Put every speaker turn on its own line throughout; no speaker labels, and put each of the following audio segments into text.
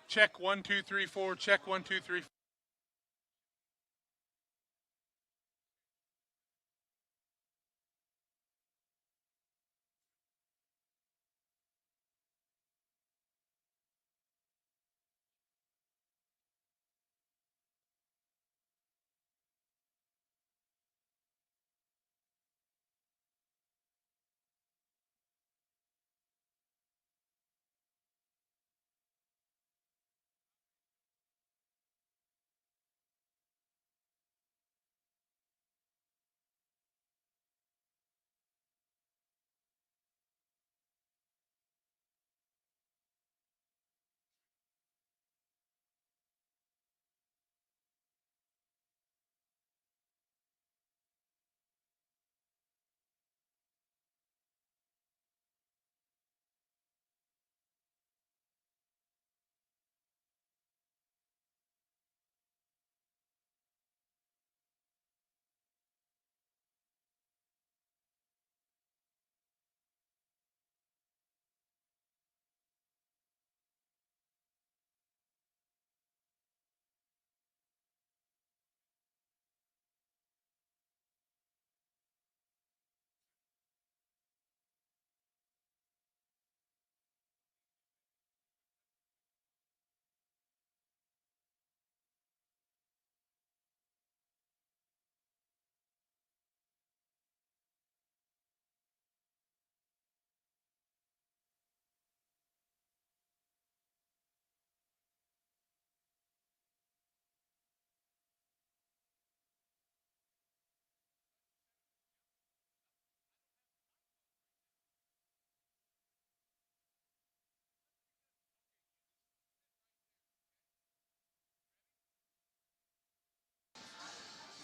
Check 1 2 3 4. Check 1 2 3 4.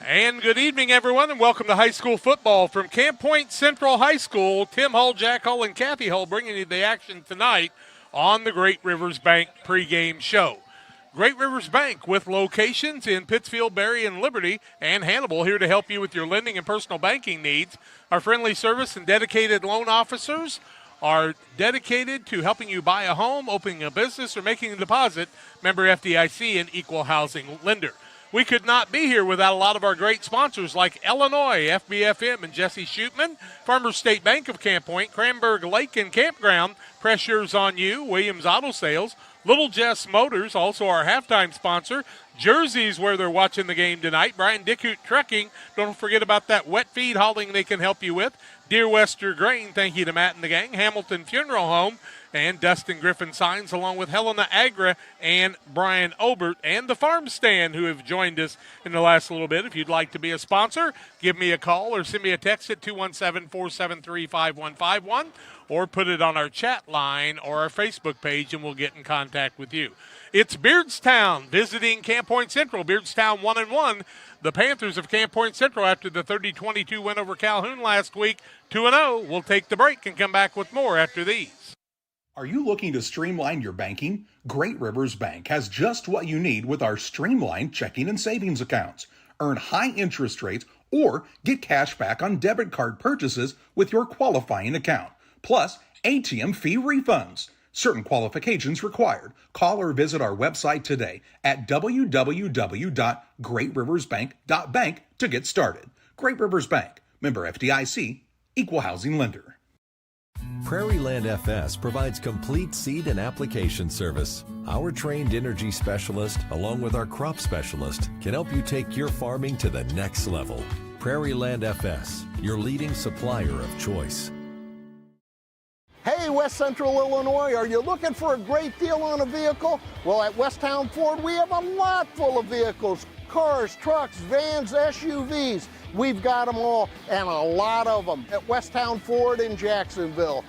And good evening, everyone, and welcome to high school football from Camp Point Central High School. Tim Hull, Jack Hull, and Kathy Hull bringing you the action tonight on the Great Rivers Bank pregame show. Great Rivers Bank with locations in Pittsfield, Berry, and Liberty, and Hannibal, here to help you with your lending and personal banking needs. Our friendly service and dedicated loan officers are dedicated to helping you buy a home, opening a business, or making a deposit. Member FDIC and equal housing lender. We could not be here without a lot of our great sponsors like Illinois, FBFM, and Jesse Shootman, Farmers State Bank of Camp Point, Cranberg Lake and Campground, Pressure's on You, Williams Auto Sales, Little Jess Motors, also our halftime sponsor, Jersey's where they're watching the game tonight, Brian Dickhout Trucking, don't forget about that wet feed hauling they can help you with, Dear Wester Grain, thank you to Matt and the gang, Hamilton Funeral Home, and Dustin Griffin Signs, along with Helena Agra and Brian Obert, and the Farm Stand, who have joined us in the last little bit. If you'd like to be a sponsor, give me a call or send me a text at 217-473-5151, or put it on our chat line or our Facebook page, and we'll get in contact with you. It's Beardstown visiting Camp Point Central. Beardstown 1-1. The Panthers of Camp Point Central, after the 30-22 win over Calhoun last week, 2-0. We'll take the break and come back with more after these.
Are you looking to streamline your banking? Great Rivers Bank has just what you need with our streamlined checking and savings accounts. Earn high interest rates or get cash back on debit card purchases with your qualifying account. Plus, ATM fee refunds. Certain qualifications required. Call or visit our website today at www.greatriversbank.bank to get started. Great Rivers Bank, member FDIC, equal housing lender.
Prairie Land FS provides complete seed and application service. Our trained energy specialist, along with our crop specialist, can help you take your farming to the next level. Prairie Land FS, your leading supplier of choice.
Hey, West Central Illinois, are you looking for a great deal on a vehicle? Well, at Westtown Ford, we have a lot full of vehicles. Cars, trucks, vans, SUVs. We've got them all, and a lot of them at Westtown Ford in Jacksonville.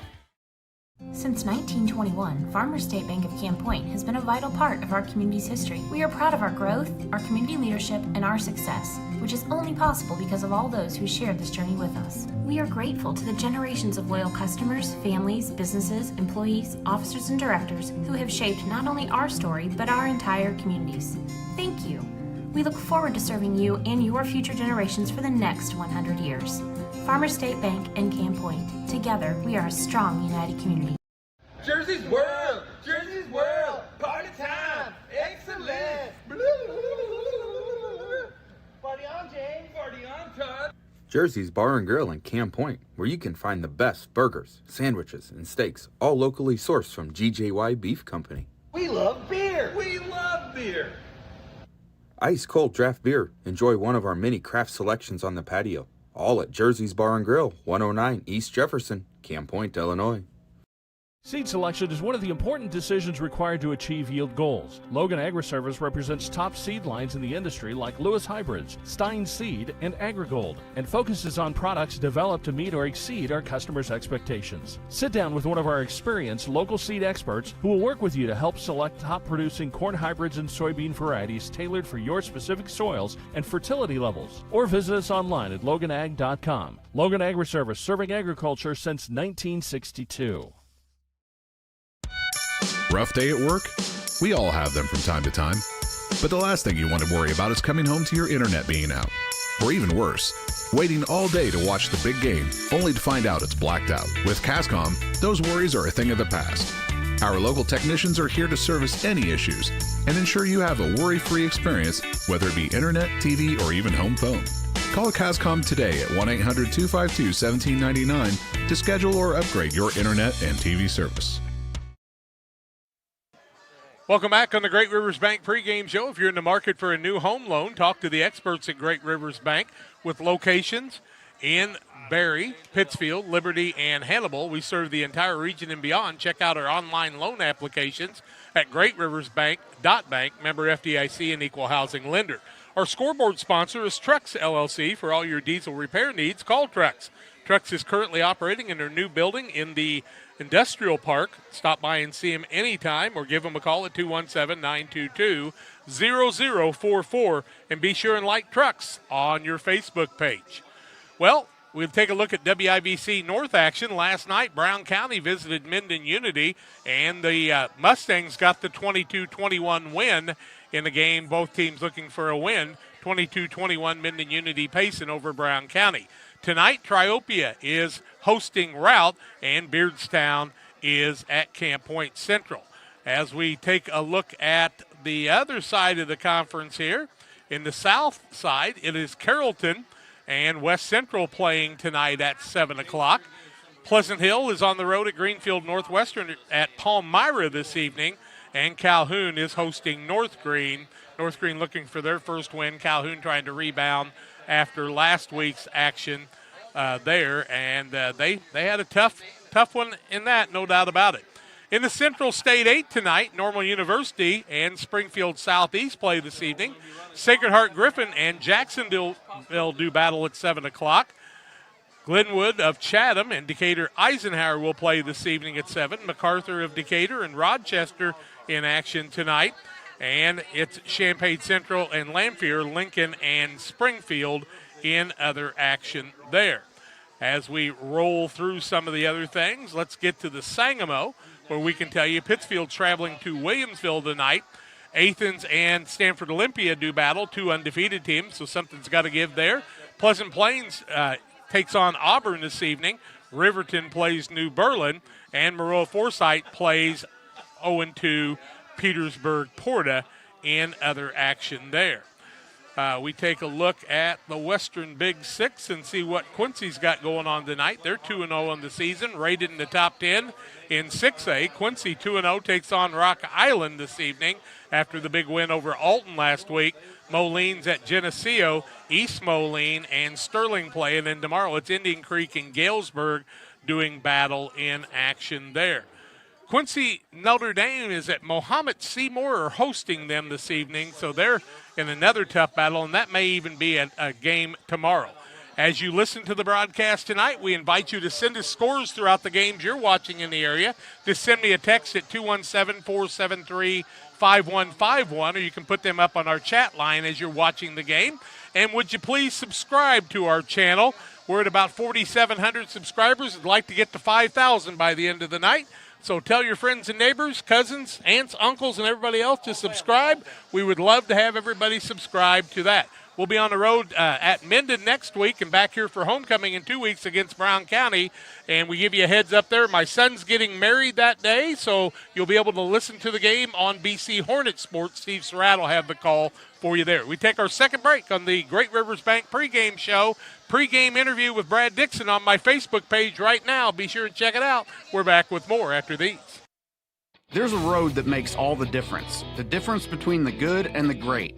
Since 1921, Farmers State Bank of Camp Point has been a vital part of our community's history. We are proud of our growth, our community leadership, and our success, which is only possible because of all those who shared this journey with us. We are grateful to the generations of loyal customers, families, businesses, employees, officers, and directors who have shaped not only our story, but our entire communities. Thank you. We look forward to serving you and your future generations for the next 100 years. Farmers State Bank and Camp Point. Together, we are a strong, united community.
Jersey's World! Jersey's World! Party time! Jersey's Bar and Grill in Camp Point, where you can find the best burgers, sandwiches, and steaks, all locally sourced from GJY Beef Company.
We love beer. We love beer.
Ice cold draft beer. Enjoy one of our many craft selections on the patio. All at Jersey's Bar and Grill, 109 East Jefferson, Camp Point, Illinois.
Seed selection is one of the important decisions required to achieve yield goals. Logan Agri-Service represents top seed lines in the industry like Lewis Hybrids, Stein Seed, and AgriGold, and focuses on products developed to meet or exceed our customers' expectations. Sit down with one of our experienced local seed experts who will work with you to help select top-producing corn hybrids and soybean varieties tailored for your specific soils and fertility levels. Or visit us online at loganag.com. Logan Agri-Service, serving agriculture since 1962.
Rough day at work? We all have them from time to time. But the last thing you want to worry about is coming home to your internet being out. Or even worse, waiting all day to watch the big game, only to find out it's blacked out. With Cascom, those worries are a thing of the past. Our local technicians are here to service any issues and ensure you have a worry-free experience, whether it be internet, TV, or even home phone. Call Cascom today at 1-800-252-1799 to schedule or upgrade your internet and TV service.
Welcome back on the Great Rivers Bank pregame show. If you're in the market for a new home loan, talk to the experts at Great Rivers Bank with locations in Barry, Pittsfield, Liberty, and Hannibal. We serve the entire region and beyond. Check out our online loan applications at greatriversbank.bank, member FDIC and equal housing lender. Our scoreboard sponsor is Trucks LLC. For all your diesel repair needs, call Trucks. Trucks is currently operating in their new building in the Industrial Park. Stop by and see them anytime or give them a call at 217-922-0044. And be sure and like Trucks on your Facebook page. Well, we'll take a look at WIBC North action. Last night, Brown County visited Minden Unity, and the Mustangs got the 22-21 win in the game. Both teams looking for a win. 22-21 Minden Unity pacing over Brown County. Tonight, Triopia is hosting Route, and Beardstown is at Camp Point Central. As we take a look at the other side of the conference here, in the south side, it is Carrollton and West Central playing tonight at 7 o'clock. Pleasant Hill is on the road at Greenfield Northwestern at Palmyra this evening, and Calhoun is hosting North Green. North Green looking for their first win. Calhoun trying to rebound after last week's action there, and they had a tough one in that, no doubt about it. In the Central State 8 tonight, Normal University and Springfield Southeast play this evening. Sacred Heart Griffin and Jacksonville do battle at 7 o'clock. Glenwood of Chatham and Decatur Eisenhower will play this evening at 7. MacArthur of Decatur and Rochester in action tonight. And it's Champaign Central and Lamphere, Lincoln, and Springfield in other action there. As we roll through some of the other things, let's get to the Sangamo, where we can tell you Pittsfield traveling to Williamsville tonight. Athens and Stanford Olympia do battle, two undefeated teams, so something's got to give there. Pleasant Plains takes on Auburn this evening. Riverton plays New Berlin, and Maroa Forsyth plays 0-2 Petersburg Porta in other action there. We take a look at the Western Big Six and see what Quincy's got going on tonight. They're 2-0 on the season, rated in the top 10 in 6A. Quincy 2-0 takes on Rock Island this evening after the big win over Alton last week. Molene's at Geneseo, East Moline, and Sterling play. And then tomorrow it's Indian Creek and Galesburg doing battle in action there. Quincy Notre Dame is at Mohammed Seymour hosting them this evening, so they're in another tough battle, and that may even be a game tomorrow. As you listen to the broadcast tonight, we invite you to send us scores throughout the games you're watching in the area. Just send me a text at 217-473-5151, or you can put them up on our chat line as you're watching the game. And would you please subscribe to our channel? We're at about 4,700 subscribers. I'd like to get to 5,000 by the end of the night. So tell your friends and neighbors, cousins, aunts, uncles, and everybody else to subscribe. We would love to have everybody subscribe to that. We'll be on the road at Minden next week and back here for homecoming in 2 weeks against Brown County. And we give you a heads up there. My son's getting married that day, so you'll be able to listen to the game on BC Hornet Sports. Steve Surratt will have the call for you there. We take our second break on the Great Rivers Bank pregame show. Pregame interview with Brad Dixon on my Facebook page right now. Be sure and check it out. We're back with more after these.
There's a road that makes all the difference between the good and the great.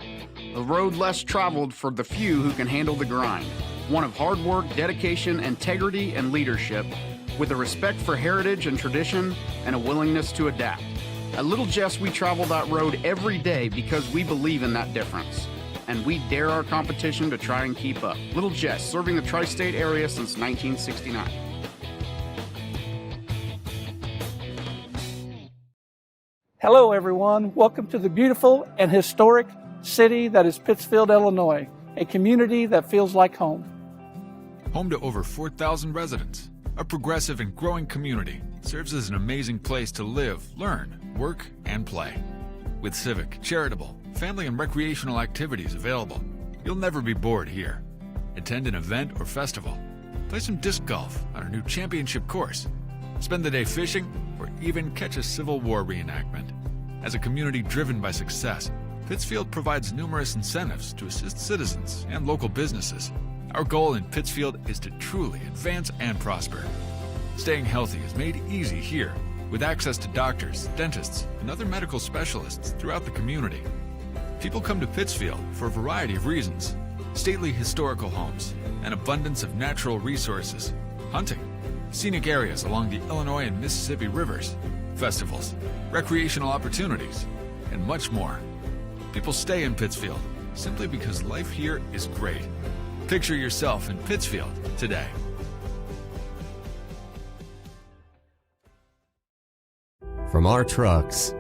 A road less traveled for the few who can handle the grind. One of hard work, dedication, integrity, and leadership, with a respect for heritage and tradition and a willingness to adapt. At Little Jess, we travel that road every day because we believe in that difference. And we dare our competition to try and keep up. Little Jess, serving the tri-state area since 1969.
Hello, everyone. Welcome to the beautiful and historic city that is Pittsfield, Illinois, a community that feels like home.
Home to over 4,000 residents, a progressive and growing community serves as an amazing place to live, learn, work, and play. With civic, charitable, family, and recreational activities available, you'll never be bored here. Attend an event or festival. Play some disc golf on our new championship course. Spend the day fishing, or even catch a Civil War reenactment. As a community driven by success, Pittsfield provides numerous incentives to assist citizens and local businesses. Our goal in Pittsfield is to truly advance and prosper. Staying healthy is made easy here, with access to doctors, dentists, and other medical specialists throughout the community. People come to Pittsfield for a variety of reasons: stately historical homes, an abundance of natural resources, hunting, scenic areas along the Illinois and Mississippi rivers, festivals, recreational opportunities, and much more. People stay in Pittsfield simply because life here is great. Picture yourself in Pittsfield today.
From our trucks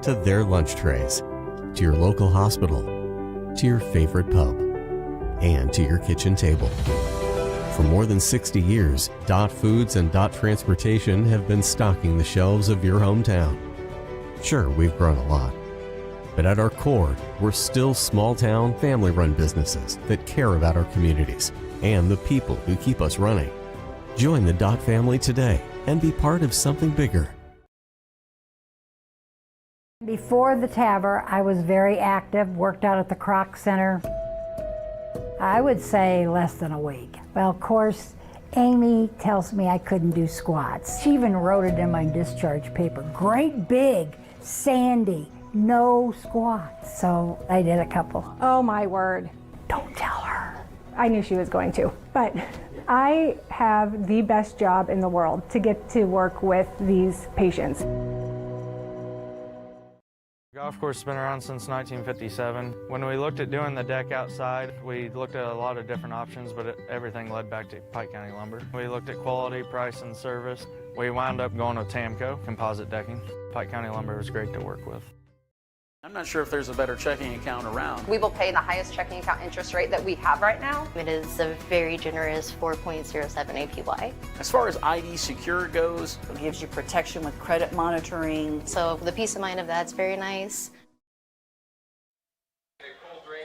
to their lunch trays, to your local hospital, to your favorite pub, and to your kitchen table. For more than 60 years, Dot Foods and Dot Transportation have been stocking the shelves of your hometown. Sure, we've grown a lot, but at our core, we're still small-town, family-run businesses that care about our communities and the people who keep us running. Join the Dot family today and be part of something bigger.
Before the TAVR, I was very active, worked out at the Croc Center. I would say less than a week. Well, of course, Amy tells me I couldn't do squats. She even wrote it in my discharge paper. Great big, sandy, no squats. So I did a couple.
Oh my word.
Don't tell her.
I knew she was going to. But I have the best job in the world to get to work with these patients.
Golf course has been around since 1957. When we looked at doing the deck outside, we looked at a lot of different options, but everything led back to Pike County Lumber. We looked at quality, price, and service. We wound up going with Tamco, composite decking. Pike County Lumber was great to work with.
I'm not sure if there's a better checking account around.
We will pay the highest checking account interest rate that we have right now. It is a very generous 4.07 APY.
As far as ID Secure goes,
it gives you protection with credit monitoring.
So the peace of mind of that's very nice.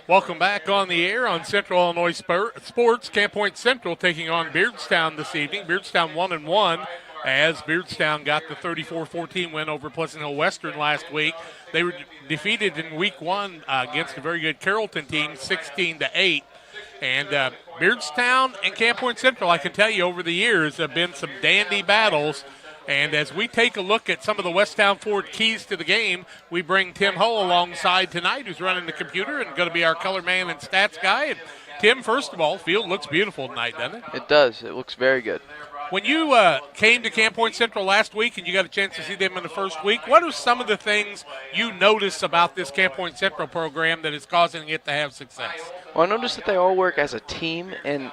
Welcome back on the air on Central Illinois Sports. Camp Point Central taking on Beardstown this evening. Beardstown 1-1 as Beardstown got the 34-14 win over Pleasant Hill Western last week. They were defeated in week one against a very good Carrollton team, 16-8. And Beardstown and Camp Point Central, I can tell you, over the years have been some dandy battles. And as we take a look at some of the Westtown Ford keys to the game, we bring Tim Hull alongside tonight, who's running the computer and going to be our color man and stats guy. And Tim, first of all, field looks beautiful tonight, doesn't it?
It does. It looks very good.
When you came to Camp Point Central last week and you got a chance to see them in the first week, what are some of the things you notice about this Camp Point Central program that is causing it to have success?
Well, I noticed that they all work as a team, and,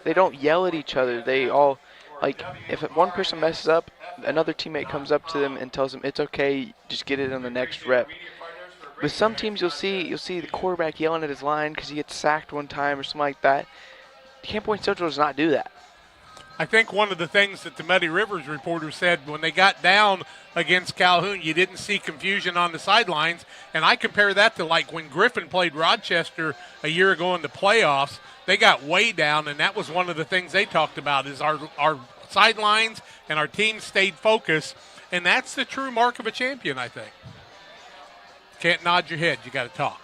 they don't yell at each other. They all, if one person messes up, another teammate comes up to them and tells them, it's okay, just get it on the next rep. With some teams, you'll see the quarterback yelling at his line because he gets sacked one time or something like that. Camp Point Central does not do that.
I think one of the things that the Muddy Rivers reporter said when they got down against Calhoun, you didn't see confusion on the sidelines. And I compare that to like when Griffin played Rochester a year ago in the playoffs. They got way down, and that was one of the things they talked about is our sidelines and our team stayed focused. And that's the true mark of a champion, I think. Can't nod your head. You got to talk.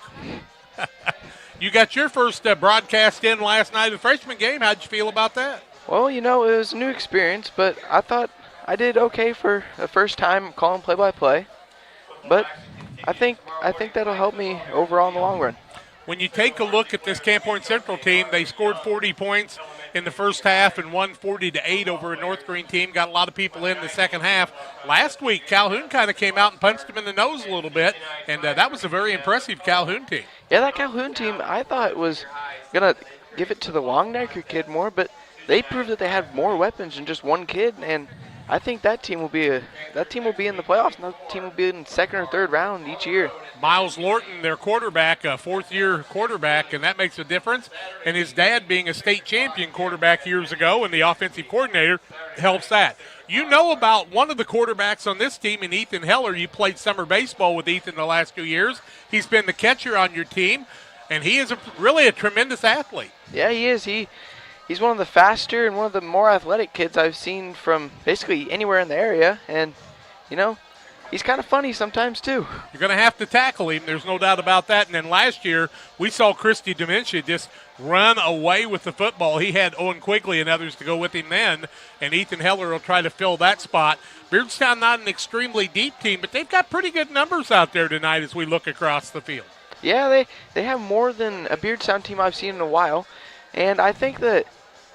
You got your first broadcast in last night of the freshman game. How'd you feel about that?
Well, it was a new experience, but I thought I did okay for the first time calling play-by-play. But I think that'll help me overall in the long run.
When you take a look at this Camp Point Central team, they scored 40 points in the first half and won 40-8 over a North Green team. Got a lot of people in the second half. Last week, Calhoun kind of came out and punched them in the nose a little bit, and that was a very impressive Calhoun team.
Yeah, that Calhoun team, I thought was going to give it to the Longnecker kid more, but they proved that they had more weapons than just one kid, and I think that team will be in the playoffs, and that team will be in second or third round each year.
Miles Lorton, their quarterback, a fourth-year quarterback, and that makes a difference. And his dad being a state champion quarterback years ago and the offensive coordinator helps that. You know about one of the quarterbacks on this team, in Ethan Heller. You played summer baseball with Ethan the last 2 years. He's been the catcher on your team, and he is really a tremendous athlete.
Yeah, he is. He's one of the faster and one of the more athletic kids I've seen from basically anywhere in the area. And, he's kind of funny sometimes, too.
You're going to have to tackle him. There's no doubt about that. And then last year, we saw Christy Dementia just run away with the football. He had Owen Quigley and others to go with him then, and Ethan Heller will try to fill that spot. Beardstown not an extremely deep team, but they've got pretty good numbers out there tonight as we look across the field.
Yeah, they have more than a Beardstown team I've seen in a while. And I think that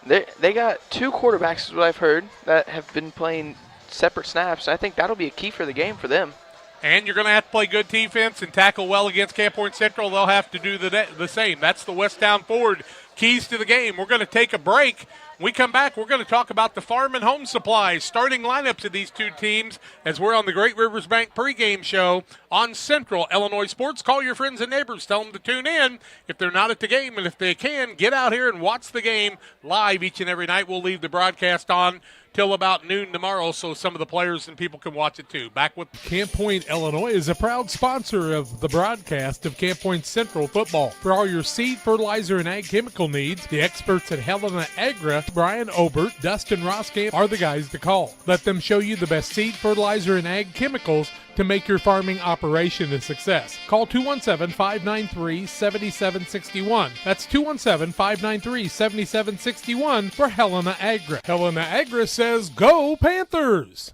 they got two quarterbacks, is what I've heard, that have been playing separate snaps. I think that'll be a key for the game for them.
And you're going to have to play good defense and tackle well against Camp Point Central. They'll have to do the same. That's the Westtown Ford keys to the game. We're going to take a break. When we come back, we're going to talk about the Farm and Home Supplies starting lineups of these two teams as we're on the Great Rivers Bank pregame show on Central Illinois Sports. Call your friends and neighbors. Tell them to tune in if they're not at the game. And if they can, get out here and watch the game live each and every night. We'll leave the broadcast on till about noon tomorrow so some of the players and people can watch it too. Back with Camp Point, Illinois is a proud sponsor of the broadcast of Camp Point Central football. For all your seed, fertilizer, and ag chemical needs, the experts at Helena Agra, Brian Obert, Dustin Roskamp are the guys to call. Let them show you the best seed, fertilizer, and ag chemicals to make your farming operation a success. Call 217-593-7761. That's 217-593-7761 for Helena Agra. Helena Agra says, go Panthers!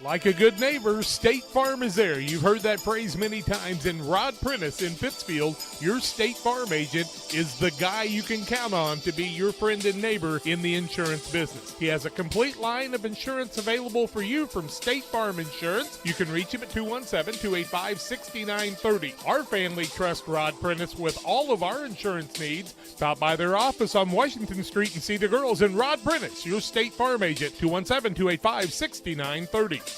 Like a good neighbor, State Farm is there. You've heard that phrase many times. And Rod Prentice in Pittsfield, your State Farm agent, is the guy you can count on to be your friend and neighbor in the insurance business. He has a complete line of insurance available for you from State Farm Insurance. You can reach him at 217-285-6930. Our family trusts Rod Prentice with all of our insurance needs. Stop by their office on Washington Street and see the girls. And Rod Prentice, your State Farm agent, 217-285-6930.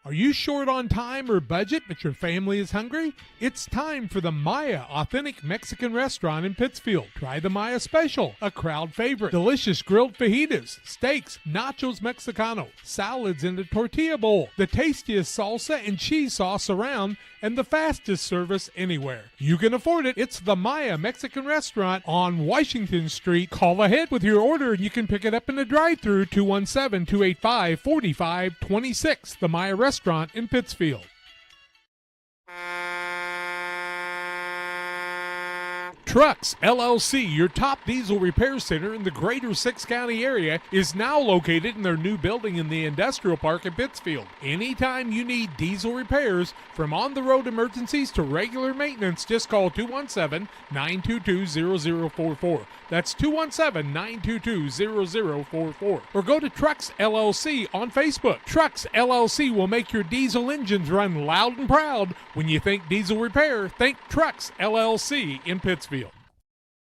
Are you short on time or budget, but your family is hungry? It's time for the Maya Authentic Mexican Restaurant in Pittsfield. Try the Maya Special, a crowd favorite. Delicious grilled fajitas, steaks, nachos Mexicano, salads in a tortilla bowl, the tastiest salsa and cheese sauce around, and the fastest service anywhere. You can afford it. It's the Maya Mexican Restaurant on Washington Street. Call ahead with your order and you can pick it up in the drive-thru, 217-285-4526. The Maya Restaurant in Pittsfield. Trucks LLC, your top diesel repair center in the greater 6 county area, is now located in their new building in the industrial park in Pittsfield. Anytime you need diesel repairs, from on-the-road emergencies to regular maintenance, just call 217-922-0044. That's 217-922-0044. Or go to Trucks LLC on Facebook. Trucks LLC will make your diesel engines run loud and proud. When you think diesel repair, think Trucks LLC in Pittsfield.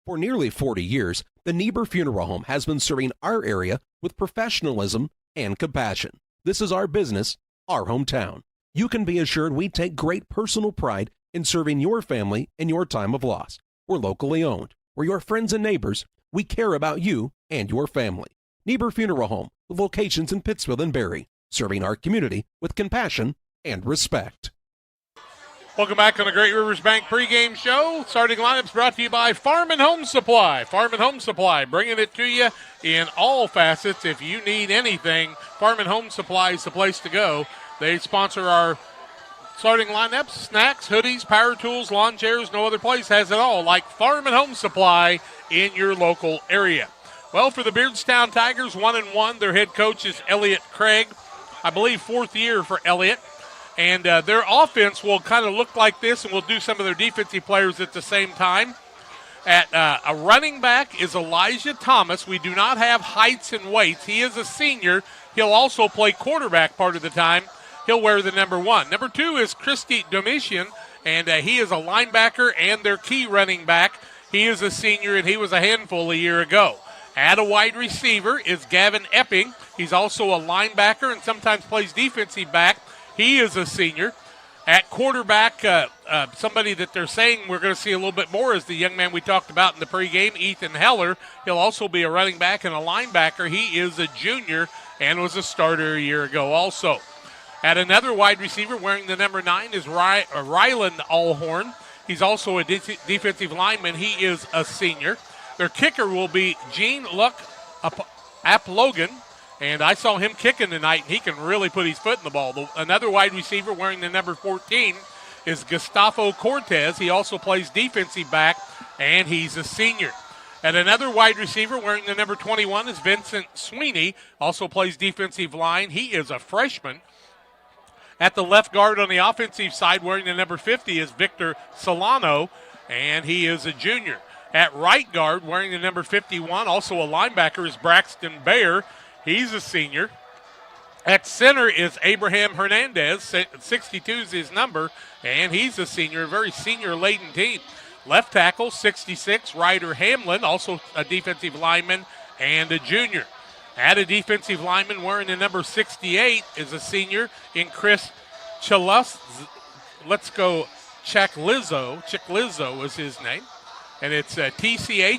For nearly 40 years, the Niebuhr Funeral Home has been serving our area with professionalism and compassion. This is our business, our hometown. You can be assured we take great personal pride in serving your family in your time of loss. We're locally owned. We're your friends and neighbors. We care about you and your family. Niebuhr Funeral Home, with locations in Pittsfield and Barry, serving our community with compassion and respect.
Welcome back on the Great Rivers Bank pregame show. Starting lineups brought to you by Farm and Home Supply. Farm and Home Supply, bringing it to you in all facets. If you need anything, Farm and Home Supply is the place to go. They sponsor our starting lineups, snacks, hoodies, power tools, lawn chairs. No other place has it all, like Farm and Home Supply in your local area. Well, for the Beardstown Tigers, 1-1. Their head coach is Elliott Craig. I believe 4th year for Elliott. And their offense will kind of look like this, and we'll do some of their defensive players at the same time. At a running back is Elijah Thomas. We do not have heights and weights. He is a senior. He'll also play quarterback part of the time. He'll wear the number 1. Number 2 is Christy Domitian, and he is a linebacker and their key running back. He is a senior, and he was a handful a year ago. At a wide receiver is Gavin Epping. He's also a linebacker and sometimes plays defensive back. He is a senior. At quarterback, somebody that they're saying we're going to see a little bit more is the young man we talked about in the pregame, Ethan Heller. He'll also be a running back and a linebacker. He is a junior and was a starter a year ago also. At another wide receiver wearing the number 9 is Ryland Allhorn. He's also a defensive lineman. He is a senior. Their kicker will be Gene Luck Aplogan. And I saw him kicking tonight, and he can really put his foot in the ball. Another wide receiver wearing the number 14 is Gustavo Cortez. He also plays defensive back, and he's a senior. And another wide receiver wearing the number 21 is Vincent Sweeney, also plays defensive line. He is a freshman. At the left guard on the offensive side wearing the number 50 is Victor Solano, and he is a junior. At right guard wearing the number 51, also a linebacker, is Braxton Baer. He's a senior. At center is Abraham Hernandez. 62 is his number, and he's a senior, a very senior-laden team. Left tackle, 66, Ryder Hamlin, also a defensive lineman and a junior. At a defensive lineman wearing the number 68 is a senior in Chris Chilus. Let's go Chick Lizzo. Chick Lizzo is his name. And it's Tchacklizo.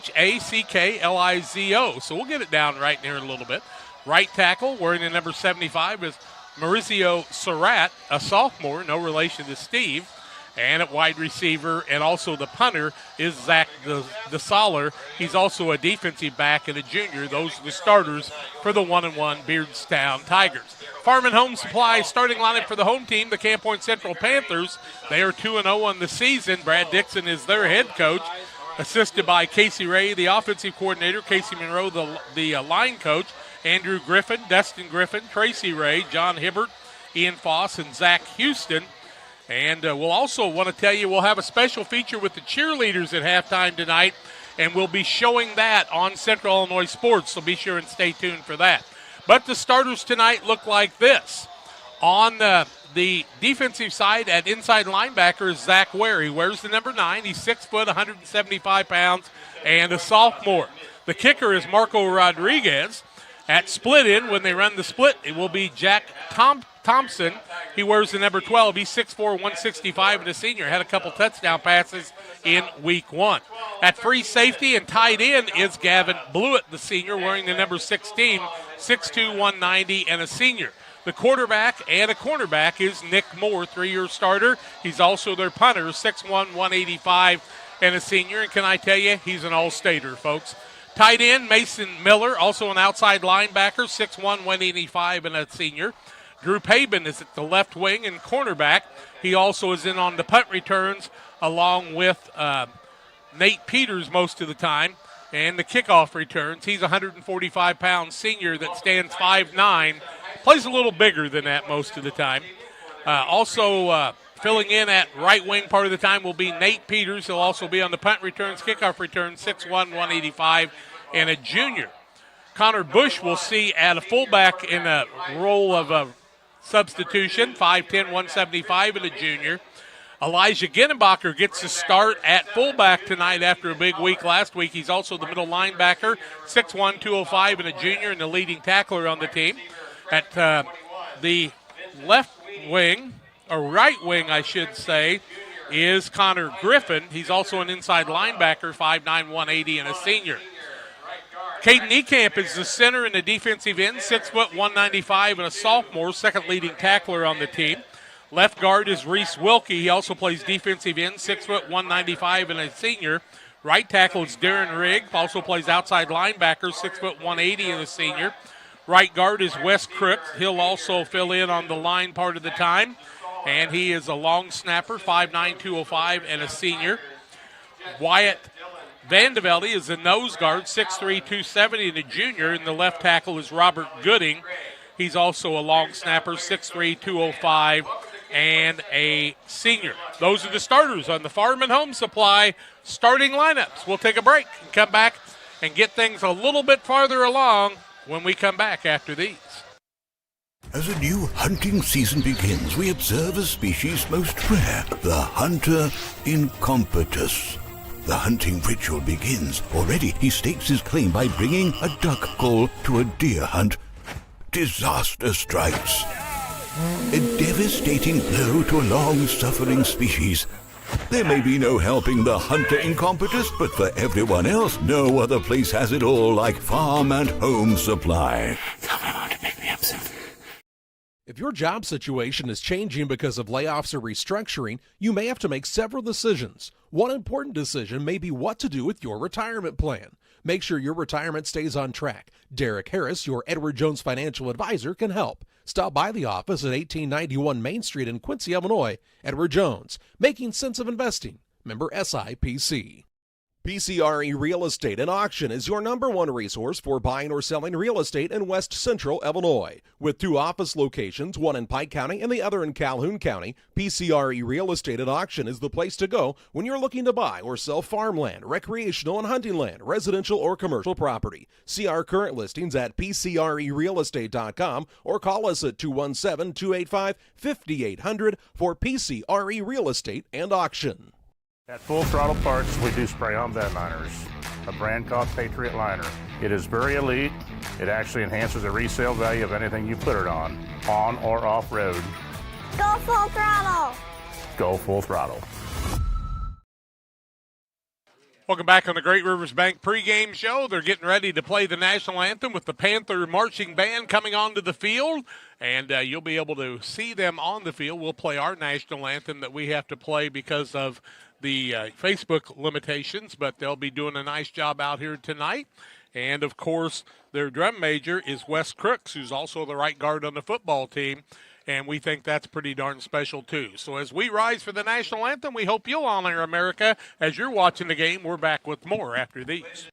So we'll get it down right here in a little bit. Right tackle, wearing the number 75, is Mauricio Surratt, a sophomore, no relation to Steve. And at wide receiver, and also the punter, is Zach DeSaller. He's also a defensive back and a junior. Those are the starters for the 1-1 Beardstown Tigers. Farm and Home Supply starting lineup for the home team, the Camp Point Central Panthers. They are 2-0 on the season. Brad Dixon is their head coach, assisted by Casey Ray, the offensive coordinator, Casey Monroe, the line coach, Andrew Griffin, Dustin Griffin, Tracy Ray, John Hibbert, Ian Foss, and Zach Houston. And we'll also want to tell you we'll have a special feature with the cheerleaders at halftime tonight, and we'll be showing that on Central Illinois Sports, so be sure and stay tuned for that. But the starters tonight look like this. On the defensive side at inside linebacker is Zach Ware. He wears the number 9. He's 6 foot, 175 pounds, and a sophomore. The kicker is Marco Rodriguez. At split end, when they run the split, it will be Jack Thompson. He wears the number 12. He's 6'4", 165, and a senior. Had a couple touchdown passes in week 1. At free safety and tight end is Gavin Blewett, the senior, wearing the number 16, 6'2", 190, and a senior. The quarterback and a cornerback is Nick Moore, 3-year starter. He's also their punter, 6'1", 185, and a senior. And can I tell you, he's an all-stater, folks. Tight end, Mason Miller, also an outside linebacker, 6'1", 185, and a senior. Drew Paben is at the left wing and cornerback. He also is in on the punt returns along with Nate Peters most of the time. And the kickoff returns. He's a 145-pound senior that stands 5'9", plays a little bigger than that most of the time. Also filling in at right wing part of the time will be Nate Peters. He'll also be on the punt returns, kickoff returns, 6'1", 185, and a junior. Connor Bush will see at a fullback in a role of a substitution, 5'10", 175, and a junior. Elijah Ginnenbacher gets a start at fullback tonight after a big week last week. He's also the middle linebacker, 6'1", 205, and a junior, and the leading tackler on the team. At the left wing, or right wing, I should say, is Connor Griffin. He's also an inside linebacker, 5'9", 180, and a senior. Caden Niekamp is the center and the defensive end, 6 foot 195 and a sophomore, second leading tackler on the team. Left guard is Reese Wilkie. He also plays defensive end, 6 foot 195 and a senior. Right tackle is Darren Rigg, also plays outside linebacker, 6 foot 180 and a senior. Right guard is Wes Crooks. He'll also fill in on the line part of the time. And he is a long snapper, 5'9", 205 and a senior. Wyatt Vandevelde is a nose guard, 6'3", 270 and a junior. And the left tackle is Robert Gooding. He's also a long snapper, 6'3", 205 and a senior. Those are the starters on the Farm and Home Supply starting lineups. We'll take a break and come back and get things a little bit farther along when we come back after these.
As a new hunting season begins, we observe a species most rare, the hunter incompetus. The hunting ritual begins. Already he stakes his claim by bringing a duck call to a deer hunt. Disaster strikes. A devastating blow to a long-suffering species. There may be no helping the hunter incompetus, but for everyone else, no other place has it all like Farm and Home Supply.
If your job situation is changing because of layoffs or restructuring, you may have to make several decisions. One important decision may be what to do with your retirement plan. Make sure your retirement stays on track. Derek Harris, your Edward Jones financial advisor, can help. Stop by the office at 1891 Main Street in Quincy, Illinois. Edward Jones, making sense of investing. Member SIPC. PCRE Real Estate and Auction is your #1 resource for buying or selling real estate in West Central Illinois. With 2 office locations, one in Pike County and the other in Calhoun County, PCRE Real Estate and Auction is the place to go when you're looking to buy or sell farmland, recreational and hunting land, residential or commercial property. See our current listings at PCRERealestate.com or call us at 217-285-5800 for PCRE Real Estate and Auction.
At Full Throttle Parts, we do spray-on bed liners, a brand called Patriot Liner. It is very elite. It actually enhances the resale value of anything you put it on or off-road.
Go Full Throttle!
Go Full Throttle.
Welcome back on the Great Rivers Bank pregame show. They're getting ready to play the national anthem with the Panther Marching Band coming onto the field, and you'll be able to see them on the field. We'll play our national anthem that we have to play because of the Facebook limitations, but they'll be doing a nice job out here tonight. And, of course, their drum major is Wes Crooks, who's also the right guard on the football team, and we think that's pretty darn special, too. So as we rise for the national anthem, we hope you'll honor America. As you're watching the game, we're back with more after these.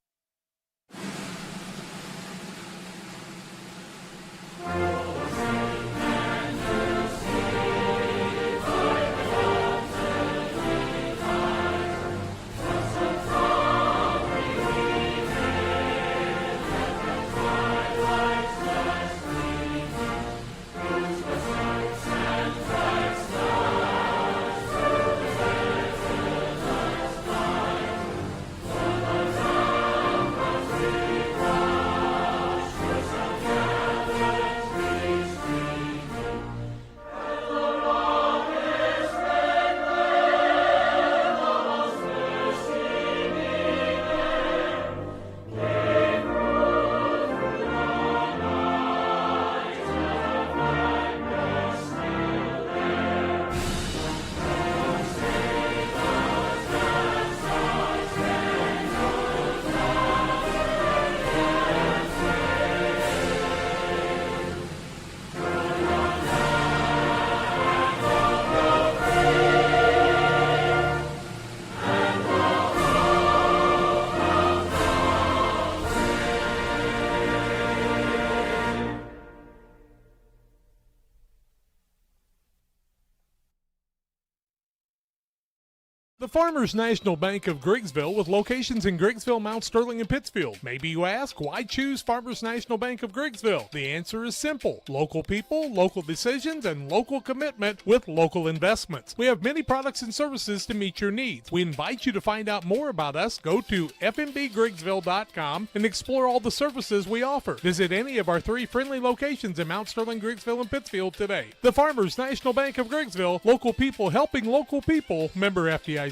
The Farmers National Bank of Griggsville with locations in Griggsville, Mount Sterling, and Pittsfield. Maybe you ask, why choose Farmers National Bank of Griggsville? The answer is simple. Local people, local decisions, and local commitment with local investments. We have many products and services to meet your needs. We invite you to find out more about us. Go to fmbgriggsville.com and explore all the services we offer. Visit any of our 3 friendly locations in Mount Sterling, Griggsville, and Pittsfield today. The Farmers National Bank of Griggsville, local people helping local people, member FDIC.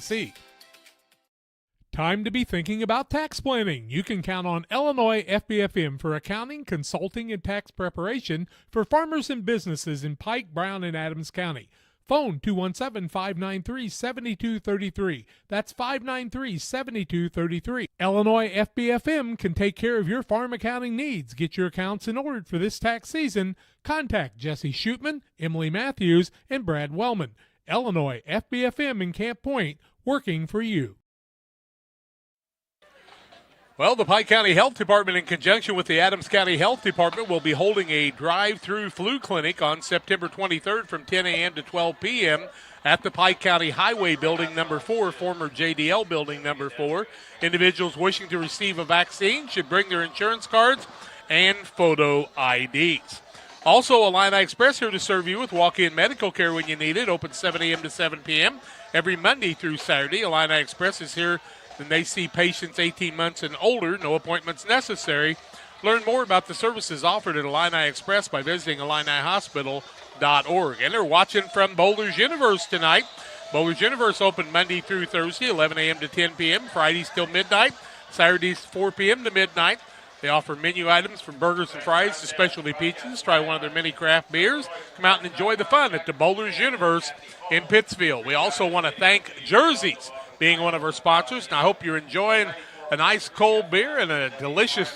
Time to be thinking about tax planning. You can count on Illinois FBFM for accounting, consulting, and tax preparation for farmers and businesses in Pike, Brown, and Adams County. Phone 217-593-7233. That's 593-7233. Illinois FBFM can take care of your farm accounting needs. Get your accounts in order for this tax season. Contact Jesse Shootman, Emily Matthews, and Brad Wellman. Illinois FBFM in Camp Point, working for you. Well, the Pike County Health Department, in conjunction with the Adams County Health Department, will be holding a drive-through flu clinic on September 23rd from 10 a.m. to 12 p.m. at the Pike County Highway Building Number 4, former JDL Building Number 4. Individuals wishing to receive a vaccine should bring their insurance cards and photo IDs. Also, Illini Express here to serve you with walk-in medical care when you need it. Open 7 a.m. to 7 p.m. every Monday through Saturday. Illini Express is here. Then they see patients 18 months and older, no appointments necessary. Learn more about the services offered at Illini Express by visiting IlliniHospital.org. And they're watching from Boulders Universe tonight. Boulders Universe open Monday through Thursday, 11 a.m. to 10 p.m., Fridays till midnight, Saturdays 4 p.m. to midnight. They offer menu items from burgers and fries to specialty pizzas. Try one of their many craft beers. Come out and enjoy the fun at the Boulders Universe in Pittsfield. We also want to thank Jerseys being one of our sponsors. And I hope you're enjoying a nice cold beer and a delicious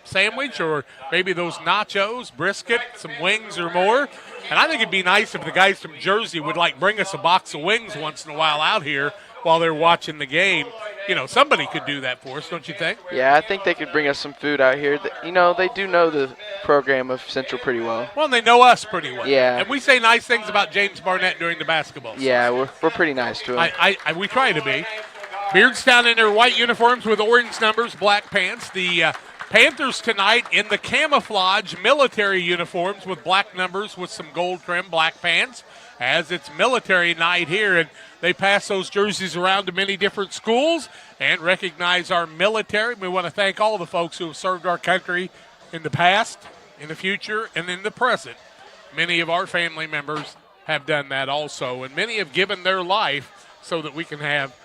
sandwich, or maybe those nachos, brisket, some wings or more. And I think it'd be nice if the guys from Jersey would bring us a box of wings once in a while out here while they're watching the game. You know, somebody could do that for us, don't you think?
Yeah, I think they could bring us some food out here. You know, they do know the program of Central pretty well.
Well, they know us pretty well.
Yeah.
And we say nice things about James Barnett during the basketball season.
Yeah, we're pretty nice to him.
We try to be. Beardstown in their white uniforms with orange numbers, black pants. The Panthers tonight in the camouflage military uniforms with black numbers with some gold trim, black pants, as it's military night here. And they pass those jerseys around to many different schools and recognize our military. We want to thank all the folks who have served our country in the past, in the future, and in the present. Many of our family members have done that also, and many have given their life so that we can have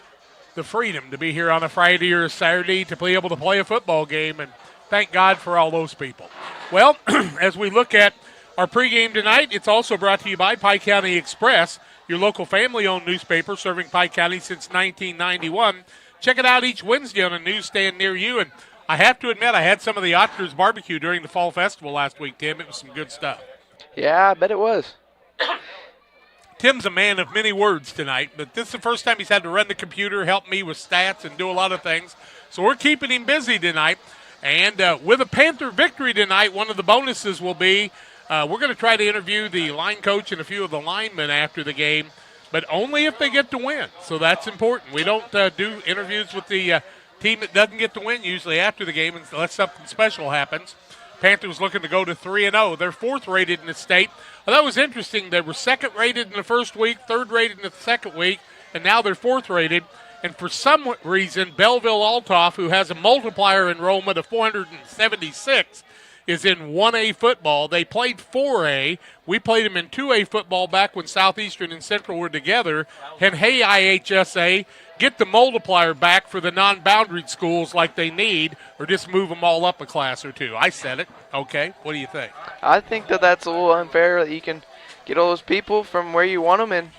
the freedom to be here on a Friday or a Saturday to be able to play a football game, and thank God for all those people. Well, as we look at our pregame tonight, it's also brought to you by Pike County Express, your local family-owned newspaper serving Pike County since 1991. Check it out each Wednesday on a newsstand near you. And I have to admit, I had some of the Oscars barbecue during the Fall Festival last week, Tim. It was some good stuff.
Yeah, I bet it was.
Tim's a man of many words tonight, but this is the first time he's had to run the computer, help me with stats, and do a lot of things. So we're keeping him busy tonight. And with a Panther victory tonight, one of the bonuses will be we're going to try to interview the line coach and a few of the linemen after the game, but only if they get to win. So that's important. We don't do interviews with the team that doesn't get to win usually after the game unless something special happens. Panthers looking to go to 3-0. They're fourth rated in the state. Well, that was interesting. They were second rated in the first week, third rated in the second week, and now they're fourth rated. And for some reason, Belleville-Altoff, who has a multiplier enrollment of 476, is in 1A football. They played 4A. We played them in 2A football back when Southeastern and Central were together. And hey, IHSA, get the multiplier back for the non-boundary schools like they need, or just move them all up a class or two. I said it. Okay, what do you think?
I think that that's a little unfair that you can get all those people from where you want them and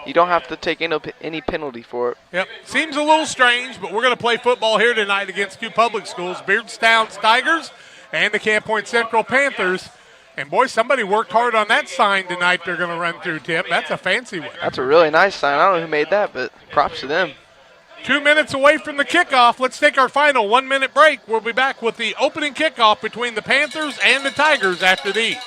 you don't have to take any penalty for it.
Yep, seems a little strange, but we're going to play football here tonight against two public schools, Beardstown's Tigers and the Camp Point Central Panthers. And, boy, somebody worked hard on that sign tonight they're going to run through, Tim. That's a fancy one.
That's a really nice sign. I don't know who made that, but props to them.
2 minutes away from the kickoff. Let's take our final 1 minute break. We'll be back with the opening kickoff between the Panthers and the Tigers after these.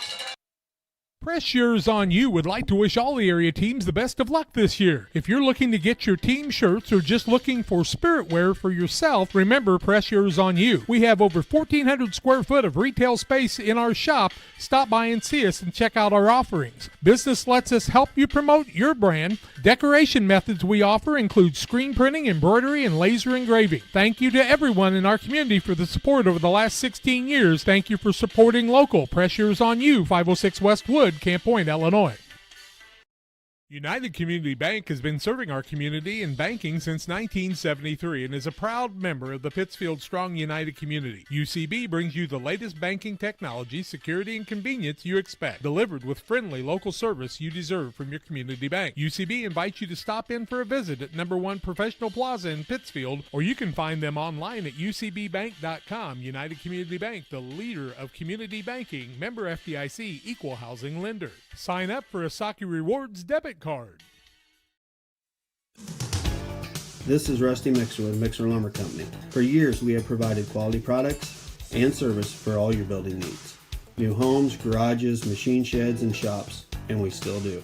Press Yours On You would like to wish all the area teams the best of luck this year. If you're looking to get your team shirts or just looking for spirit wear for yourself, remember Press Yours On You. We have over 1,400 square foot of retail space in our shop. Stop by and see us and check out our offerings. Business lets us help you promote your brand. Decoration methods we offer include screen printing, embroidery, and laser engraving. Thank you to everyone in our community for the support over the last 16 years. Thank you for supporting local. Press Yours On You, 506 West Wood, Camp Point, Illinois. United Community Bank has been serving our community in banking since 1973 and is a proud member of the Pittsfield Strong United community. UCB brings you the latest banking technology, security, and convenience you expect, delivered with friendly local service you deserve from your community bank. UCB invites you to stop in for a visit at number 1 Professional Plaza in Pittsfield, or you can find them online at ucbbank.com. United Community Bank, the leader of community banking, member FDIC, equal housing lender. Sign up for a Saki Rewards debit card.
This is Rusty Mixer with Mixer Lumber Company. For years, we have provided quality products and service for all your building needs. New homes, garages, machine sheds, and shops, and we still do.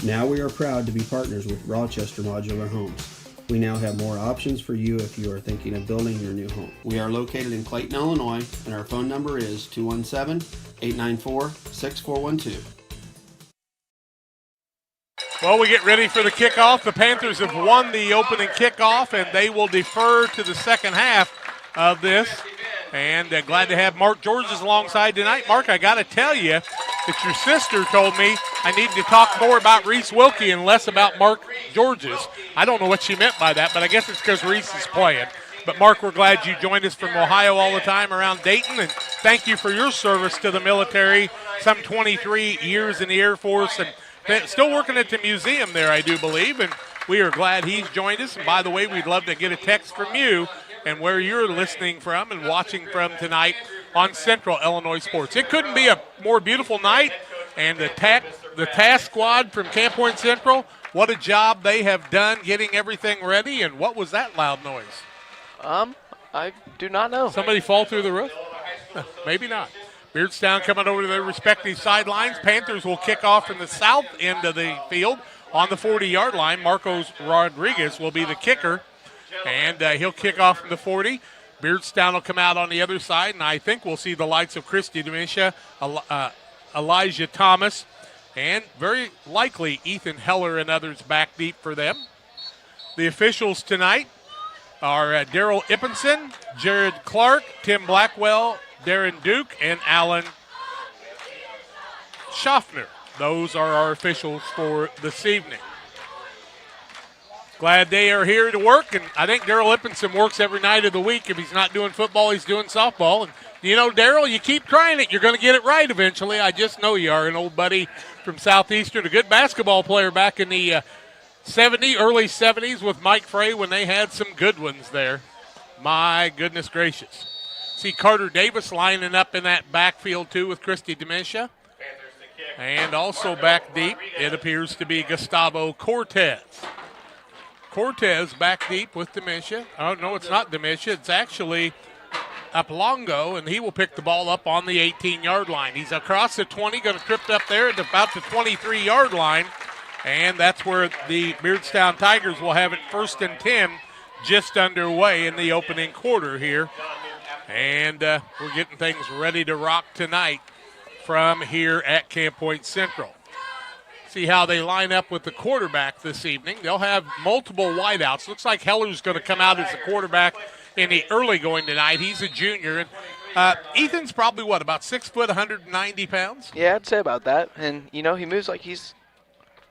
Now we are proud to be partners with Rochester Modular Homes. We now have more options for you if you are thinking of building your new home. We are located in Clayton, Illinois, and our phone number is 217-894-6412.
Well, we get ready for the kickoff. The Panthers have won the opening kickoff, and they will defer to the second half of this. And glad to have Mark Georges alongside tonight. Mark, I got to tell you that your sister told me I needed to talk more about Reese Wilkie and less about Mark Georges. I don't know what she meant by that, but I guess it's because Reese is playing. But, Mark, we're glad you joined us from Ohio all the time around Dayton, and thank you for your service to the military, some 23 years in the Air Force, and still working at the museum there, I do believe, and we are glad he's joined us. And by the way, we'd love to get a text from you and where you're listening from and watching from tonight on Central Illinois Sports. It couldn't be a more beautiful night, and the task squad from Camp Point Central, what a job they have done getting everything ready. And what was that loud noise?
I do not know.
Somebody fall through the roof? Maybe not. Beardstown coming over to their respective sidelines. Panthers will kick off from the south end of the field on the 40-yard line. Marcos Rodriguez will be the kicker, and he'll kick off from the 40. Beardstown will come out on the other side, and I think we'll see the likes of Christy Demisha, Elijah Thomas, and very likely Ethan Heller and others back deep for them. The officials tonight are Daryl Ippenson, Jared Clark, Tim Blackwell, Darren Duke, and Alan Schaffner. Those are our officials for this evening. Glad they are here to work, and I think Daryl Ippenson works every night of the week. If he's not doing football, he's doing softball. And, you know, Daryl, you keep trying it. You're going to get it right eventually. I just know you are. An old buddy from Southeastern, a good basketball player back in the early 70s with Mike Frey when they had some good ones there. My goodness gracious. See Carter Davis lining up in that backfield, too, with Christy Demisha. And also back deep, it appears to be Gustavo Cortez. Cortez back deep with Demisha. Oh, no, it's not Demisha. It's actually Aplongo, and he will pick the ball up on the 18-yard line. He's across the 20, going to trip up there at about the 23-yard line. And that's where the Beardstown Tigers will have it 1st and 10, just underway in the opening quarter here. And we're getting things ready to rock tonight from here at Camp Point Central. See how they line up with the quarterback this evening. They'll have multiple wideouts. Looks like Heller's going to come out as the quarterback in the early going tonight. He's a junior. And Ethan's probably, about 6 foot, 190 pounds?
Yeah, I'd say about that. And, you know, he moves like he's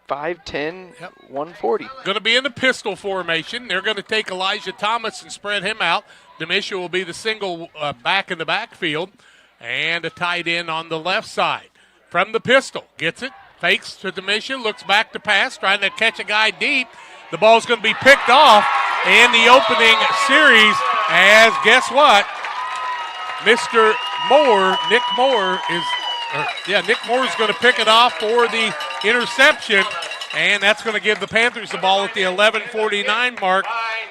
5'10", 140.
Going to be in the pistol formation. They're going to take Elijah Thomas and spread him out. Demisha will be the single back in the backfield, and a tight end on the left side. From the pistol, gets it, fakes to Demisha, looks back to pass, trying to catch a guy deep. The ball's going to be picked off in the opening series as, guess what, Mr. Moore, Nick Moore is going to pick it off for the interception. And that's going to give the Panthers the ball at the 11:49 mark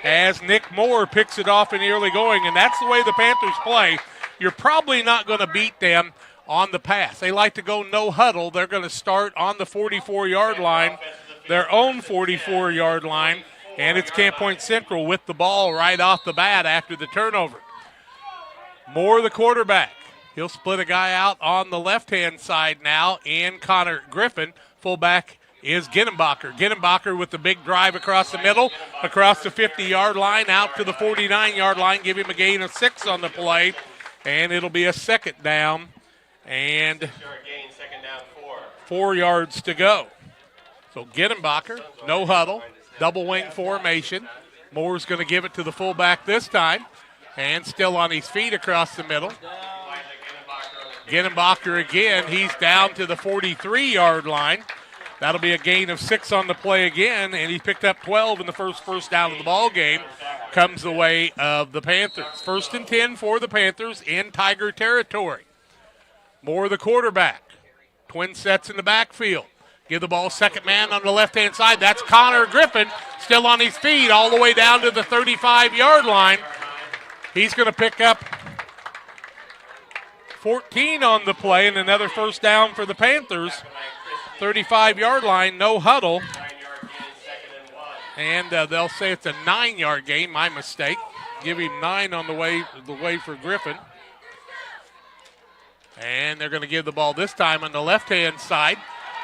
as Nick Moore picks it off in the early going. And that's the way the Panthers play. You're probably not going to beat them on the pass. They like to go no huddle. They're going to start on the 44-yard line, their own 44-yard line. And it's Camp Point Central with the ball right off the bat after the turnover. Moore, the quarterback. He'll split a guy out on the left-hand side now in Connor Griffin. Fullback is Ginenbacher. Ginenbacher with the big drive across the middle, across the 50-yard line, out to the 49-yard line, give him a gain of 6 on the play, and it'll be a second down, and 4 yards to go. So Gittenbacher, no huddle, double wing formation. Moore's going to give it to the fullback this time, and still on his feet across the middle. Gittenbacher again, he's down to the 43-yard line. That'll be a gain of 6 on the play again, and he picked up 12 in the first down of the ball game. Comes the way of the Panthers. 1st and 10 for the Panthers in Tiger territory. Moore the quarterback. Twin sets in the backfield. Give the ball second man on the left-hand side. That's Connor Griffin, still on his feet all the way down to the 35-yard line. He's going to pick up 14 on the play and another first down for the Panthers. 35-yard line, no huddle. And they'll say it's a 9-yard gain, my mistake. Give him 9 on the way for Griffin. And they're going to give the ball this time on the left-hand side.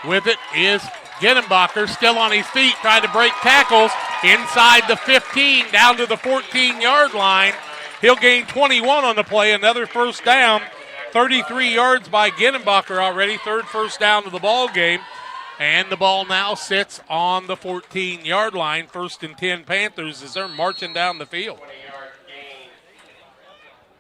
With it is Gittenbacher, still on his feet, trying to break tackles inside the 15, down to the 14-yard line. He'll gain 21 on the play, another first down. 33 yards by Gittenbacher already, 3rd first down of the ball game. And the ball now sits on the 14-yard line. 1st and 10 Panthers as they're marching down the field.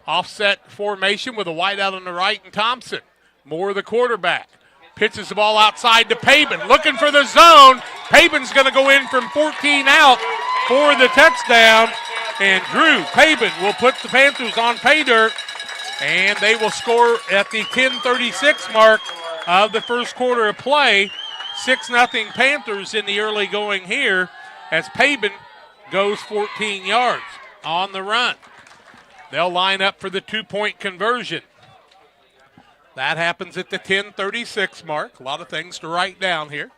Offset formation with a wideout on the right and Thompson. Moore the quarterback. Pitches the ball outside to Pabin, looking for the zone. Pabin's going to go in from 14 out for the touchdown. And Drew Pabin will put the Panthers on pay dirt. And they will score at the 10:36 mark of the first quarter of play. 6-0 Panthers in the early going here as Pabin goes 14 yards on the run. They'll line up for the 2-point conversion. That happens at the 10:36 mark. A lot of things to write down here.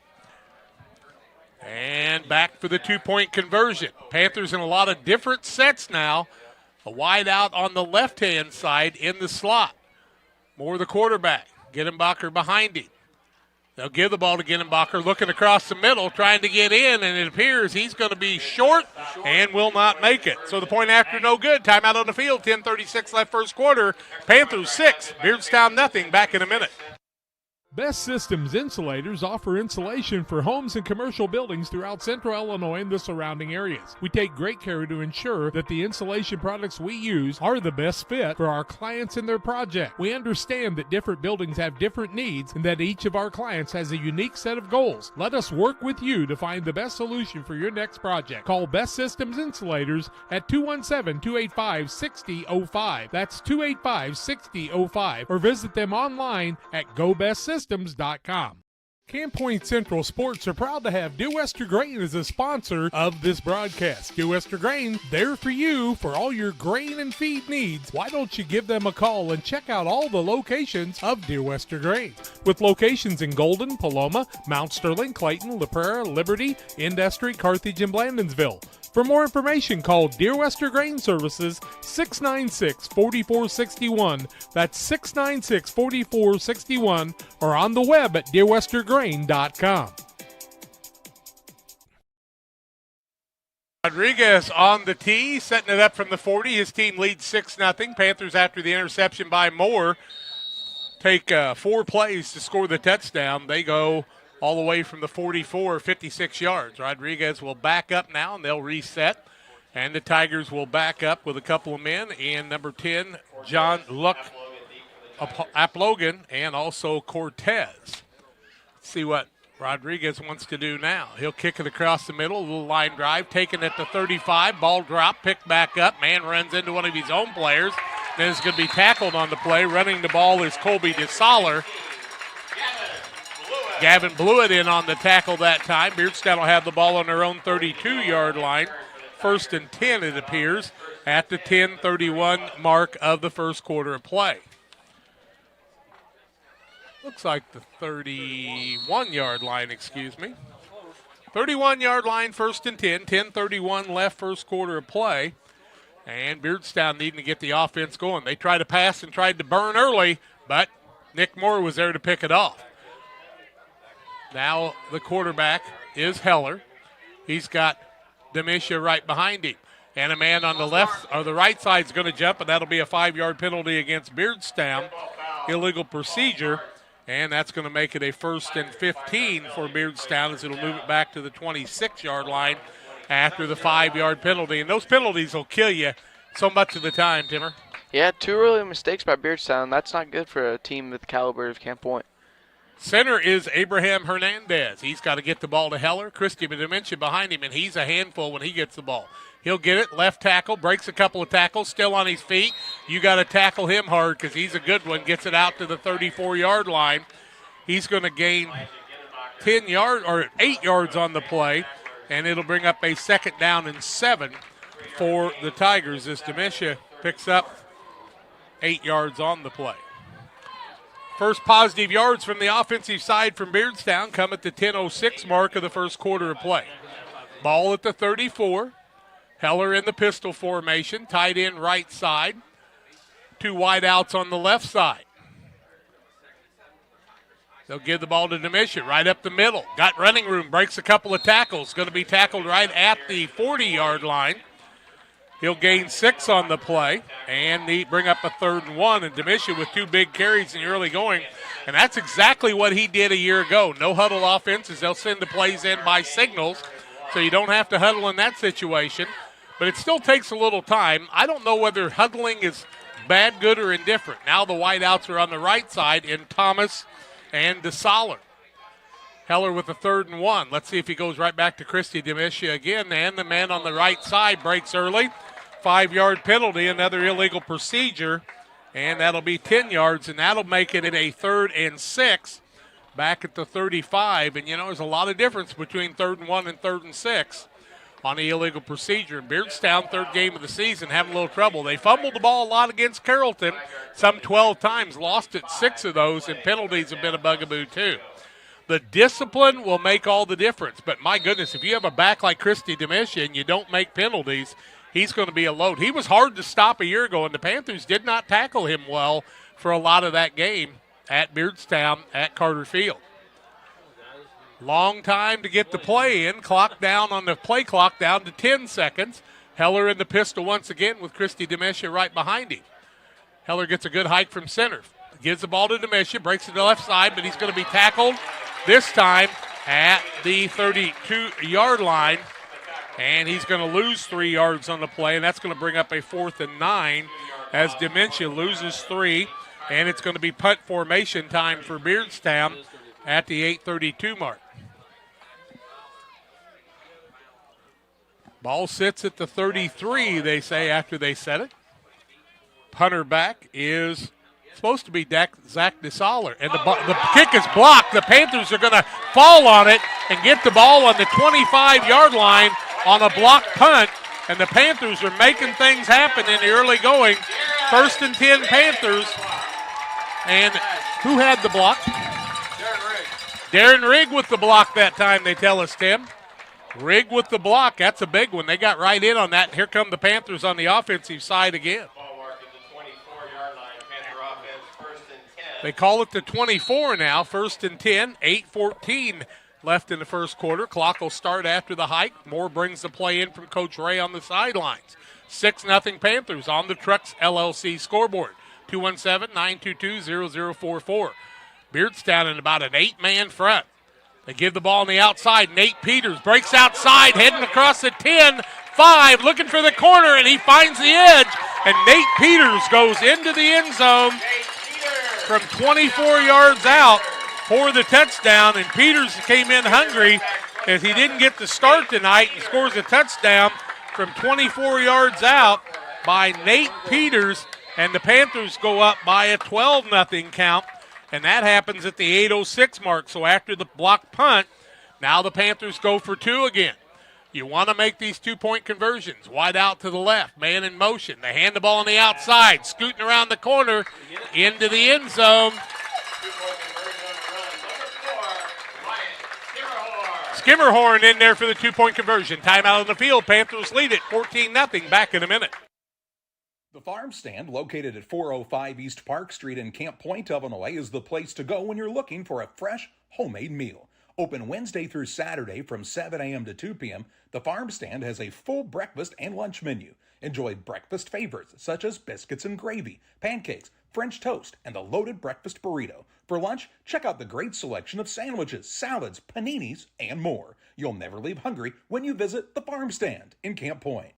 And back for the 2-point conversion. Panthers in a lot of different sets now. A wide out on the left-hand side in the slot. Moore the quarterback. Gittenbacher behind him. They'll give the ball to Gittenbacher, looking across the middle, trying to get in, and it appears he's going to be short and will not make it. So the point after, no good. Timeout on the field, 10:36 left first quarter. Panthers 6, Beardstown nothing. Back in a minute.
Best Systems Insulators offer insulation for homes and commercial buildings throughout central Illinois and the surrounding areas. We take great care to ensure that the insulation products we use are the best fit for our clients and their project. We understand that different buildings have different needs and that each of our clients has a unique set of goals. Let us work with you to find the best solution for your next project. Call Best Systems Insulators at 217-285-6005. That's 285-6005. Or visit them online at GoBestSystems.com. Camp Point Central Sports are proud to have Dear Wester Grain as a sponsor of this broadcast. Dear Wester Grain, there for you for all your grain and feed needs. Why don't you give them a call and check out all the locations of Dear Wester Grain? With locations in Golden, Paloma, Mount Sterling, Clayton, La Prairie, Liberty, Industry, Carthage, and Blandonsville. For more information, call Dear Wester Grain Services 696-4461. That's 696-4461, or on the web at dearwestergrain.com.
Rodriguez on the tee, setting it up from the 40. His team leads 6-0. Panthers, after the interception by Moore, take 4 plays to score the touchdown. They go all the way from the 44, 56 yards. Rodriguez will back up now, and they'll reset. And the Tigers will back up with a couple of men, and number 10, John Luck Aplogan, and also Cortez. Let's see what Rodriguez wants to do now. He'll kick it across the middle, a little line drive, taken at the 35, ball drop, picked back up. Man runs into one of his own players. Then it's going to be tackled on the play. Running the ball is Colby DeSaller. Gavin blew it in on the tackle that time. Beardstown will have the ball on their own 32-yard line. 1st and 10, it appears, at the 10:31 mark of the first quarter of play. Looks like the 31-yard line, excuse me. 31-yard line, 1st and 10. 10:31 left first quarter of play. And Beardstown needing to get the offense going. They tried to pass and tried to burn early, but Nick Moore was there to pick it off. Now the quarterback is Heller. He's got Demisha right behind him. And a man on the left or the right side is going to jump, and that'll be a 5-yard penalty against Beardstown. Illegal procedure. And that's going to make it a 1st and 15 for Beardstown as it'll move it back to the 26-yard line after the 5-yard penalty. And those penalties will kill you so much of the time, Timmer.
Yeah, 2 early mistakes by Beardstown. That's not good for a team with the caliber of Camp Point.
Center is Abraham Hernandez. He's got to get the ball to Heller. Christie Dementia behind him, and he's a handful when he gets the ball. He'll get it, left tackle, breaks a couple of tackles, still on his feet. You got to tackle him hard because he's a good one. Gets it out to the 34-yard line. He's going to gain 8 yards on the play, and it'll bring up a 2nd down and 7 for the Tigers as Dementia picks up 8 yards on the play. First positive yards from the offensive side from Beardstown come at the 10:06 mark of the first quarter of play. Ball at the 34. Heller in the pistol formation, tight end right side. 2 wideouts on the left side. They'll give the ball to Dementia right up the middle. Got running room, breaks a couple of tackles. Going to be tackled right at the 40-yard line. He'll gain 6 on the play, and they bring up a 3rd and 1, and Dementia with 2 big carries in the early going. And that's exactly what he did a year ago. No huddle offenses. They'll send the plays in by signals, so you don't have to huddle in that situation. But it still takes a little time. I don't know whether huddling is bad, good, or indifferent. Now the wideouts are on the right side in Thomas and DeSaller. Heller with a 3rd and 1. Let's see if he goes right back to Christie Dementia again, and the man on the right side breaks early. 5-yard penalty, another illegal procedure, and that'll be 10 yards, and that'll make it a 3rd and 6 back at the 35. And, there's a lot of difference between 3rd and 1 and 3rd and 6 on the illegal procedure. And Beardstown, 3rd game of the season, having a little trouble. They fumbled the ball a lot against Carrollton, some 12 times, lost it 6 of those, and penalties have been a bugaboo too. The discipline will make all the difference, but my goodness, if you have a back like Christie Dementia and you don't make penalties, he's going to be a load. He was hard to stop a year ago, and the Panthers did not tackle him well for a lot of that game at Beardstown at Carter Field. Long time to get the play in. Clock down on the play clock down to 10 seconds. Heller in the pistol once again with Christie Dementia right behind him. Heller gets a good hike from center. Gives the ball to Dementia, breaks to the left side, but he's going to be tackled this time at the 32-yard line. And he's going to lose 3 yards on the play, and that's going to bring up a 4th and 9 as Dementia loses 3. And it's going to be punt formation time for Beardstown at the 8:32 mark. Ball sits at the 33, they say, after they set it. Punter back is supposed to be Zach DeSaller. And the kick is blocked. The Panthers are going to fall on it and get the ball on the 25-yard line on a block punt. And the Panthers are making things happen in the early going. 1st and 10 Panthers. And who had the block? Darren Rigg with the block that time, they tell us, Tim. Rigg with the block. That's a big one. They got right in on that. And here come the Panthers on the offensive side again. They call it the 24 now, 1st and 10, 8:14 left in the first quarter. Clock will start after the hike. Moore brings the play in from Coach Ray on the sidelines. 6-0 Panthers on the Trucks LLC scoreboard. 217-922-0044. Beardstown in about an 8-man front. They give the ball on the outside. Nate Peters breaks outside, heading across the 10-5, looking for the corner, and he finds the edge. And Nate Peters goes into the end zone from 24 yards out for the touchdown. And Peters came in hungry as he didn't get the start tonight and scores a touchdown from 24 yards out by Nate Peters. And the Panthers go up by a 12-0 count. And that happens at the 8:06 mark. So after the block punt, now the Panthers go for 2 again. You want to make these 2-point conversions. Wide out to the left, man in motion. They hand the ball on the outside, scooting around the corner into the end zone. Skimmerhorn in there for the 2-point conversion. Timeout on the field. Panthers lead it 14-0. Back in a minute.
The Farm Stand, located at 405 East Park Street in Camp Point, Illinois, is the place to go when you're looking for a fresh, homemade meal. Open Wednesday through Saturday from 7 a.m. to 2 p.m., the Farm Stand has a full breakfast and lunch menu. Enjoy breakfast favorites such as biscuits and gravy, pancakes, French toast, and the loaded breakfast burrito. For lunch, check out the great selection of sandwiches, salads, paninis, and more. You'll never leave hungry when you visit the Farm Stand in Camp Point.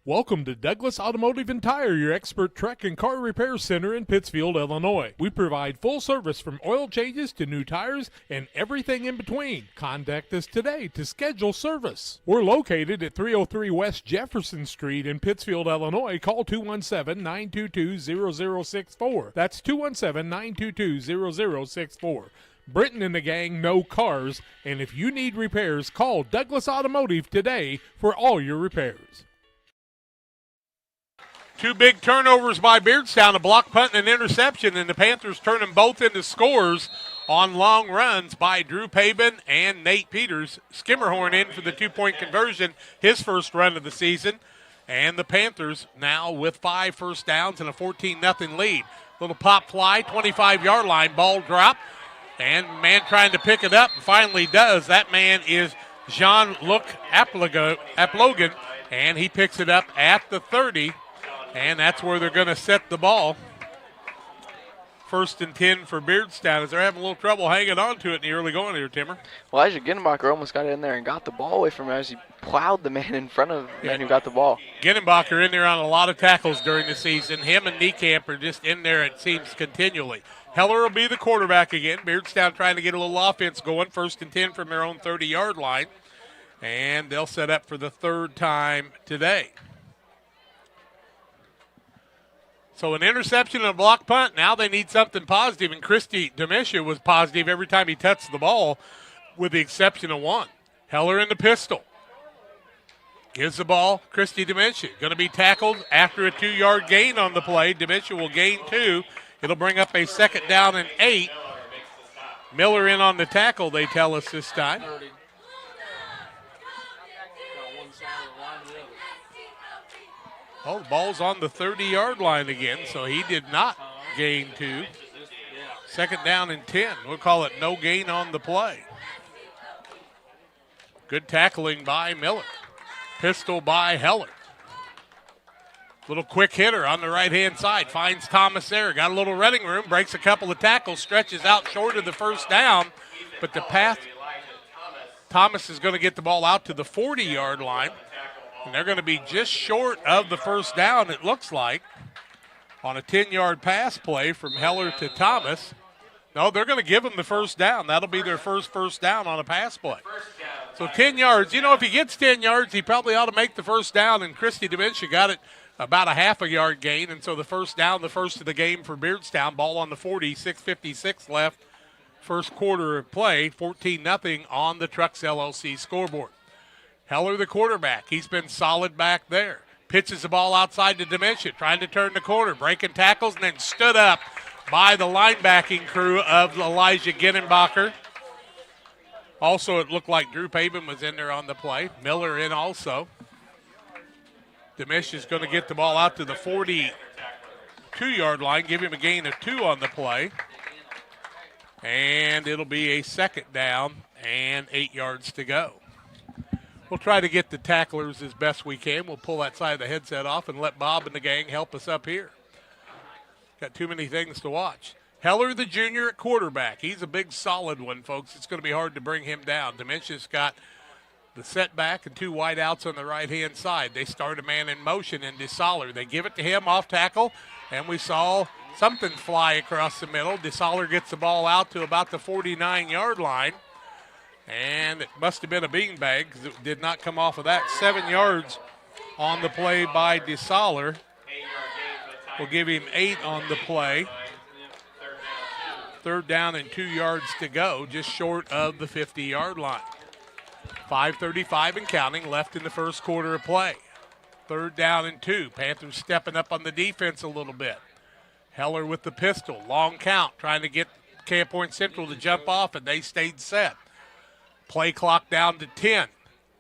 Welcome to Douglas Automotive and Tire, your expert truck and car repair center in Pittsfield, Illinois. We provide full service from oil changes to new tires and everything in between. Contact us today to schedule service. We're located at 303 West Jefferson Street in Pittsfield, Illinois. Call 217-922-0064. That's 217-922-0064. Britton and the gang know cars, and if you need repairs, call Douglas Automotive today for all your repairs.
Two big turnovers by Beardstown, a block punt and an interception, and the Panthers turn them both into scores on long runs by Drew Pabin and Nate Peters. Skimmerhorn in for the two-point conversion, his first run of the season. And the Panthers now with 5 first downs and a 14-0 lead. Little pop fly, 25-yard line, ball drop. And man trying to pick it up and finally does. That man is Jean-Luc Aplogan, and he picks it up at the 30. And that's where they're going to set the ball. 1st and 10 for Beardstown as they're having a little trouble hanging on to it in the early going here, Timmer.
Elijah Ginnenbacher almost got in there and got the ball away from him as he plowed the man in front of the man who got the ball.
Ginnenbacher in there on a lot of tackles during the season. Him and Niekamp are just in there, it seems, continually. Heller will be the quarterback again. Beardstown trying to get a little offense going. 1st and 10 from their own 30-yard line. And they'll set up for the 3rd time today. So an interception and a block punt. Now they need something positive, and Christy Demisha was positive every time he touched the ball, with the exception of one. Heller in the pistol. Gives the ball, Christy Demisha. Going to be tackled after a 2-yard gain on the play. Demisha will gain 2. It'll bring up a 2nd down and 8. Miller in on the tackle, they tell us this time. Oh, the ball's on the 30-yard line again, so he did not gain 2. 2nd down and 10. We'll call it no gain on the play. Good tackling by Miller. Pistol by Heller. Little quick hitter on the right-hand side. Finds Thomas there. Got a little running room. Breaks a couple of tackles. Stretches out short of the 1st down. But the path, Thomas is going to get the ball out to the 40-yard line. And they're going to be just short of the 1st down, it looks like, on a 10-yard pass play from Heller to Thomas. No, they're going to give him the 1st down. That'll be their first down on a pass play. So 10 yards. You know, if he gets 10 yards, he probably ought to make the 1st down, and Christy Demisha got it about a half a yard gain, and so the 1st down, the first of the game for Beardstown. Ball on the 40, 6:56 left, first quarter of play, 14-0 on the Trucks LLC scoreboard. Heller, the quarterback. He's been solid back there. Pitches the ball outside to Demisha, trying to turn the corner, breaking tackles, and then stood up by the linebacking crew of Elijah Ginnenbacher. Also, it looked like Drew Pabin was in there on the play. Miller in also. Demisha's going to get the ball out to the 42-yard line, give him a gain of 2 on the play. And it'll be a 2nd down and 8 yards to go. We'll try to get the tacklers as best we can. We'll pull that side of the headset off and let Bob and the gang help us up here. Got too many things to watch. Heller, the junior at quarterback. He's a big, solid one, folks. It's going to be hard to bring him down. Demisha's got the setback and 2 wideouts on the right-hand side. They start a man in motion in DeSaller. They give it to him off tackle, and we saw something fly across the middle. DeSaller gets the ball out to about the 49-yard line. And it must have been a beanbag because it did not come off of that. 7 yards on the play by DeSaller. We'll give him 8 on the play. 3rd down and 2 yards to go, just short of the 50-yard line. 5:35 and counting left in the first quarter of play. 3rd down and 2. Panthers stepping up on the defense a little bit. Heller with the pistol. Long count, trying to get Camp Point Central to jump off, and they stayed set. Play clock down to 10.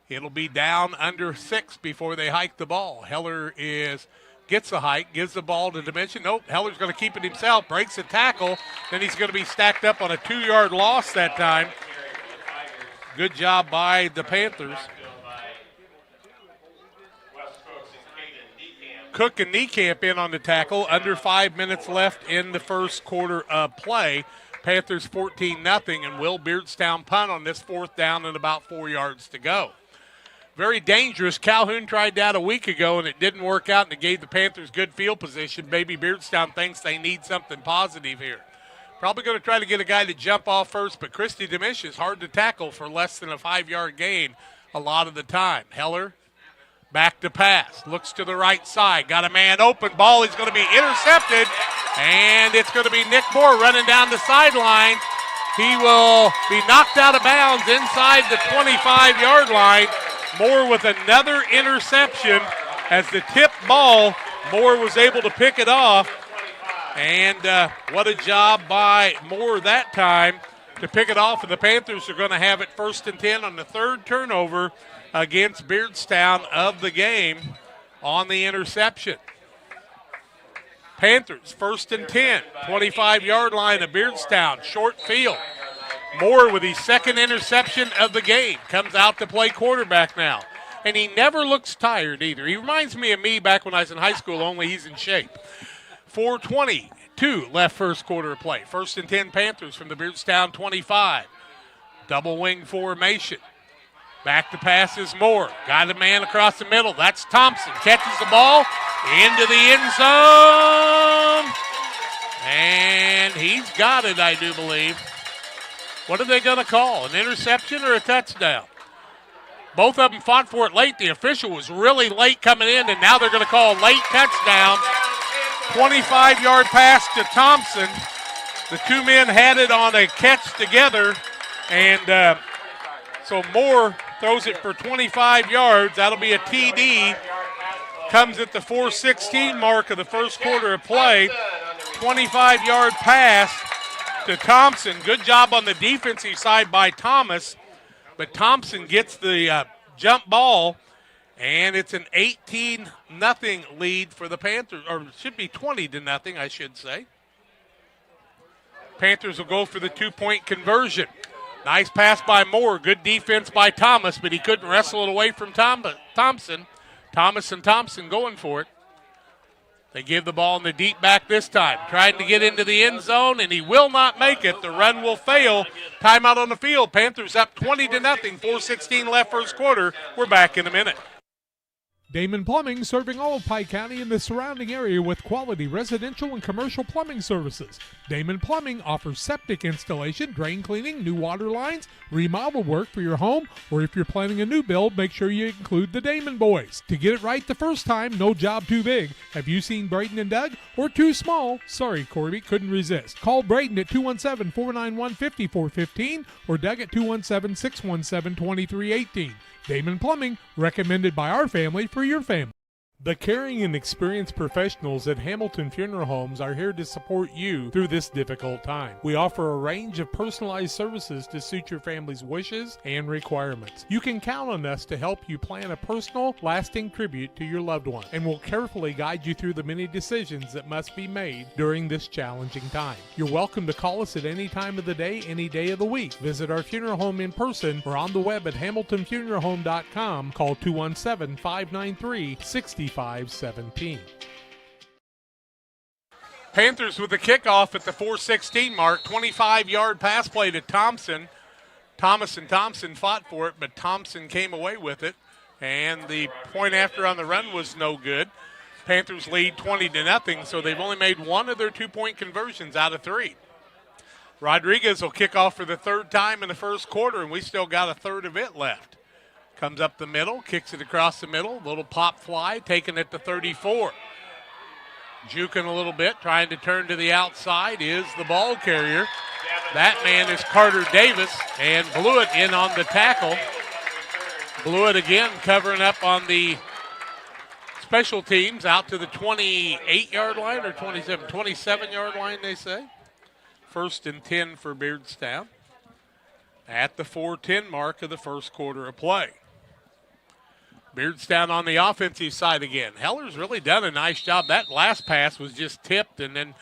It'll be down under 6 before they hike the ball. Heller gets the hike, gives the ball to Demisha. Nope, Heller's going to keep it himself, breaks a tackle. Then he's going to be stacked up on a 2-yard loss that time. Good job by the Panthers. Cook and Niekamp in on the tackle. Under 5 minutes left in the first quarter of play. Panthers 14-0, and Will Beardstown punt on this 4th down and about 4 yards to go. Very dangerous. Calhoun tried that a week ago, and it didn't work out, and it gave the Panthers good field position. Maybe Beardstown thinks they need something positive here. Probably going to try to get a guy to jump off first, but Christy Demish is hard to tackle for less than a 5-yard gain a lot of the time. Heller back to pass. Looks to the right side. Got a man open. Ball is going to be intercepted, and it's going to be Nick Moore running down the sideline. He will be knocked out of bounds inside the 25-yard line. Moore with another interception as the tip ball. Moore was able to pick it off. And what a job by Moore that time to pick it off. And the Panthers are going to have it 1st and 10 on the 3rd turnover against Beardstown of the game on the interception. Panthers 1st and 10, 25-yard line of Beardstown, short field. Moore with his 2nd interception of the game comes out to play quarterback now. And he never looks tired either. He reminds me of me back when I was in high school, only he's in shape. 4:22 left first quarter of play. 1st and 10 Panthers from the Beardstown 25. Double wing formation. Back to pass is Moore. Got a man across the middle. That's Thompson. Catches the ball into the end zone. And he's got it, I do believe. What are they going to call? An interception or a touchdown? Both of them fought for it late. The official was really late coming in, and now they're going to call a late touchdown. 25-yard pass to Thompson. The two men had it on a catch together, and so Moore throws it for 25 yards. That'll be a TD. Comes at the 4:16 mark of the first quarter of play. 25-yard pass to Thompson. Good job on the defensive side by Thomas, but Thompson gets the jump ball, and it's an 18-0 lead for the Panthers, or it should be 20-0, I should say. Panthers will go for the 2-point conversion. Nice pass by Moore. Good defense by Thomas, but he couldn't wrestle it away from Thompson. Thomas and Thompson going for it. They give the ball in the deep back this time. Trying to get into the end zone, and he will not make it. The run will fail. Timeout on the field. Panthers up 20-0. 4:16 left first quarter. We're back in a minute.
Damon Plumbing, serving all of Pike County and the surrounding area with quality residential and commercial plumbing services. Damon Plumbing offers septic installation, drain cleaning, new water lines, remodel work for your home, or if you're planning a new build, make sure you include the Damon boys. To get it right the first time, no job too big. Have you seen Braden and Doug? Or too small? Sorry, Corby, couldn't resist. Call Braden at 217-491-5415 or Doug at 217-617-2318. Damon Plumbing, recommended by our family for your family. The caring and experienced professionals at Hamilton Funeral Homes are here to support you through this difficult time. We offer a range of personalized services to suit your family's wishes and requirements. You can count on us to help you plan a personal, lasting tribute to your loved one, and we'll carefully guide you through the many decisions that must be made during this challenging time. You're welcome to call us at any time of the day, any day of the week. Visit our funeral home in person or on the web at hamiltonfuneralhome.com. Call 217-593-6517.
Panthers with the kickoff at the 4:16 mark. 25-yard pass play to Thompson. Thomas and Thompson fought for it, but Thompson came away with it. And the point after on the run was no good. Panthers lead 20-0, so they've only made one of their 2-point conversions out of 3. Rodriguez will kick off for the 3rd time in the first quarter, and we still got a third of it left. Comes up the middle, kicks it across the middle. Little pop fly, taken at the 34. Juking a little bit, trying to turn to the outside is the ball carrier. That man is Carter Davis, and Blewett in on the tackle. Blewett again covering up on the special teams out to the 28-yard line or 27-yard line, they say. 1st and 10 for Beardstown at the 4:10 mark of the first quarter of play. Beardstown on the offensive side again. Heller's really done a nice job. That last pass was just tipped, and then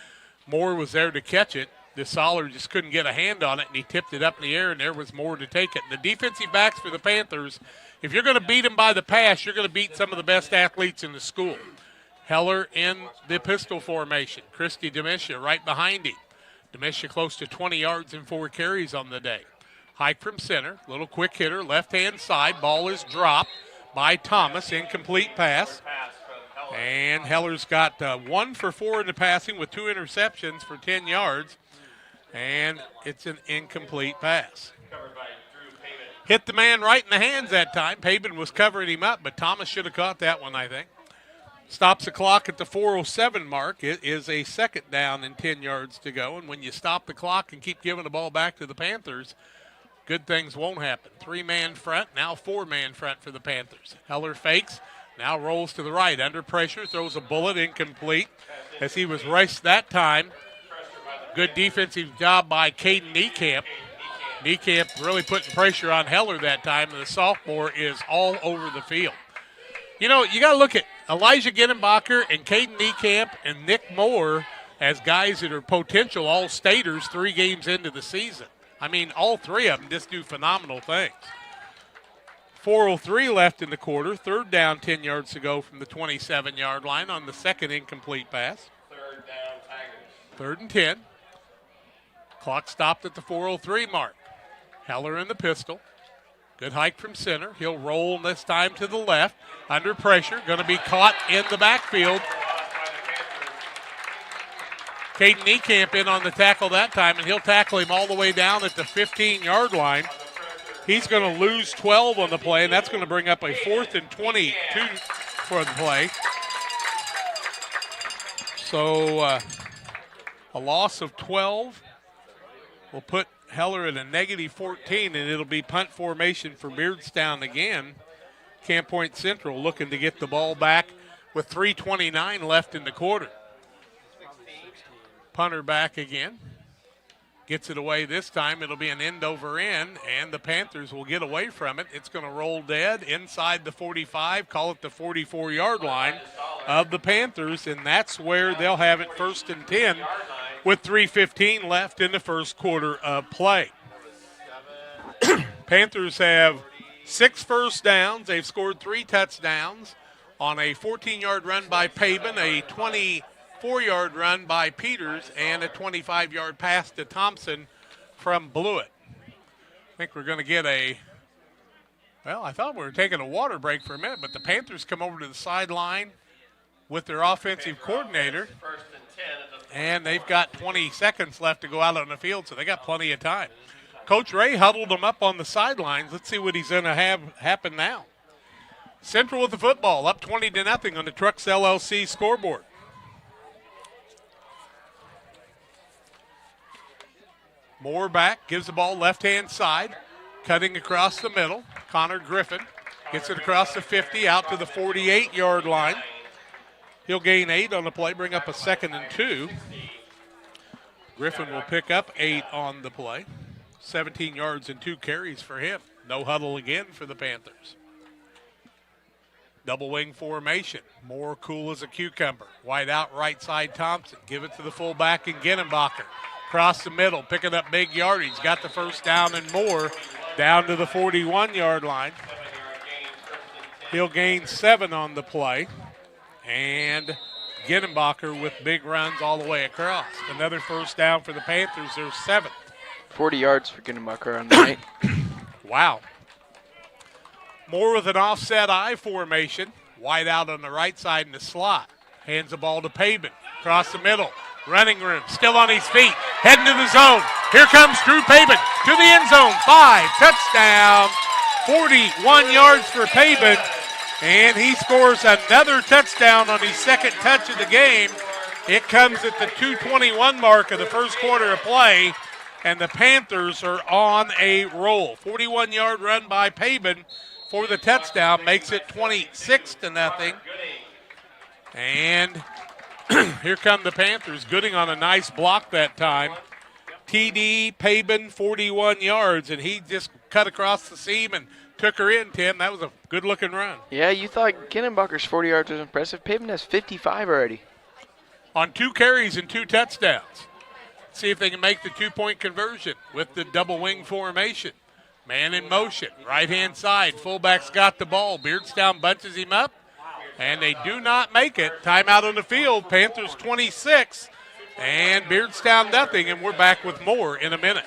Moore was there to catch it. DeSaller just couldn't get a hand on it, and he tipped it up in the air, and there was more to take it. The defensive backs for the Panthers, if you're going to beat them by the pass, you're going to beat some of the best athletes in the school. Heller in the pistol formation. Christy Demisha right behind him. Demisha close to 20 yards and 4 carries on the day. Hike from center, little quick hitter, left-hand side. Ball is dropped by Thomas, incomplete pass. And Heller's got 1 for 4 in the passing with 2 interceptions for 10 yards. And it's an incomplete pass. Hit the man right in the hands that time. Pabin was covering him up, but Thomas should have caught that one, I think. Stops the clock at the 4:07 mark. It is a second down and 10 yards to go. And when you stop the clock and keep giving the ball back to the Panthers, good things won't happen. 3-man front, now 4-man front for the Panthers. Heller fakes, now rolls to the right. Under pressure, throws a bullet, incomplete as he was raced that time. Good defensive job by Caden Niekamp. Niekamp really putting pressure on Heller that time, and the sophomore is all over the field. You know, you got to look at Elijah Ginnenbacher and Caden Niekamp and Nick Moore as guys that are potential all-staters 3 games into the season. I mean, all 3 of them just do phenomenal things. 4:03 left in the quarter. 3rd down, 10 yards to go from the 27-yard line on the second incomplete pass. 3rd down, Tigers. 3rd and 10. Clock stopped at the 4:03 mark. Heller in the pistol. Good hike from center. He'll roll this time to the left. Under pressure. Going to be caught in the backfield. Caden Niekamp in on the tackle that time, and he'll tackle him all the way down at the 15-yard line. He's going to lose 12 on the play, and that's going to bring up a 4th and 22 for the play. So a loss of 12 will put Heller at a -14, and it'll be punt formation for Beardstown again. Camp Point Central looking to get the ball back with 3:29 left in the quarter. Punter back again. Gets it away this time. It'll be an end over end, and the Panthers will get away from it. It's going to roll dead inside the 45, call it the 44-yard line of the Panthers, and that's where they'll have it 1st and 10 with 3:15 left in the first quarter of play. Panthers have 6 first downs. They've scored 3 touchdowns on a 14-yard run by Pabin, a 24-yard run by Peters, and a 25-yard pass to Thompson from Blewett. I think we're going to get I thought we were taking a water break for a minute, but the Panthers come over to the sideline with their offensive coordinator, and they've got 20 seconds left to go out on the field, so they got plenty of time. Coach Ray huddled them up on the sidelines. Let's see what he's going to have happen now. Central with the football, up 20-0 on the Trucks LLC scoreboard. Moore back, gives the ball left-hand side, cutting across the middle. Connor Griffin gets it across the 50, out to the 48-yard line. He'll gain 8 on the play, bring up a 2nd and 2. Griffin will pick up 8 on the play. 17 yards and 2 carries for him. No huddle again for the Panthers. Double wing formation. Moore cool as a cucumber. Wide out right side Thompson. Give it to the fullback in Ginnenbacher. Across the middle, picking up big yardage. Got the first down and more down to the 41-yard line. He'll gain 7 on the play. And Ginnenbacher with big runs all the way across. Another first down for the Panthers. Their 7th.
40 yards for Ginnenbacher on the night.
Wow. Moore with an offset I formation. Wide out on the right side in the slot. Hands the ball to Pabin. Across the middle. Running room. Still on his feet. Heading to the zone. Here comes Drew Pabin to the end zone. 5. Touchdown. 41 yards for Pabin. And he scores another touchdown on his 2nd touch of the game. It comes at the 2:21 mark of the first quarter of play, and the Panthers are on a roll. 41-yard run by Pabin for the touchdown makes it 26-0. And here come the Panthers. Gooding on a nice block that time. TD, Pabin, 41 yards, and he just cut across the seam and took her in, Tim. That was a good-looking run.
Yeah, you thought Ginnenbacher's 40 yards was impressive. Pabin has 55 already.
On 2 carries and 2 touchdowns. See if they can make the two-point conversion with the double wing formation. Man in motion, right-hand side. Fullback's got the ball. Beardstown bunches him up, and they do not make it. Timeout on the field. Panthers 26, and Beardstown nothing, and we're back with more in a minute.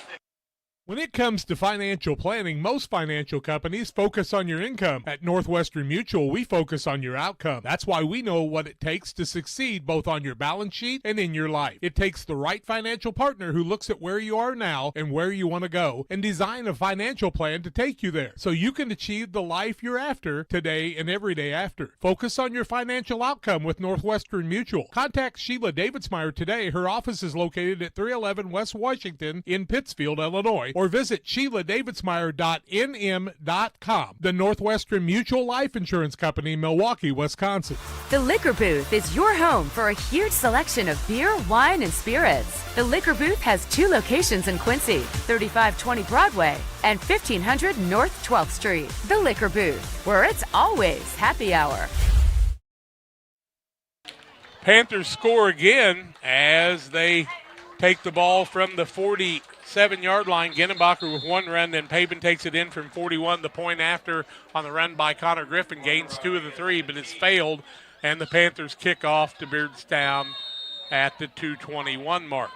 When it comes to financial planning, most financial companies focus on your income. At Northwestern Mutual, we focus on your outcome. That's why we know what it takes to succeed both on your balance sheet and in your life. It takes the right financial partner who looks at where you are now and where you want to go and design a financial plan to take you there so you can achieve the life you're after today and every day after. Focus on your financial outcome with Northwestern Mutual. Contact Sheila Davidsmeyer today. Her office is located at 311 West Washington in Pittsfield, Illinois, or visit SheilaDavidsmeyer.nm.com. The Northwestern Mutual Life Insurance Company, Milwaukee, Wisconsin.
The Liquor Booth is your home for a huge selection of beer, wine, and spirits. The Liquor Booth has 2 locations in Quincy, 3520 Broadway and 1500 North 12th Street. The Liquor Booth, where it's always happy hour.
Panthers score again as they take the ball from the 47-yard line. Genenbacher with 1 run, then Papen takes it in from 41. The point after on the run by Connor Griffin gains 2 of the 3, but it's failed, and the Panthers kick off to Beardstown at the 2:21 mark.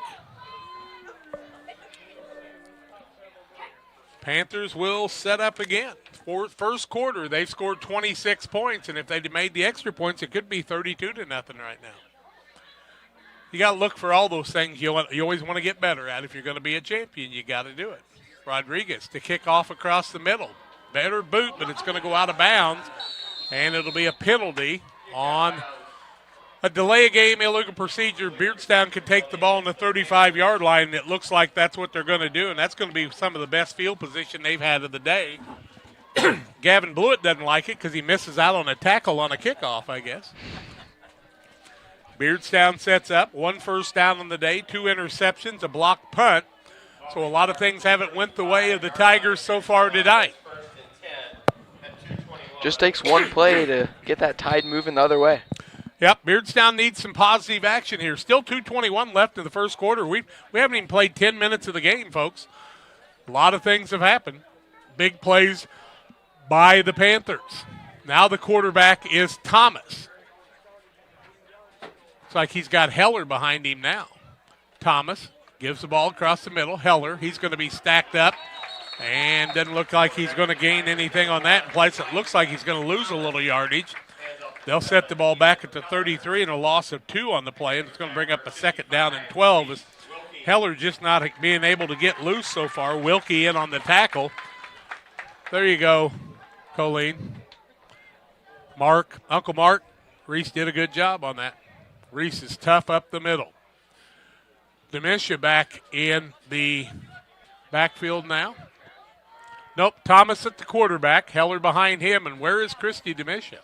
Panthers will set up again. For first quarter, they've scored 26 points, and if they'd made the extra points, it could be 32-0 right now. You got to look for all those things you always want to get better at. If you're going to be a champion, you got to do it. Rodriguez to kick off across the middle. Better boot, but it's going to go out of bounds, and it'll be a penalty on a delay of game illegal procedure. Beardstown can take the ball on the 35-yard line, and it looks like that's what they're going to do, and that's going to be some of the best field position they've had of the day. Gavin Blewett doesn't like it because he misses out on a tackle on a kickoff, I guess. Beardstown sets up, 1 first down on the day, 2 interceptions, a blocked punt. So a lot of things haven't went the way of the Tigers so far tonight.
Just takes one play to get that tide moving the other way.
Yep, Beardstown needs some positive action here. Still 2:21 left in the first quarter. We haven't even played 10 minutes of the game, folks. A lot of things have happened. Big plays by the Panthers. Now the quarterback is Thomas. Looks like he's got Heller behind him now. Thomas gives the ball across the middle. Heller, he's going to be stacked up and doesn't look like he's going to gain anything on that. In place, it looks like he's going to lose a little yardage. They'll set the ball back at the 33 and a loss of 2 on the play, and it's going to bring up a 2nd down and 12 as Heller just not being able to get loose so far. Wilkie in on the tackle. There you go, Colleen. Uncle Mark, Reese did a good job on that. Reese is tough up the middle. Demisha back in the backfield now. Nope, Thomas at the quarterback. Heller behind him, and where is Christy Demisha?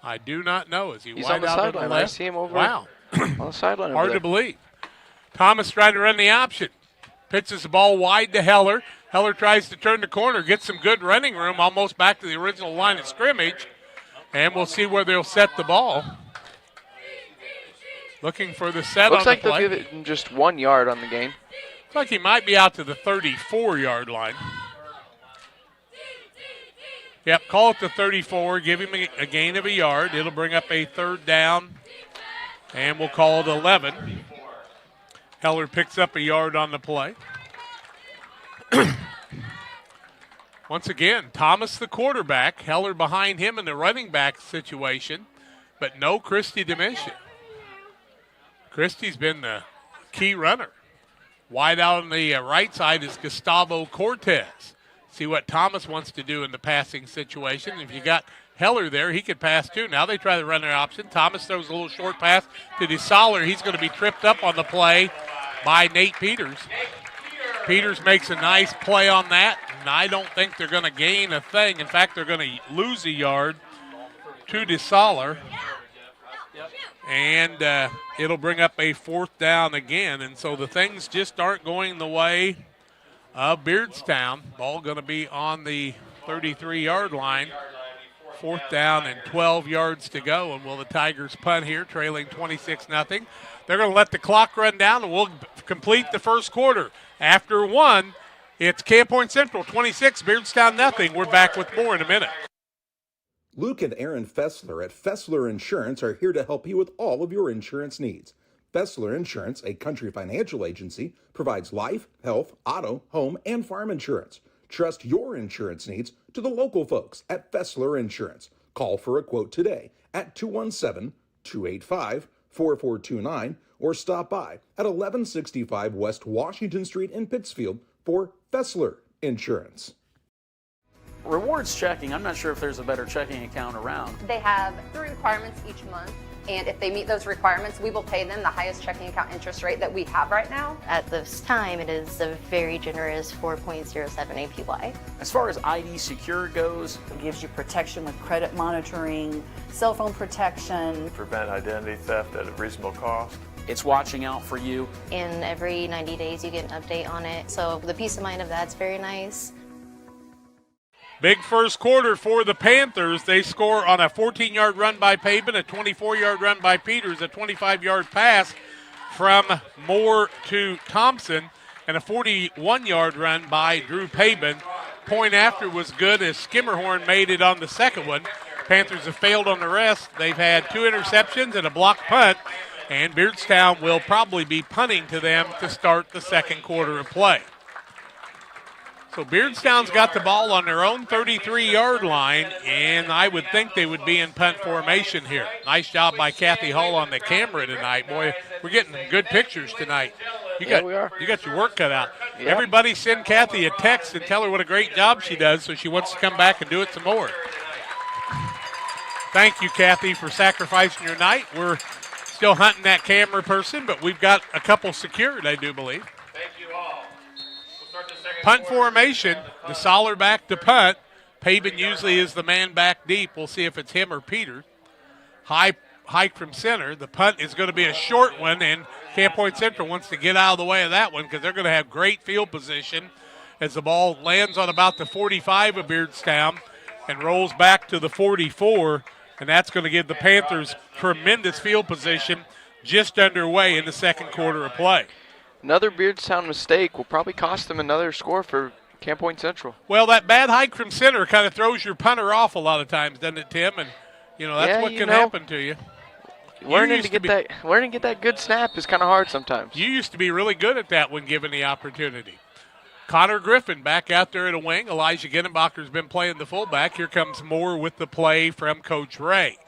I do not know. Is he
He's
wide
on the
out
sideline.
on the left?
I see him over
Wow.
on the sideline.
Hard to believe. Thomas trying to run the option. Pitches the ball wide to Heller. Heller tries to turn the corner, gets some good running room, almost back to the original line of scrimmage. And we'll see where they'll set the ball. Looking for the set
Looks
on
like
the play.
they'll give it just 1 yard on the game.
Looks like he might be out to the 34-yard line. Yep, call it the 34. Give him a gain of a yard. It'll bring up a 3rd down, and we'll call it 11. Heller picks up a yard on the play. Once again, Thomas the quarterback. Heller behind him in the running back situation, but no Christy Demisha. Christy's been the key runner. Wide out on the right side is Gustavo Cortez. See what Thomas wants to do in the passing situation. If you got Heller there, he could pass too. Now they try the runner option. Thomas throws a little short pass to DeSaller. He's going to be tripped up on the play by Nate Peters. Peters makes a nice play on that, and I don't think they're going to gain a thing. In fact, they're going to lose a yard to DeSaller. And it'll bring up a 4th down again. And so the things just aren't going the way of Beardstown. Ball going to be on the 33-yard line 4th down and 12 yards to go. And will the Tigers punt here, trailing 26-0? They're going to let the clock run down, and we'll complete the first quarter. After one, it's Camp Point Central 26, Beardstown 0. We're back with more in a minute.
Luke and Aaron Fessler at Fessler Insurance are here to help you with all of your insurance needs. Fessler Insurance, a Country Financial agency, provides life, health, auto, home, and farm insurance. Trust your insurance needs to the local folks at Fessler Insurance. Call for a quote today at 217-285-4429 or stop by at 1165 West Washington Street in Pittsfield for Fessler Insurance.
Rewards checking, I'm not sure if there's a better checking account around.
They have 3 requirements each month, and if they meet those requirements, we will pay them the highest checking account interest rate that we have right now. At this time, it is a very generous 4.07 APY.
As far as ID Secure goes,
It gives you protection with credit monitoring, cell phone protection.
Prevent identity theft at a reasonable cost.
it's watching out for you.
And every 90 days you get an update on it. So the peace of mind of that's very nice.
Big first quarter for the Panthers. They score on a 14-yard run by Pabin, a 24-yard run by Peters, a 25-yard pass from Moore to Thompson, and a 41-yard run by Drew Pabin. Point after was good as Skimmerhorn made it on the second one. Panthers have failed on the rest. They've had 2 interceptions and a blocked punt, and Beardstown will probably be punting to them to start the second quarter of play. So Beardstown's got the ball on their own 33-yard line, and I would think they would be in punt formation here. Nice job by Kathy Hull on the camera tonight. Boy, we're getting good pictures tonight. You got your work cut out.
Yeah.
Everybody send Kathy a text and tell her what a great job she does so she wants to come back and do it some more. Thank you, Kathy, for sacrificing your night. We're still hunting that camera person, but we've got a couple secured, I do believe. Punt formation, the Soller back to punt. Pabin usually is the man back deep. We'll see if it's him or Peters. High hike from center. The punt is going to be a short one, and Camp Point Central wants to get out of the way of that one because they're going to have great field position as the ball lands on about the 45 of Beardstown and rolls back to the 44, and that's going to give the Panthers tremendous field position just underway in the second quarter of play.
Another Beardstown mistake will probably cost them another score for Camp Point Central.
Well, that bad hike from center kind of throws your punter off a lot of times, doesn't it, Tim? And, that's what can happen to you.
Learning to get that good snap is kind of hard sometimes.
You used to be really good at that when given the opportunity. Connor Griffin back out there at a wing. Elijah Ginnebacher's been playing the fullback. Here comes Moore with the play from Coach Ray.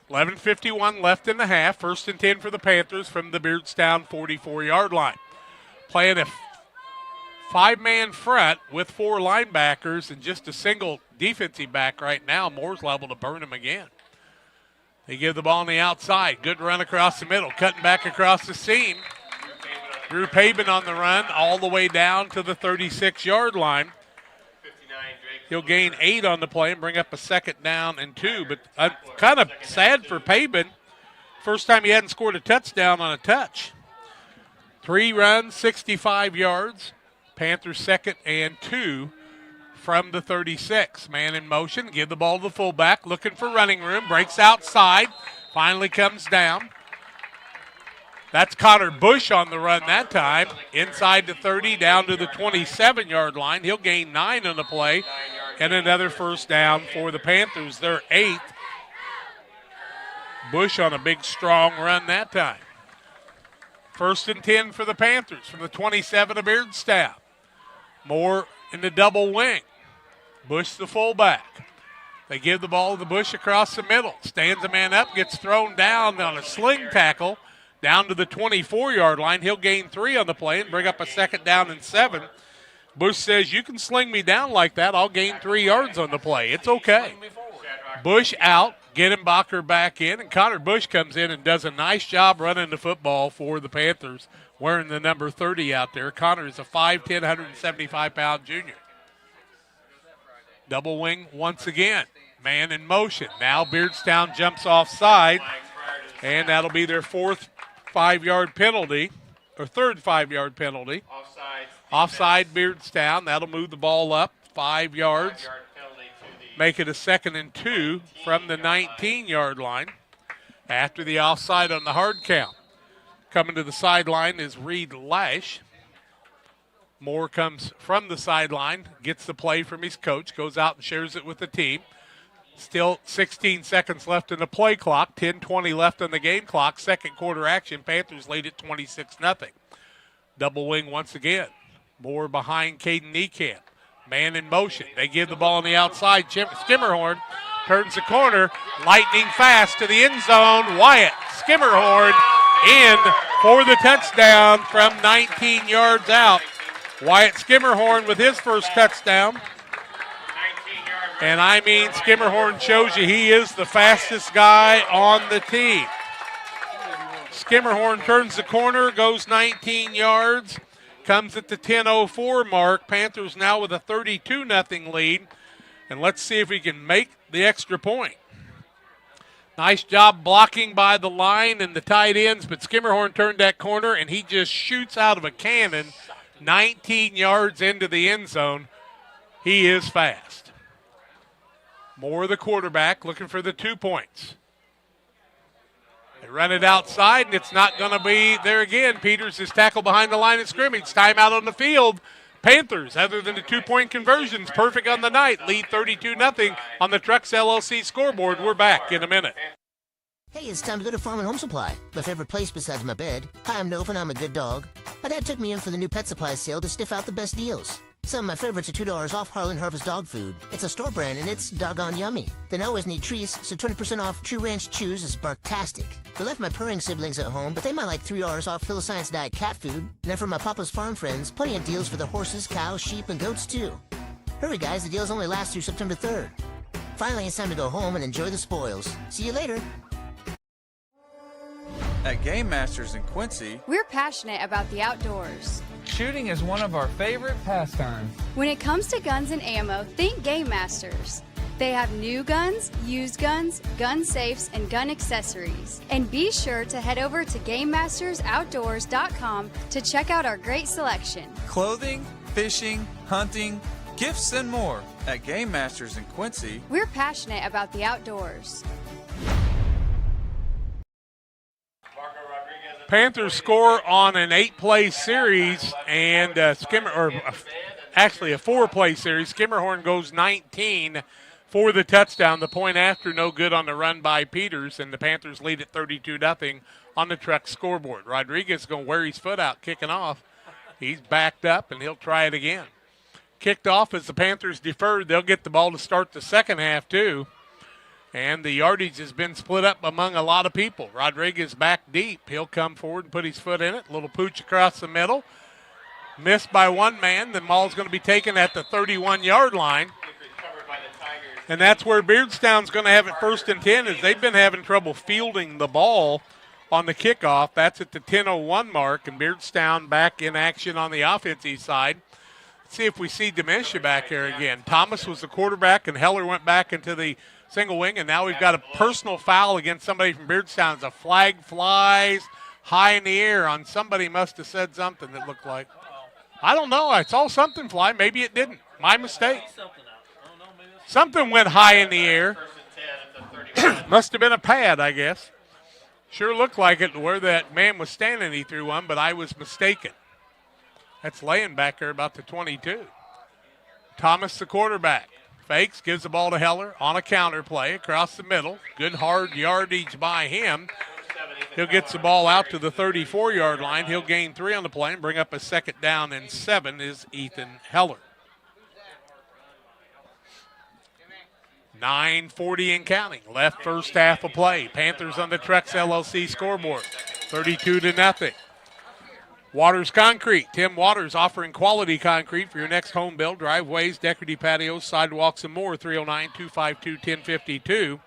11:51 left in the half. 1st and 10 for the Panthers from the Beardstown 44-yard line. Playing a 5-man front with 4 linebackers and just a single defensive back right now. Moore's liable to burn him again. They give the ball on the outside. Good run across the middle. Cutting back across the seam. Drew Pabin on the run all the way down to the 36-yard line. He'll gain 8 on the play and bring up a 2nd down and 2. But I'm kind of sad for Pabin. First time he hadn't scored a touchdown on a touch. 3 runs, 65 yards. Panthers 2nd and 2 from the 36. Man in motion, give the ball to the fullback, looking for running room, breaks outside, finally comes down. That's Connor Bush on the run that time. Inside the 30, down to the 27-yard line. He'll gain 9 on the play, and another 1st down for the Panthers. Their 8th. Bush on a big, strong run that time. 1st and 10 for the Panthers from the 27 of Beardstown. Moore in the double wing. Bush the fullback. They give the ball to the Bush across the middle. Stands a man up, gets thrown down on a sling tackle down to the 24-yard line. He'll gain 3 on the play and bring up a 2nd down and 7. Bush says, you can sling me down like that. I'll gain 3 yards on the play. It's okay. Bush out. Ginnebacher back in, and Connor Bush comes in and does a nice job running the football for the Panthers, wearing the number 30 out there. Connor is a 5'10", 175-pound junior. Double wing once again. Man in motion. Now Beardstown jumps offside, and that'll be their 4th 5-yard penalty, or 3rd 5-yard penalty. Offside Beardstown. That'll move the ball up 5 yards. make it a 2nd and 2 from the 19-yard line after the offside on the hard count. Coming to the sideline is Reed Lash. Moore comes from the sideline, gets the play from his coach, goes out and shares it with the team. Still 16 seconds left in the play clock, 10:20 left on the game clock. Second quarter action, Panthers lead at 26-0. Double wing once again. Moore behind Caden Niekamp. Man in motion. They give the ball on the outside. Skimmerhorn turns the corner, lightning fast to the end zone. Wyatt Skimmerhorn in for the touchdown from 19 yards out. Wyatt Skimmerhorn with his first touchdown. And I mean, Skimmerhorn shows you he is the fastest guy on the team. Skimmerhorn turns the corner, goes 19 yards, comes at the 10:04 mark. Panthers now with a 32-0 lead. And let's see if we can make the extra point. Nice job blocking by the line and the tight ends, but Skimmerhorn turned that corner, and he just shoots out of a cannon 19 yards into the end zone. He is fast. Moore, the quarterback, looking for the 2 points. They run it outside, and it's not going to be there again. Peters is tackled behind the line of scrimmage. Timeout on the field. Panthers, other than the 2-point conversions, perfect on the night. Lead 32-0 on the Trucks LLC scoreboard. We're back in a minute.
Hey, it's time to go to Farm and Home Supply, my favorite place besides my bed. Hi, I'm Nova and I'm a good dog. My dad took me in for the new pet supply sale to sniff out the best deals. Some of my favorites are $2 off Harlan Harvest dog food. It's a store brand and it's doggone yummy. They always need treats, so 20% off True Ranch Chews is barktastic. They left my purring siblings at home, but they might like $3 off Philoscience Diet cat food. And then for my Papa's Farm friends, plenty of deals for the horses, cows, sheep, and goats too. Hurry guys, the deals only last through September 3rd. Finally, it's time to go home and enjoy the spoils. See you later.
At Game Masters in Quincy,
we're passionate about the outdoors.
Shooting is one of our favorite pastimes.
When it comes to guns and ammo, think Game Masters. They have new guns, used guns, gun safes, and gun accessories. And be sure to head over to GameMastersOutdoors.com to check out our great selection.
Clothing, fishing, hunting, gifts, and more. At Game Masters in Quincy,
we're passionate about the outdoors.
Panthers score on an 8-play series, and a 4-play series. Skimmerhorn goes 19 for the touchdown. The point after, no good on the run by Peters, and the Panthers lead at 32-0 on the Truck scoreboard. Rodriguez is going to wear his foot out kicking off. He's backed up, and he'll try it again. Kicked off as the Panthers deferred. They'll get the ball to start the second half, too. And the yardage has been split up among a lot of people. Rodriguez back deep. He'll come forward and put his foot in it. Little pooch across the middle. Missed by one man. The ball's going to be taken at the 31-yard line. And that's where Beardstown's going to have it 1st and 10, as they've been having trouble fielding the ball on the kickoff. That's at the 10:01 mark, and Beardstown back in action on the offensive side. Let's see if we see Dementia back here again. Thomas was the quarterback, and Heller went back into the single wing, and now we've got a personal foul against somebody from Beardstown. As a flag flies high in the air on somebody. Must have said something that looked like. I don't know. I saw something fly. Maybe it didn't. My mistake. Something went high in the air. Must have been a pad, I guess. Sure looked like it where that man was standing. He threw one, but I was mistaken. That's laying back there about the 22. Thomas, the quarterback. Fakes, gives the ball to Heller on a counter play across the middle. Good hard yardage by him. He'll get the ball out to the 34-yard line. He'll gain 3 on the play and bring up a 2nd down and 7 is Ethan Heller. 9:40 and counting. Left first half of play. Panthers on the Trucks LLC scoreboard. 32-0. Waters Concrete. Tim Waters offering quality concrete for your next home build. Driveways, decorative patios, sidewalks, and more. 309-252-1052.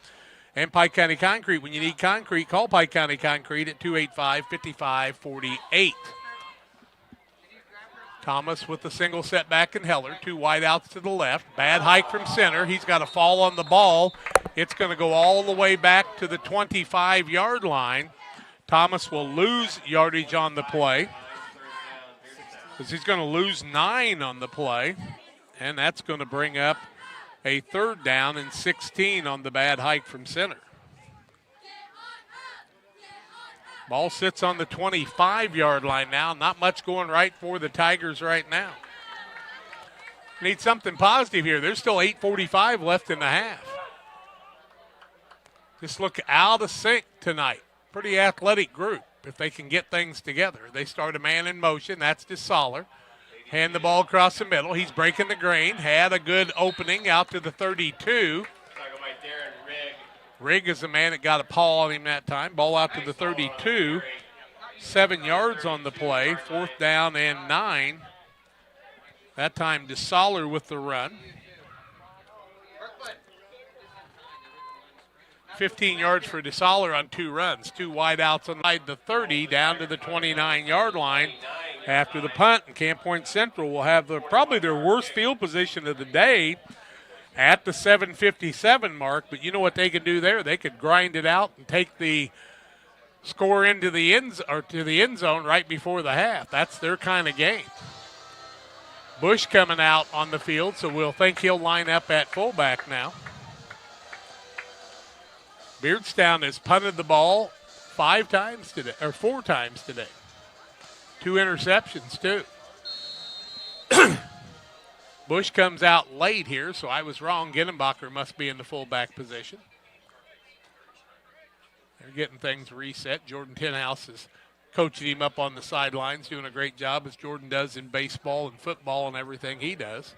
And Pike County Concrete. When you need concrete, call Pike County Concrete at 285-5548. Thomas with the single setback and Heller. 2 wideouts to the left. Bad hike from center. He's got a fall on the ball. It's going to go all the way back to the 25-yard line. Thomas will lose yardage on the play, because he's going to lose 9 on the play, and that's going to bring up a 3rd down and 16 on the bad hike from center. Ball sits on the 25-yard line now. Not much going right for the Tigers right now. Need something positive here. There's still 8:45 left in the half. Just look out of sync tonight. Pretty athletic group if they can get things together. They start a man in motion. That's DeSaller. Hand the ball across the middle. He's breaking the grain. Had a good opening out to the 32. Rigg is the man that got a paw on him that time. Ball out to the 32. 7 yards on the play. 4th down and 9. That time DeSaller with the run. 15 yards for DeSaller on 2 runs. 2 wide outs on the 30 down to the 29-yard line after the punt. And Camp Point Central will have probably their worst field position of the day at the 7:57 mark. But you know what they can do there? They could grind it out and take the score into the end zone right before the half. That's their kind of game. Bush coming out on the field, so we'll think he'll line up at fullback now. Beardstown has punted the ball 4 times today. 2 interceptions, too. Bush comes out late here, so I was wrong. Ginenbacher must be in the fullback position. They're getting things reset. Jordan Tenhouse is coaching him up on the sidelines, doing a great job as Jordan does in baseball and football and everything he does.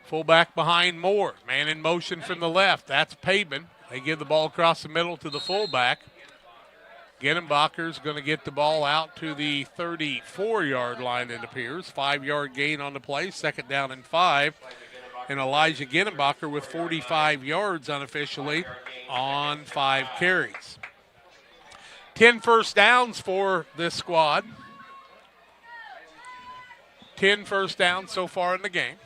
Fullback behind Moore. Man in motion from the left. That's Pabin. They give the ball across the middle to the fullback. Ginenbacher's going to get the ball out to the 34-yard line, it appears. 5-yard gain on the play. 2nd down and 5. And Elijah Ginenbacher with 45 yards unofficially on 5 carries. 10 first downs for this squad. 10 first downs so far in the game.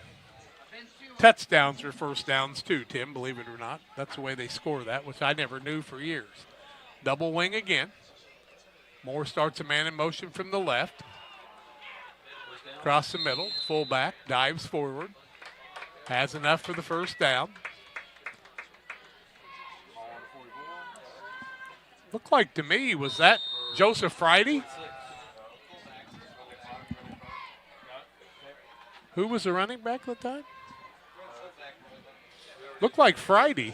Touchdowns are first downs too, Tim, believe it or not. That's the way they score that, which I never knew for years. Double wing again. Moore starts a man in motion from the left. Across the middle, fullback, dives forward. Has enough for the first down. Looked like to me, was that Joseph Friday? Who was the running back at the time? Looked like Friday.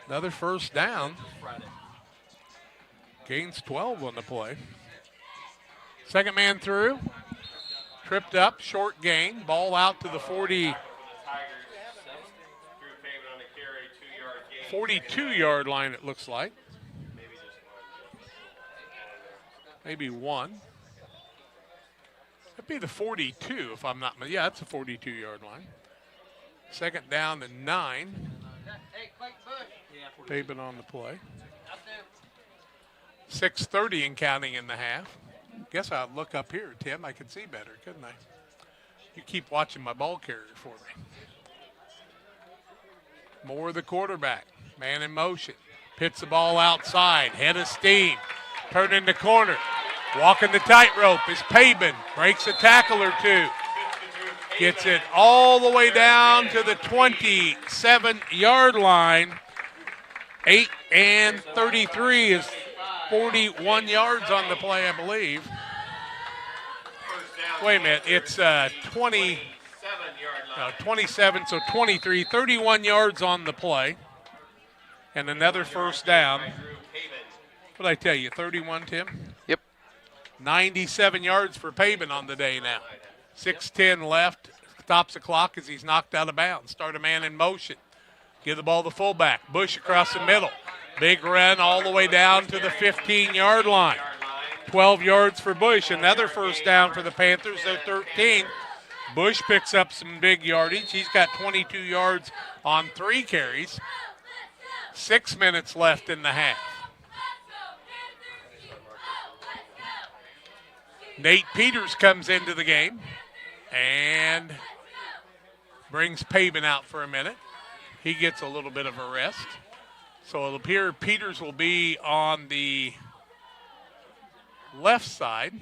Another first down. Gains 12 on the play. Second man through. Tripped up, short gain. Ball out to the 42-yard line, it looks like. Maybe 1. That'd be the 42 if I'm not. Yeah, that's a 42-yard line. 2nd down and 9. Pabin on the play. 6:30 and counting in the half. Guess I'll look up here, Tim. I could see better, couldn't I? You keep watching my ball carrier for me. Moore, the quarterback. Man in motion. Pits the ball outside. Head of steam. Turn in the corner. Walking the tightrope is Pabin. Breaks a tackle or 2. Gets it all the way down to the 27-yard line. 8 and 33 is 41 yards on the play, I believe. Wait a minute. It's 27, so 23. 31 yards on the play. And another first down. What did I tell you, 31, Tim?
Yep.
97 yards for Pabin on the day now. 6:10 left. Stops the clock as he's knocked out of bounds. Start a man in motion. Give the ball to the fullback. Bush across the middle. Big run all the way down to the 15-yard line. 12 yards for Bush. Another first down for the Panthers. They're 13. Bush picks up some big yardage. He's got 22 yards on 3 carries. 6 minutes left in the half. Nate Peters comes into the game and brings Pabin out for a minute. He gets a little bit of a rest. So it'll appear Peters will be on the left side.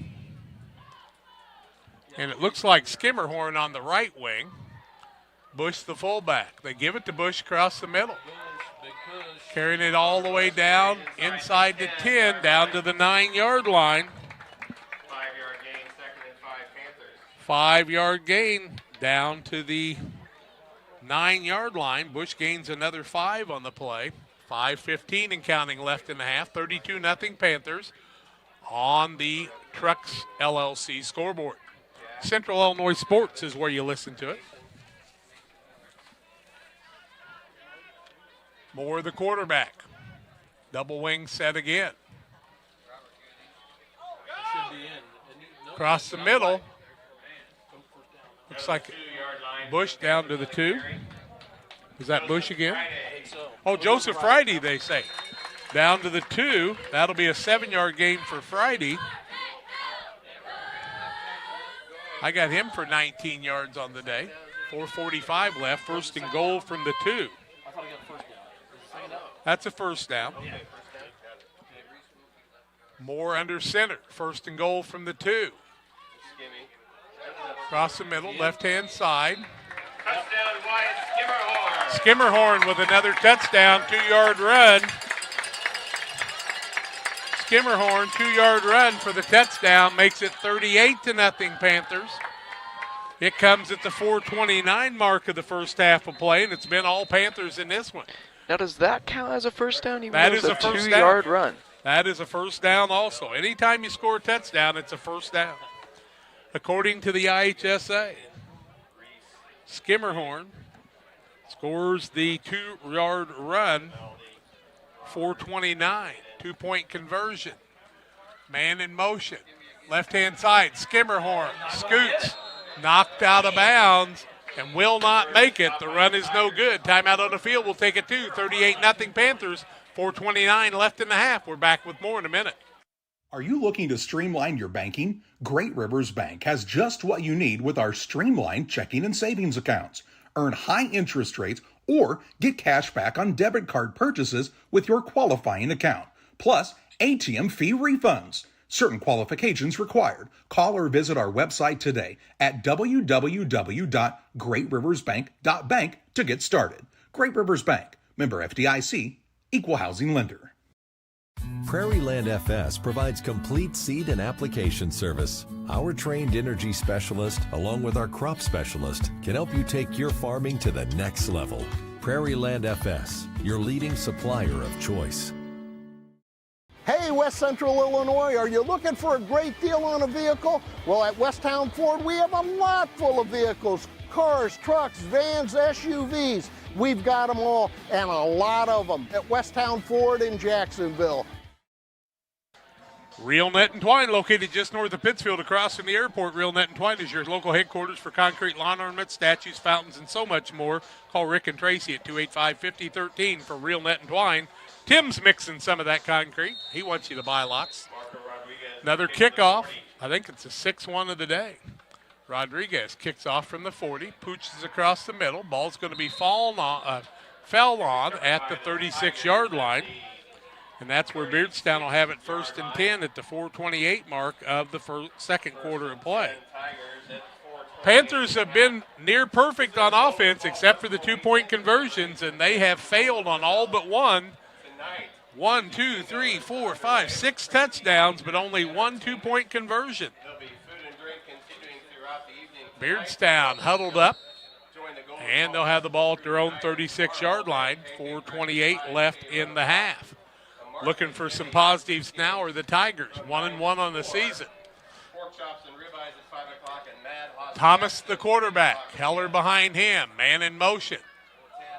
And it looks like Skimmerhorn on the right wing. Bush the fullback. They give it to Bush across the middle. Carrying it all the way down inside the 10, down to the 9-yard line.
5-yard gain, 2nd and 5 Panthers.
5-yard gain down to the 9-yard line. Bush gains another 5 on the play. 5:15 and counting left in the half. 32-0 Panthers on the Trucks LLC scoreboard. Central Illinois Sports is where you listen to it. Moore the quarterback. Double wing set again. Across the middle. Looks like Bush down to the 2. Is that Bush again? Oh, Joseph Friday, they say. Down to the 2. That'll be a 7-yard gain for Friday. I got him for 19 yards on the day. 4:45 left. First and goal from the 2. That's a first down. Moore under center. First and goal from the 2. Across the middle, left-hand side.
Touchdown, Wyatt Skimmerhorn.
Skimmerhorn with another touchdown, 2-yard run. Skimmerhorn, 2-yard run for the touchdown, makes it 38-0 Panthers. It comes at the 4:29 mark of the first half of play, and it's been all Panthers in this one.
Now, does that count as a first down? Even
That
though
is
it's
a first
2-yard
down.
run.
That is a first down also. Anytime you score a touchdown, it's a first down. According to the IHSA, Skimmerhorn scores the 2-yard run, 4:29, 2-point conversion. Man in motion, left-hand side, Skimmerhorn scoots, knocked out of bounds, and will not make it. The run is no good. Timeout on the field. We'll take it to 38-0 Panthers, 4:29 left in the half. We're back with more in a minute.
Are you looking to streamline your banking? Great Rivers Bank has just what you need with our streamlined checking and savings accounts. Earn high interest rates or get cash back on debit card purchases with your qualifying account. Plus, ATM fee refunds. Certain qualifications required. Call or visit our website today at www.greatriversbank.bank to get started. Great Rivers Bank, member FDIC, equal housing lender.
Prairie Land FS provides complete seed and application service. Our trained energy specialist, along with our crop specialist, can help you take your farming to the next level. Prairie Land FS, your leading supplier of choice.
Hey, West Central Illinois, are you looking for a great deal on a vehicle? Well, at Westtown Ford, we have a lot full of vehicles. Cars, trucks, vans, SUVs. We've got them all, and a lot of them at Westtown Ford in Jacksonville.
Real Net and Twine, located just north of Pittsfield across from the airport. Real Net and Twine is your local headquarters for concrete lawn ornaments, statues, fountains, and so much more. Call Rick and Tracy at 285-5013 for Real Net and Twine. Tim's mixing some of that concrete. He wants you to buy lots. Another kickoff. I think it's the 6th of the day. Rodriguez kicks off from the 40, pooches across the middle. Ball's going to be fell on at the 36-yard line. And that's where Beardstown will have it 1st and 10 at the 4:28 mark of the second quarter of play. Panthers have been near perfect on offense except for the 2-point conversions, and they have failed on all but one. 1, 2, 3, 4, 5, 6 touchdowns, but only one 2-point conversion. Beardstown huddled up, and they'll have the ball at their own 36-yard line. 4:28 left in the half. Looking for some positives now are the Tigers, 1-1 on the season. Thomas, the quarterback. Heller behind him. Man in motion.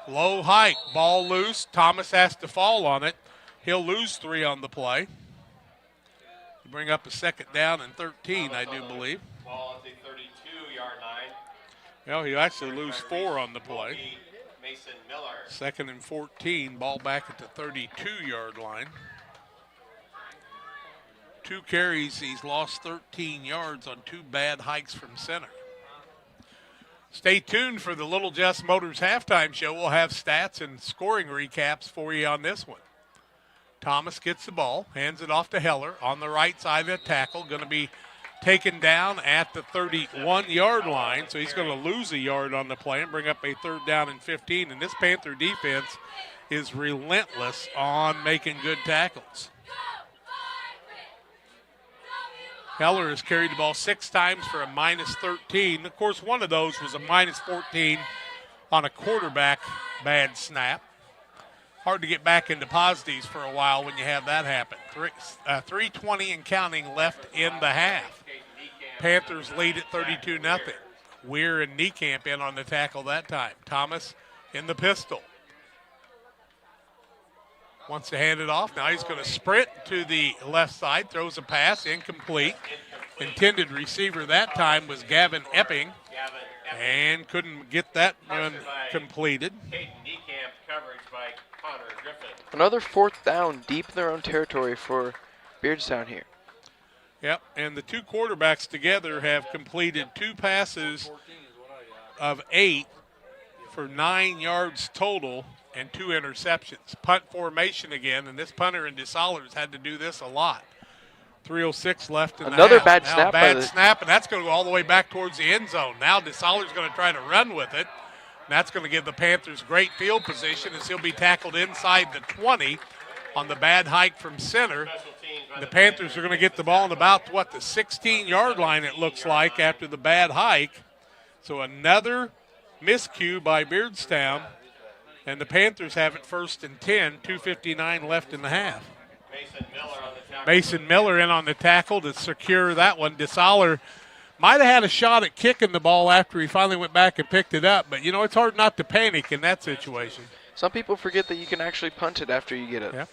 Low hike. Ball loose. Thomas has to fall on it. He'll lose 3 on the play. To bring up a 2nd down and 13, I do believe.
Ball at the 32-yard line.
Well, he'll actually lose 4 on the play.
Mason Miller.
2nd and 14. Ball back at the 32-yard line. 2 carries. He's lost 13 yards on 2 bad hikes from center. Stay tuned for the Little Jess Motors halftime show. We'll have stats and scoring recaps for you on this one. Thomas gets the ball, hands it off to Heller on the right side of the tackle. Going to be taken down at the 31-yard line, so he's going to lose a yard on the play and bring up a 3rd down and 15. And this Panther defense is relentless on making good tackles. Heller has carried the ball 6 times for a -13. Of course, one of those was a -14 on a quarterback bad snap. Hard to get back into positives for a while when you have that happen. 3:20 and counting left in the half. Panthers lead at 32-0. Weir and Niekamp in on the tackle that time. Thomas in the pistol. Wants to hand it off. Now he's going to sprint to the left side. Throws a pass. Incomplete. Intended receiver that time was Gavin Epping. And couldn't get that one completed.
Another 4th down deep in their own territory for Beardstown here.
Yep, and the two quarterbacks together have completed 2 passes of 8 for 9 yards total and 2 interceptions. Punt formation again, and this punter and DeSalers had to do this a lot. 3:06 left in the half.
Another bad
now
snap.
Bad snap, and that's going to go all the way back towards the end zone. Now DeSalers going to try to run with it. And that's going to give the Panthers great field position as he'll be tackled inside the 20 on the bad hike from center. The Panthers are going to get the ball on about, the 16-yard line it looks like after the bad hike. So another miscue by Beardstown. And the Panthers have it 1st and 10, 2:59 left in the half. Mason Miller in on the tackle to secure that one. DeSaler might have had a shot at kicking the ball after he finally went back and picked it up. But, you know, it's hard not to panic in that situation.
Some people forget that you can actually punt it after you get it.
Yeah.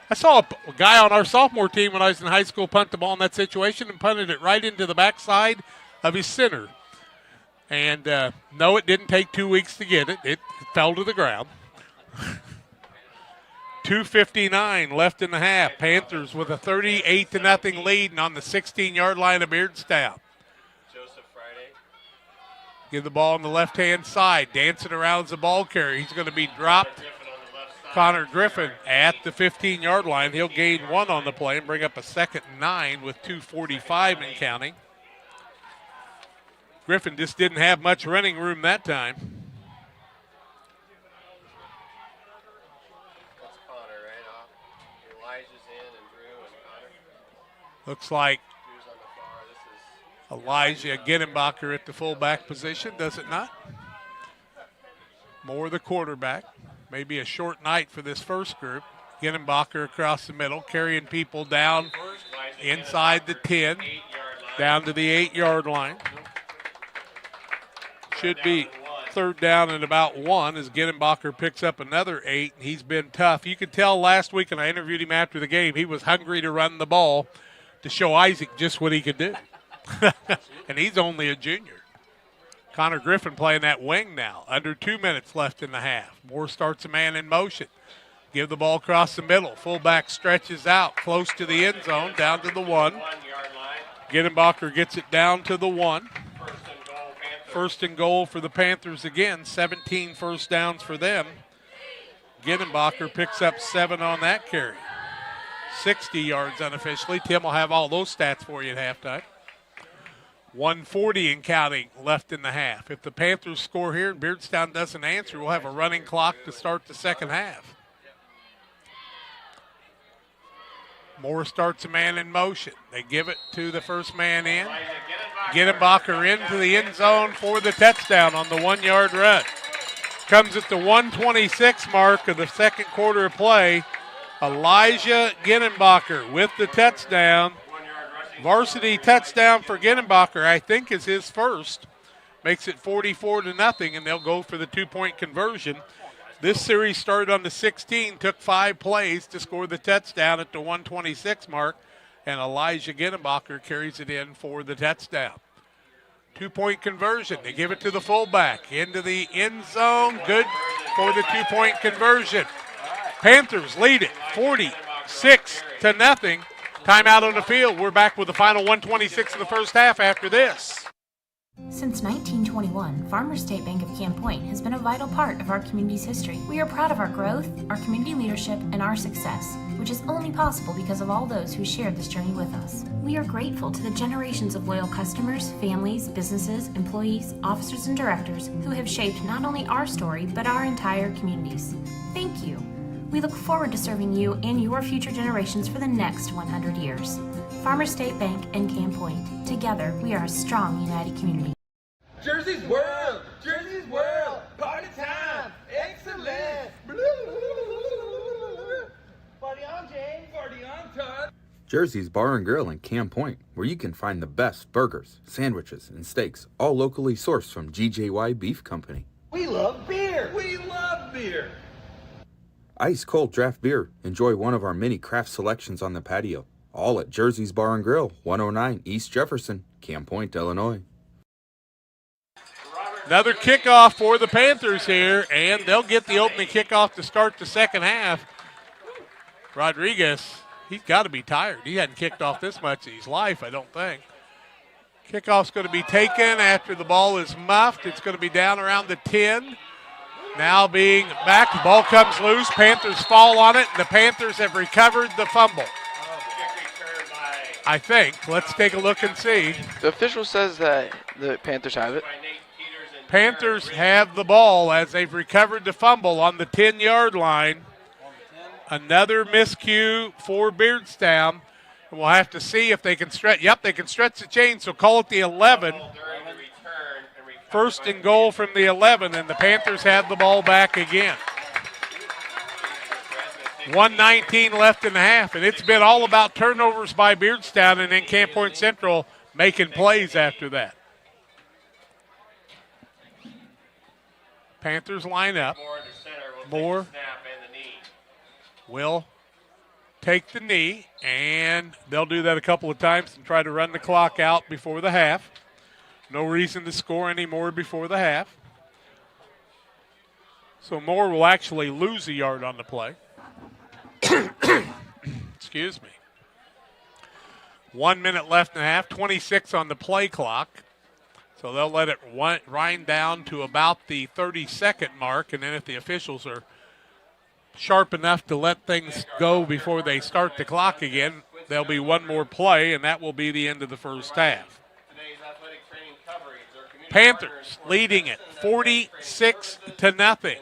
I saw a guy on our sophomore team when I was in high school punt the ball in that situation and punted it right into the backside of his center. And, no, it didn't take 2 weeks to get it. It fell to the ground. 2:59 left in the half. Panthers with a 38-0 lead and on the 16-yard line of Beardstown. Give the ball on the left-hand side. Dancing around as a ball carrier. He's going to be dropped. Connor Griffin at the 15-yard line. He'll gain 1 on the play and bring up a 2nd and 9 with 2:45 and counting. Griffin just didn't have much running room that time. Looks like Elijah Gedenbacher at the fullback position, does it not? Moore the quarterback. Maybe a short night for this first group. Gedenbacher across the middle, carrying people down inside the 10, down to the 8-yard line. Should be 3rd down and about 1 as Gedenbacher picks up another 8. He's been tough. You could tell last week, and I interviewed him after the game, he was hungry to run the ball to show Isaac just what he could do. And he's only a junior. Connor Griffin playing that wing now. Under 2 minutes left in the half. Moore starts a man in motion. Give the ball across the middle. Fullback stretches out close to the end zone, down to the 1. Gedenbacher gets it down to the 1. 1st and goal for the Panthers again. 17 first downs for them. Gedenbacher picks up 7 on that carry. 60 yards unofficially. Tim will have all those stats for you at halftime. 1:40 and counting left in the half. If the Panthers score here and Beardstown doesn't answer, we'll have a running clock to start the second half. Moore starts a man in motion. They give it to the first man in. Gedenbacher into the end zone for the touchdown on the 1-yard run. Comes at the 1:26 mark of the second quarter of play. Elijah Gedenbacher with the touchdown. Varsity touchdown for Gedenbacher, I think, is his first. Makes it 44-0, and they'll go for the 2-point conversion. This series started on the 16, took 5 plays to score the touchdown at the 1:26 mark, and Elijah Gedenbacher carries it in for the touchdown. 2-point conversion. They give it to the fullback into the end zone. Good for the 2-point conversion. Panthers lead it 46-0. Timeout on the field. We're back with the final 1:26 of the first half after this.
Since 1921, Farmers State Bank of Camp Point has been a vital part of our community's history. We are proud of our growth, our community leadership, and our success, which is only possible because of all those who shared this journey with us. We are grateful to the generations of loyal customers, families, businesses, employees, officers, and directors who have shaped not only our story, but our entire communities. Thank you. We look forward to serving you and your future generations for the next 100 years. Farmers State Bank and Camp Point. Together, we are a strong, united community.
Jersey's World! Jersey's World! Party time! Excellent! Party on, James! Party on, Todd!
Jersey's Bar and Grill in Camp Point, where you can find the best burgers, sandwiches, and steaks, all locally sourced from GJY Beef Company.
We love beer! We love beer!
Ice cold draft beer. Enjoy one of our many craft selections on the patio. All at Jersey's Bar and Grill, 109 East Jefferson, Camp Point, Illinois.
Another kickoff for the Panthers here, and they'll get the opening kickoff to start the second half. Rodriguez, he's got to be tired. He hadn't kicked off this much in his life, I don't think. Kickoff's going to be taken after the ball is muffed. It's going to be down around the 10. Now being back, the ball comes loose. Panthers fall on it, and the Panthers have recovered the fumble. I think. Let's take a look and see.
The official says that the Panthers have it.
Panthers have the ball as they've recovered the fumble on the 10-yard line. Another miscue for Beardstown. And we'll have to see if they can stretch. Yep, they can stretch the chain, so call it the 11. First and goal from the 11, and the Panthers have the ball back again. 1:19 left in the half, and it's been all about turnovers by Beardstown, and then Camp Point Central making plays after that. Panthers line up. Moore will take the knee, and they'll do that a couple of times and try to run the clock out before the half. No reason to score any more before the half. So Moore will actually lose a yard on the play. Excuse me. 1 minute left in the half, 26 on the play clock. So they'll let it wind down to about the 30-second mark, and then if the officials are sharp enough to let things go before they start the clock again, there'll be one more play, and that will be the end of the first half. Panthers leading it 46-0.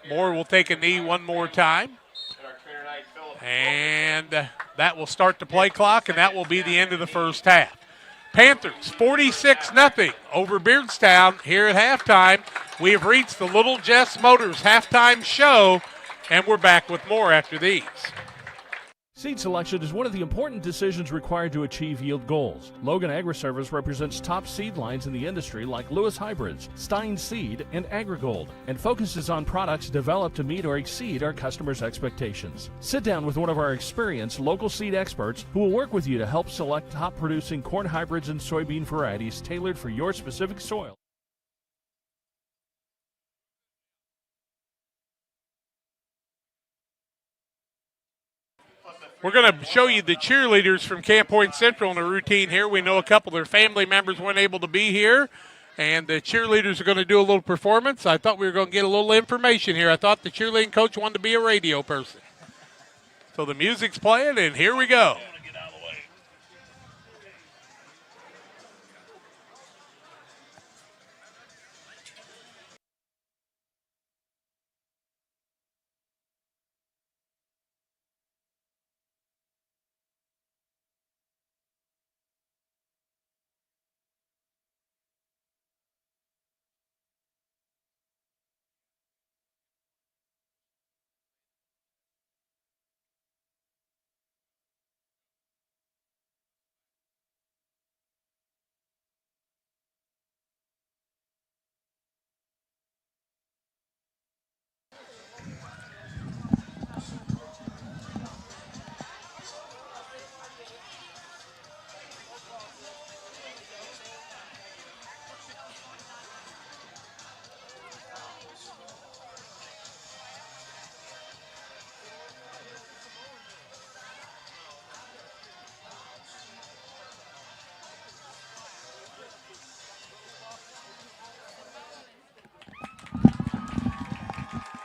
Moore will take a knee one more time. And that will start the play clock, and that will be the end of the first half. Panthers 46-0 over Beardstown here at halftime. We have reached the Little Jess Motors halftime show, and we're back with more after these.
Seed selection is one of the important decisions required to achieve yield goals. Logan Agri-Service represents top seed lines in the industry like Lewis Hybrids, Stein Seed, and AgriGold, and focuses on products developed to meet or exceed our customers' expectations. Sit down with one of our experienced local seed experts who will work with you to help select top-producing corn hybrids and soybean varieties tailored for your specific soil.
We're going to show you the cheerleaders from Camp Point Central in a routine here. We know a couple of their family members weren't able to be here, and the cheerleaders are going to do a little performance. I thought we were going to get a little information here. I thought the cheerleading coach wanted to be a radio person. So the music's playing, and here we go.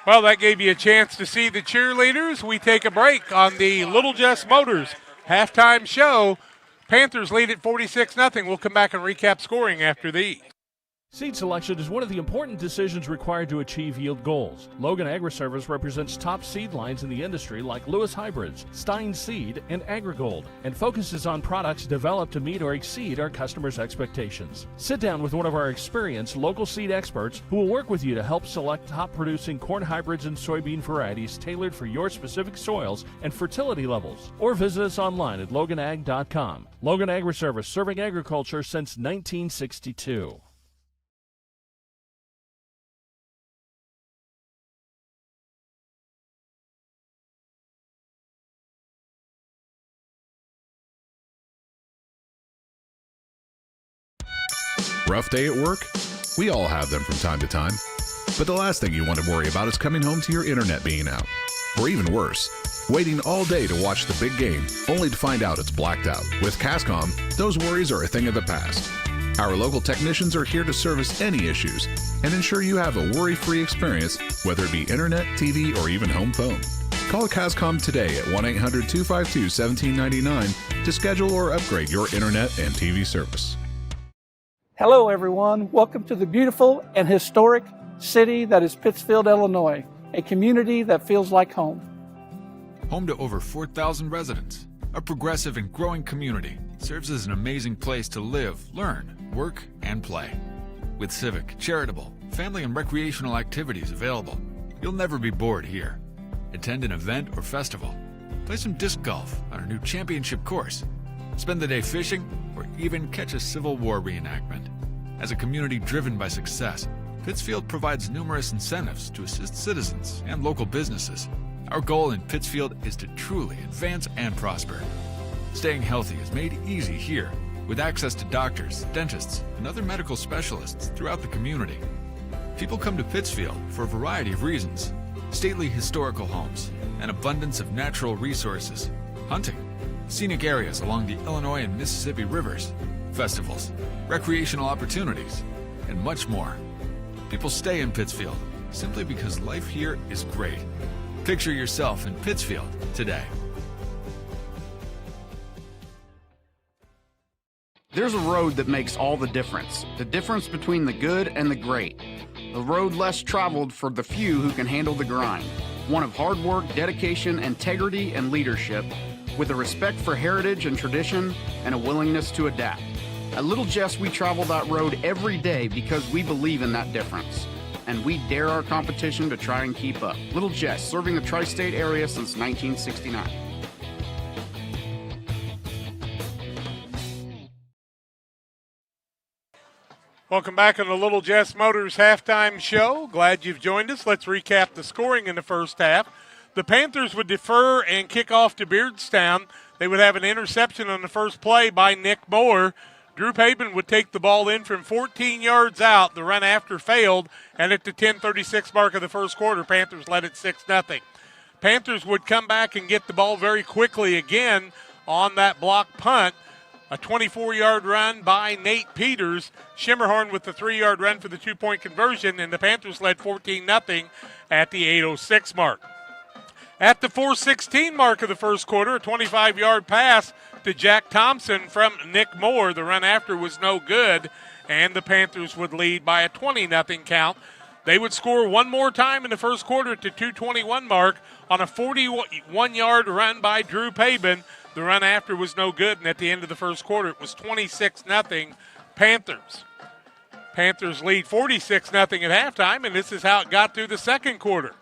Well, that gave you a chance to see the cheerleaders. We take a break on the Little Jess Motors halftime show. Panthers lead at 46-0. We'll come back and recap scoring after these.
Seed selection is one of the important decisions required to achieve yield goals. Logan Agri-Service represents top seed lines in the industry like Lewis Hybrids, Stein Seed, and AgriGold, and focuses on products developed to meet or exceed our customers' expectations. Sit down with one of our experienced local seed experts who will work with you to help select top-producing corn hybrids and soybean varieties tailored for your specific soils and fertility levels. Or visit us online at loganag.com. Logan Agri-Service, serving agriculture since 1962.
Rough day at work? We all have them from time to time. But the last thing you want to worry about is coming home to your internet being out. Or even worse, waiting all day to watch the big game only to find out it's blacked out. With Cascom, those worries are a thing of the past. Our local technicians are here to service any issues and ensure you have a worry-free experience, whether it be internet, TV, or even home phone. Call Cascom today at 1-800-252-1799 to schedule or upgrade your internet and TV service.
Hello, everyone. Welcome to the beautiful and historic city that is Pittsfield, Illinois, a community that feels like home.
Home to over 4,000 residents, a progressive and growing community serves as an amazing place to live, learn, work, and play. With civic, charitable, family, and recreational activities available, you'll never be bored here. Attend an event or festival, play some disc golf on our new championship course, spend the day fishing, or even catch a Civil War reenactment. As a community driven by success, Pittsfield provides numerous incentives to assist citizens and local businesses. Our goal in Pittsfield is to truly advance and prosper. Staying healthy is made easy here, with access to doctors, dentists, and other medical specialists throughout the community. People come to Pittsfield for a variety of reasons: stately historical homes, an abundance of natural resources, hunting, scenic areas along the Illinois and Mississippi rivers, festivals, recreational opportunities, and much more. People stay in Pittsfield simply because life here is great. Picture yourself in Pittsfield today.
There's a road that makes all the difference between the good and the great. A road less traveled for the few who can handle the grind. One of hard work, dedication, integrity, and leadership, with a respect for heritage and tradition and a willingness to adapt. At Little Jess, we travel that road every day because we believe in that difference. And we dare our competition to try and keep up. Little Jess, serving the tri-state area since 1969.
Welcome back on the Little Jess Motors halftime show. Glad you've joined us. Let's recap the scoring in the first half. The Panthers would defer and kick off to Beardstown. They would have an interception on the first play by Nick Moore. Drew Paben would take the ball in from 14 yards out. The run after failed, and at the 10:36 mark of the first quarter, Panthers led it 6-0. Panthers would come back and get the ball very quickly again on that block punt. A 24-yard run by Nate Peters. Schimmerhorn with the 3-yard run for the 2-point conversion, and the Panthers led 14-0 at the 8:06 mark. At the 4:16 mark of the first quarter, a 25-yard pass to Jack Thompson from Nick Moore. The run after was no good, and the Panthers would lead by a 20-0 count. They would score one more time in the first quarter at the 2:21 mark on a 41-yard run by Drew Paben. The run after was no good, and at the end of the first quarter, it was 26-0 Panthers. Panthers lead 46-0 at halftime, and this is how it got through the second quarter.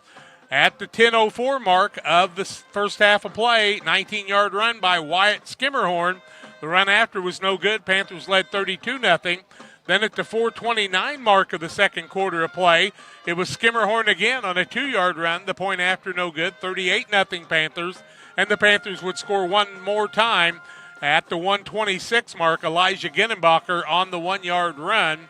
At the 10:04 mark of the first half of play, 19-yard run by Wyatt Skimmerhorn. The run after was no good. Panthers led 32-0. Then at the 4:29 mark of the second quarter of play, it was Skimmerhorn again on a 2-yard run. The point after no good, 38-0 Panthers. And the Panthers would score one more time at the 1:26 mark. Elijah Ginnenbacher on the 1-yard run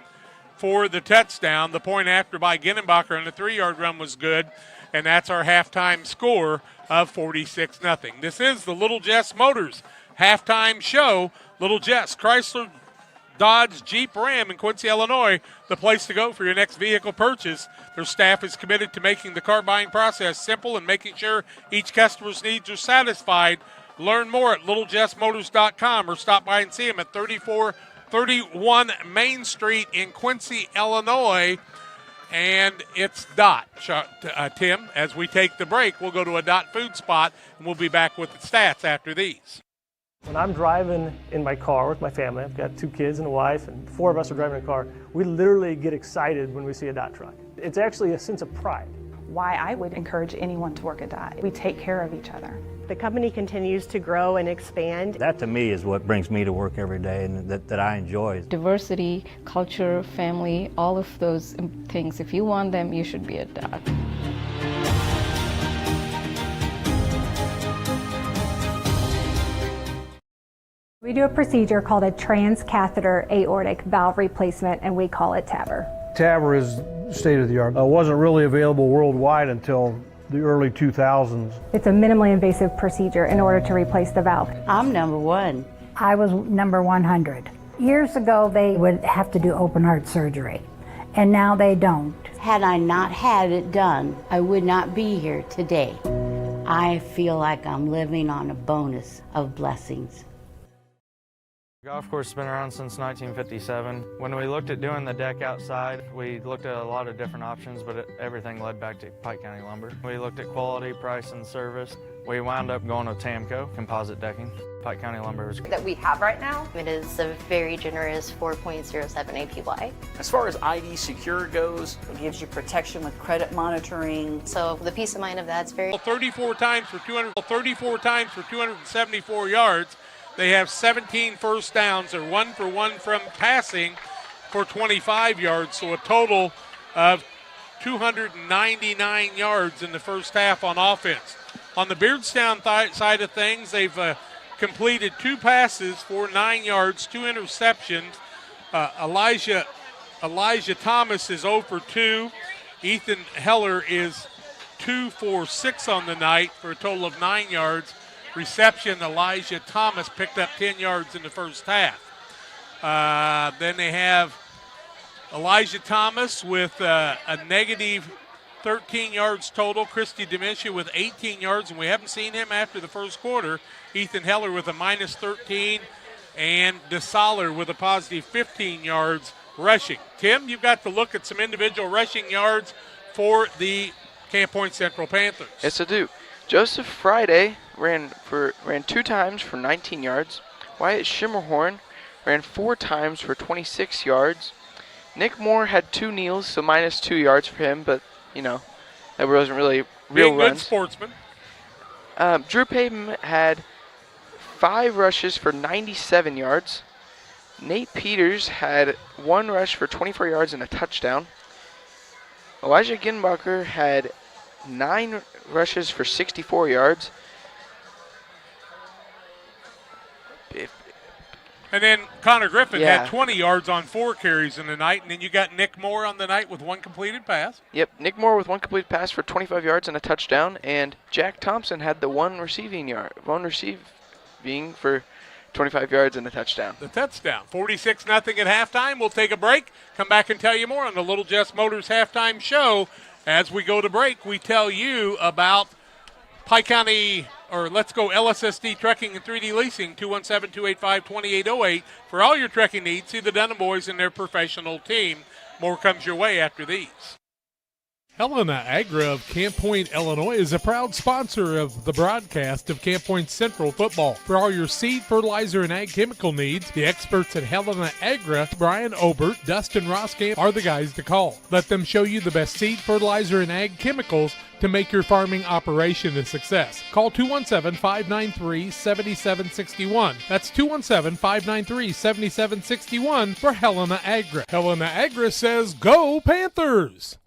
for the touchdown. The point after by Ginnenbacher on the 3-yard run was good. And that's our halftime score of 46-0. This is the Little Jess Motors halftime show. Little Jess, Chrysler, Dodge Jeep Ram in Quincy, Illinois, the place to go for your next vehicle purchase. Their staff is committed to making the car buying process simple and making sure each customer's needs are satisfied. Learn more at littlejessmotors.com or stop by and see them at 3431 Main Street in Quincy, Illinois. And it's Dot. Tim, as we take the break, we'll go to a Dot food spot, and we'll be back with the stats after these.
When I'm driving in my car with my family, I've got 2 kids and a wife, and 4 of us are driving a car, we literally get excited when we see a Dot truck. It's actually a sense of pride.
Why I would encourage anyone to work at Dot. We take care of each other.
The company continues to grow and expand.
That to me is what brings me to work every day and that I enjoy.
Diversity, culture, family, all of those things, if you want them, you should be at Dot.
We do a procedure called a transcatheter aortic valve replacement, and we call it TAVR.
TAVR is state of the art. It wasn't really available worldwide until the early 2000s.
It's a minimally invasive procedure in order to replace the valve.
I'm number 1.
I was number 100. Years ago, they would have to do open heart surgery, and now they don't.
Had I not had it done, I would not be here today. I feel like I'm living on a bonus of blessings.
Golf course has been around since 1957. When we looked at doing the deck outside, we looked at a lot of different options, but everything led back to Pike County Lumber. We looked at quality, price, and service. We wound up going with Tamco, composite decking. Pike County Lumber was great.
That we have right now, it is a very generous 4.07 APY.
As far as ID Secure goes,
it gives you protection with credit monitoring.
So the peace of mind of that's very...
34 times for 274 yards. They have 17 first downs. They're 1 for 1 from passing for 25 yards, so a total of 299 yards in the first half on offense. On the Beardstown side of things, they've completed 2 passes for 9 yards, 2 interceptions. Elijah Thomas is 0 for 2. Ethan Heller is 2 for 6 on the night for a total of 9 yards. Reception, Elijah Thomas picked up 10 yards in the first half. Then they have Elijah Thomas with a negative 13 yards total. Christy Demisha with 18 yards, and we haven't seen him after the first quarter. Ethan Heller with a minus 13, and DeSaller with a positive 15 yards rushing. Tim, you've got to look at some individual rushing yards for the Camp Point Central Panthers.
Yes, I do. Joseph Friday ran 2 times for 19 yards. Wyatt Shimmerhorn ran 4 times for 26 yards. Nick Moore had 2 kneels, so minus 2 yards for him, but, you know, that wasn't really real
Being
runs.
Good sportsman.
Drew Payton had 5 rushes for 97 yards. Nate Peters had 1 rush for 24 yards and a touchdown. Elijah Ginbacher had 9 rushes for 64 yards.
And then Connor Griffin had 20 yards on 4 carries in the night. And then you got Nick Moore on the night with 1 completed pass.
Yep, Nick Moore with 1 completed pass for 25 yards and a touchdown. And Jack Thompson had the 1 receiving for 25 yards and a touchdown.
The touchdown. 46-0 at halftime. We'll take a break. Come back and tell you more on the Little Jess Motors halftime show. As we go to break, we tell you about Pike County, or let's go LSSD Trekking and 3D Leasing, 217-285-2808. For all your trekking needs, see the Dunham boys and their professional team. More comes your way after these.
Helena Agra of Camp Point, Illinois is a proud sponsor of the broadcast of Camp Point Central football. For all your seed, fertilizer, and ag chemical needs, the experts at Helena Agra, Brian Obert, Dustin Roskamp, are the guys to call. Let them show you the best seed, fertilizer, and ag chemicals to make your farming operation a success. Call 217-593-7761. That's 217-593-7761 for Helena Agra. Helena Agra says, go Panthers!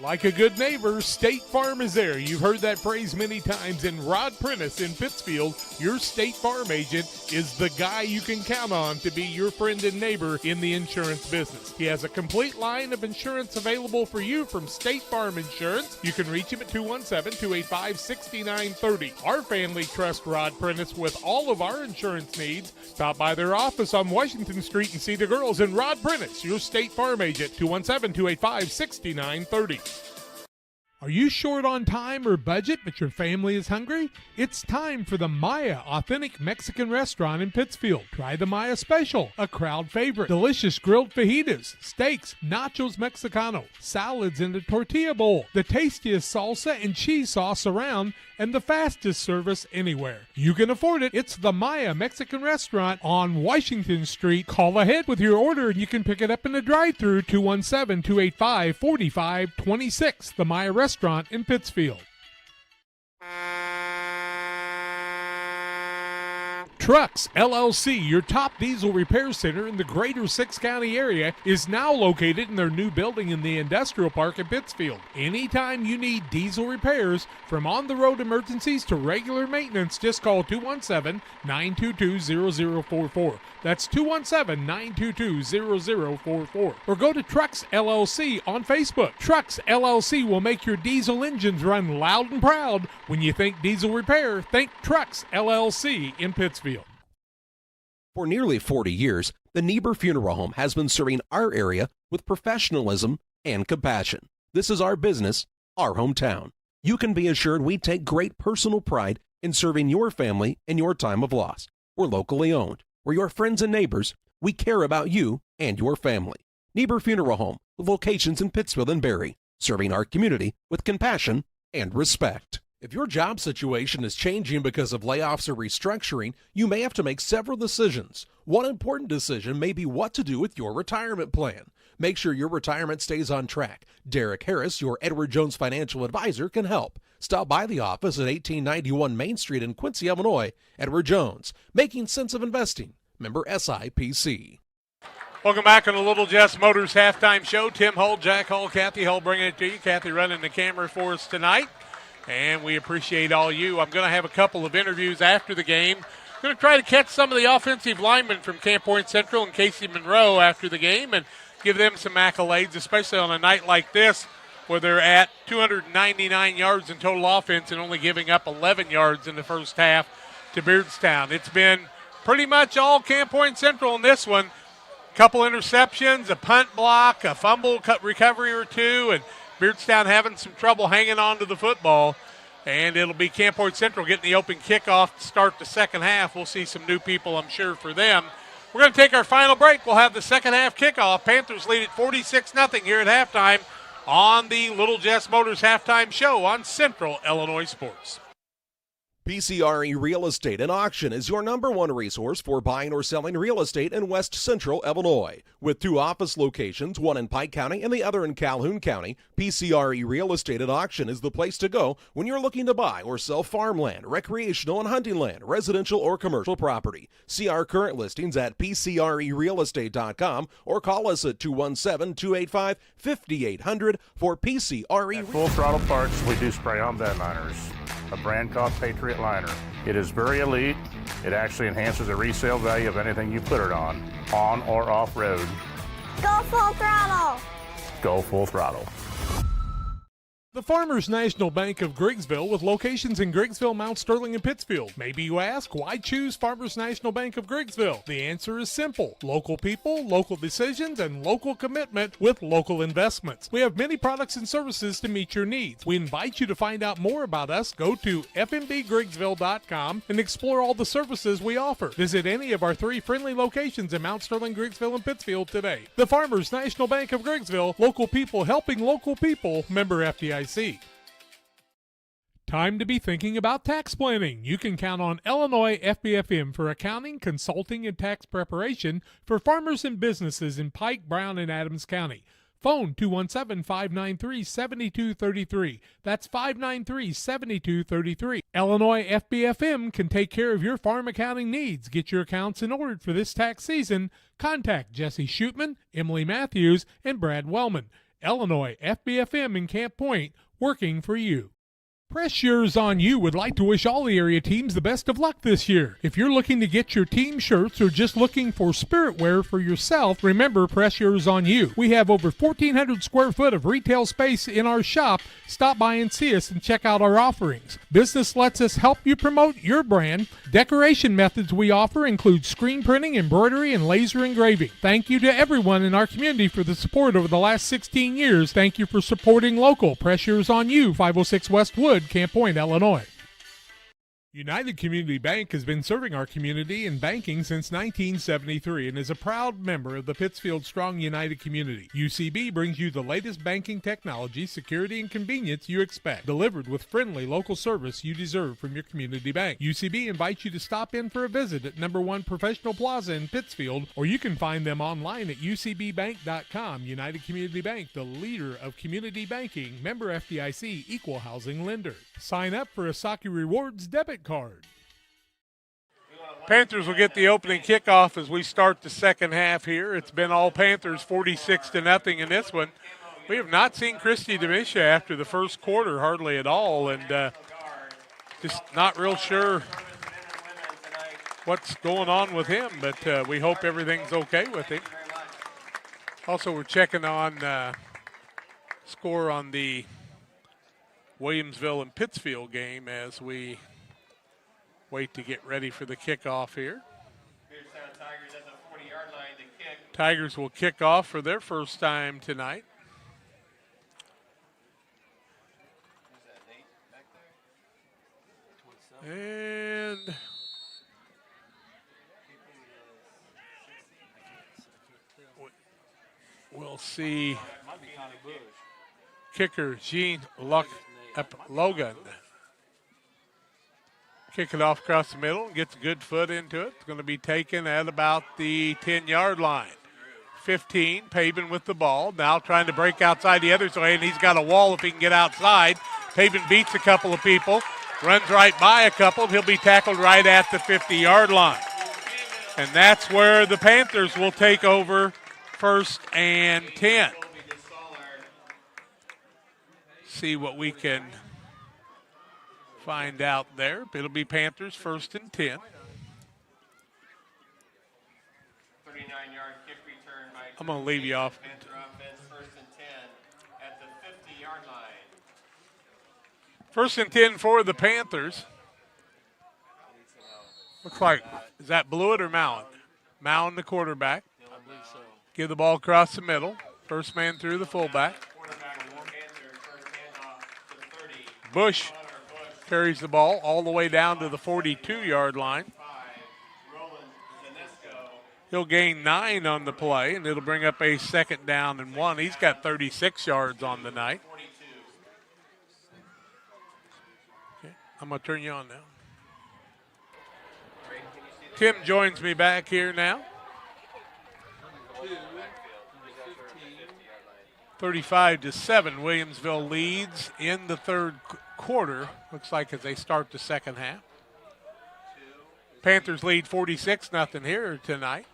Like a good neighbor, State Farm is there. You've heard that phrase many times, and Rod Prentice in Pittsfield, your State Farm agent, is the guy you can count on to be your friend and neighbor in the insurance business. He has a complete line of insurance available for you from State Farm Insurance. You can reach him at 217-285-6930. Our family trusts Rod Prentice with all of our insurance needs. Stop by their office on Washington Street and see the girls. And Rod Prentice, your State Farm agent, 217-285-6930. Are you short on time or budget, but your family is hungry? It's time for the Maya Authentic Mexican Restaurant in Pittsfield. Try the Maya Special, a crowd favorite. Delicious grilled fajitas, steaks, nachos mexicano, salads in a tortilla bowl, the tastiest salsa and cheese sauce around, and the fastest service anywhere. You can afford it. It's the Maya Mexican Restaurant on Washington Street. Call ahead with your order and you can pick it up in the drive-thru, 217-285-4526. The Maya Restaurant in Pittsfield. Trucks LLC, your top diesel repair center in the greater six-county area, is now located in their new building in the industrial park in Pittsfield. Anytime you need diesel repairs, from on-the-road emergencies to regular maintenance, just call 217-922-0044. That's 217-922-0044. Or go to Trucks LLC on Facebook. Trucks LLC will make your diesel engines run loud and proud. When you think diesel repair, think Trucks LLC in Pittsfield.
For nearly 40 years, the Niebuhr Funeral Home has been serving our area with professionalism and compassion. This is our business, our hometown. You can be assured we take great personal pride in serving your family in your time of loss. We're locally owned. We're your friends and neighbors. We care about you and your family. Niebuhr Funeral Home, with locations in Pittsfield and Barry, serving our community with compassion and respect. If your job situation is changing because of layoffs or restructuring, you may have to make several decisions. One important decision may be what to do with your retirement plan. Make sure your retirement stays on track. Derek Harris, your Edward Jones financial advisor, can help. Stop by the office at 1891 Main Street in Quincy, Illinois. Edward Jones, making sense of investing. Member SIPC.
Welcome back on the Little Jess Motors halftime show. Tim Hull, Jack Hull, Kathy Hull bringing it to you. Kathy running the camera for us tonight. And we appreciate all you. I'm going to have a couple of interviews after the game. I'm going to try to catch some of the offensive linemen from Camp Point Central and Casey Monroe after the game and give them some accolades, especially on a night like this where they're at 299 yards in total offense and only giving up 11 yards in the first half to Beardstown. It's been pretty much all Camp Point Central in this one. A couple interceptions, a punt block, a fumble recovery or two, and Beardstown having some trouble hanging on to the football, and it'll be Camp Point Central getting the open kickoff to start the second half. We'll see some new people, I'm sure, for them. We're going to take our final break. We'll have the second half kickoff. Panthers lead at 46-0 here at halftime on the Little Jess Motors halftime show on Central Illinois Sports.
PCRE Real Estate and Auction is your #1 resource for buying or selling real estate in West Central Illinois. With 2 office locations, one in Pike County and the other in Calhoun County, PCRE Real Estate and Auction is the place to go when you're looking to buy or sell farmland, recreational and hunting land, residential or commercial property. See our current listings at PCRERealestate.com or call us at 217-285-5800 for PCRE.
At Full Throttle Parts, we do spray-on bed liners, a brand called Patriot Liner. It is very elite. It actually enhances the resale value of anything you put it on or off road.
Go Full Throttle!
Go Full Throttle.
The Farmers National Bank of Griggsville, with locations in Griggsville, Mount Sterling, and Pittsfield. Maybe you ask, why choose Farmers National Bank of Griggsville? The answer is simple. Local people, local decisions, and local commitment with local investments. We have many products and services to meet your needs. We invite you to find out more about us. Go to fmbgriggsville.com and explore all the services we offer. Visit any of our 3 friendly locations in Mount Sterling, Griggsville, and Pittsfield today. The Farmers National Bank of Griggsville, local people helping local people, member FDIC. Time to be thinking about tax planning. You can count on Illinois FBFM for accounting, consulting, and tax preparation for farmers and businesses in Pike, Brown, and Adams County. Phone 217-593-7233. That's 593-7233. Illinois FBFM can take care of your farm accounting needs. Get your accounts in order for this tax season. Contact Jesse Shootman, Emily Matthews, and Brad Wellman. Illinois, FBFM in Camp Point, working for you. Press Yours On You would like to wish all the area teams the best of luck this year. If you're looking to get your team shirts or just looking for spirit wear for yourself, remember Press Yours On You. We have over 1,400 square foot of retail space in our shop. Stop by and see us and check out our offerings. Business lets us help you promote your brand. Decoration methods we offer include screen printing, embroidery, and laser engraving. Thank you to everyone in our community for the support over the last 16 years. Thank you for supporting local. Press Yours On You, 506 West Wood, Camp Point, Illinois. United Community Bank has been serving our community in banking since 1973 and is a proud member of the Pittsfield Strong United community. UCB brings you the latest banking technology, security, and convenience you expect, delivered with friendly local service you deserve from your community bank. UCB invites you to stop in for a visit at number 1 Professional Plaza in Pittsfield, or you can find them online at ucbbank.com. United Community Bank, the leader of community banking, member FDIC, equal housing lender. Sign up for a Saki Rewards debit card.
Panthers will get the opening kickoff as we start the second half here. It's been all Panthers, 46-0 in this one. We have not seen Christy Demisha after the first quarter, hardly at all, and just not real sure what's going on with him, but we hope everything's okay with him. Also, we're checking on score on the Williamsville and Pittsfield game as we wait to get ready for the kickoff here.
Beardstown Tigers at the 40-yard line to kick.
Tigers will kick off for their first time tonight. And we'll see kicker Gene Logan kick it off across the middle and gets a good foot into it. It's going to be taken at about the 10-yard line. 15, Pabin with the ball. Now trying to break outside the other way, and he's got a wall if he can get outside. Pabin beats a couple of people, runs right by a couple, and he'll be tackled right at the 50-yard line. And that's where the Panthers will take over 1st and 10. See what we can find out there. It'll be Panthers 1st and 10.
39-yard kick return by
I'm going to leave you off.
Panther offense 1st and 10 at the 50-yard line.
1st and 10 for the Panthers. Looks like, is that Blewett or Mowen? Mowen, the quarterback. Give the ball across the middle. First man through the fullback. Bush carries the ball all the way down to the 42-yard line. He'll gain 9 on the play, and it'll bring up a 2nd down and 1. He's got 36 yards on the night. Okay, I'm going to turn you on now. Tim joins me back here now. 35-7, Williamsville leads in the third quarter. Looks like as they start the second half. Panthers lead 46-0 here tonight.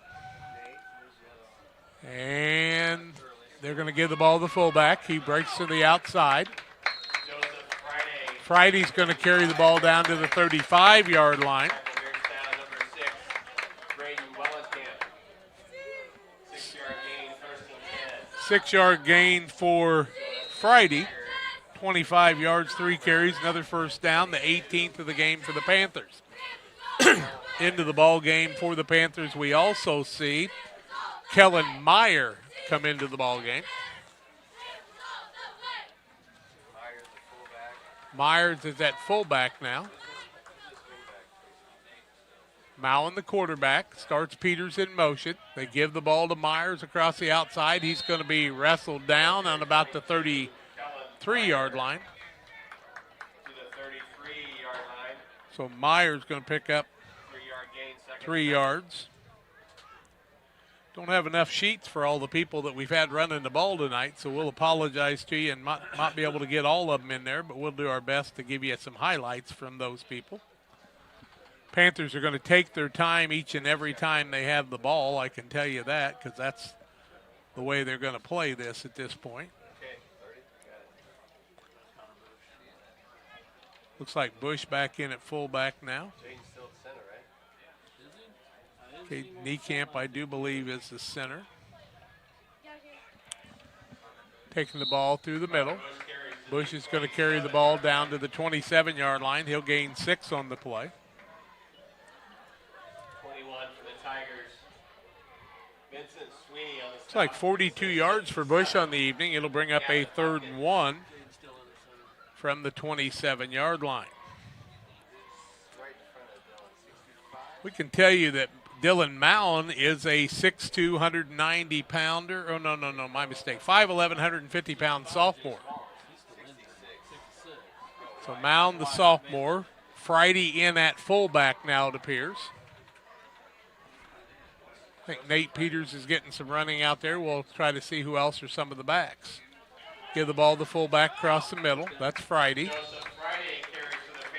And they're going to give the ball to the fullback. He breaks to the outside. Friday's going to carry the ball down to the 35-yard line. 6-yard gain for Friday. 25 yards, 3 carries, another first down, the 18th of the game for the Panthers. Into the ball game for the Panthers, we also see Kellen Meyer come into the ball game. Myers is at fullback now. Mowen, the quarterback, starts Peters in motion. They give the ball to Myers across the outside. He's going to be wrestled down on about the 33-yard line. So Myers going to pick up 3 yards. Don't have enough sheets for all the people that we've had running the ball tonight, so we'll apologize to you and not be able to get all of them in there, but we'll do our best to give you some highlights from those people. Panthers are going to take their time each and every time they have the ball, I can tell you that, because that's the way they're going to play this at this point. Looks like Bush back in at fullback now. Okay, Niekamp, I do believe, is the center. Taking the ball through the middle. Bush is going to carry the ball down to the 27-yard line. He'll gain 6 on the play.
21 for the Tigers. Vincent Sweeney on the
It's like 42 yards for Bush on the evening. It'll bring up a 3rd and 1 from the 27-yard line. We can tell you that Dylan Mowen is a 6'2", 190-pounder. Oh, no, my mistake. 5'11", 150-pound sophomore. So Mowen, the sophomore. Friday in at fullback now, it appears. I think Nate Peters is getting some running out there. We'll try to see who else are some of the backs. Give the ball to the fullback across the middle. That's Friday.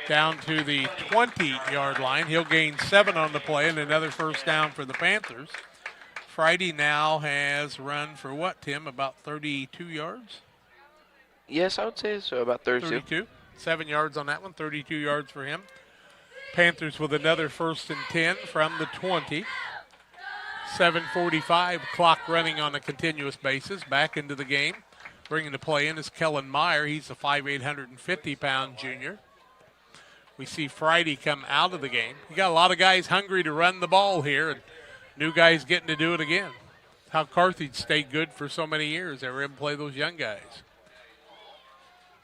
Down to the 20-yard line. He'll gain 7 on the play and another first down for the Panthers. Friday now has run for what, Tim? About 32 yards?
Yes, I would say so, about 32.
32. 7 yards on that one, 32 yards for him. Panthers with another 1st and 10 from the 20. 7:45 clock running on a continuous basis. Back into the game. Bringing the play in is Kellen Meyer. He's a 5'8", 150-pound junior. We see Friday come out of the game. You got a lot of guys hungry to run the ball here, and new guys getting to do it again. How Carthage stayed good for so many years. They were able to play those young guys.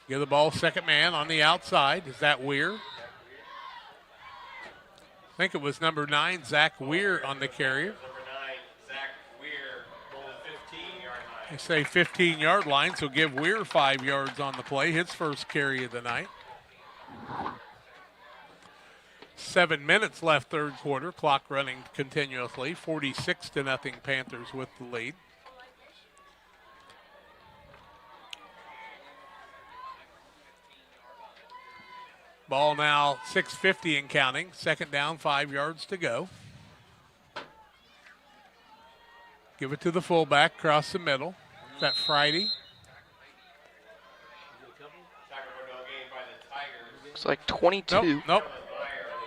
Give the ball, second man on the outside. Is that Weir? I think it was number 9, Zach Weir, on the carrier.
Number 9, Zach Weir, on the 15-yard line.
They say 15-yard line, so give Weir 5 yards on the play. His first carry of the night. 7 minutes left third quarter. Clock running continuously. 46-0 Panthers with the lead. Ball now 6:50 and counting. Second down, 5 yards to go. Give it to the fullback, across the middle. Is that Friday?
It's like 22.
Nope.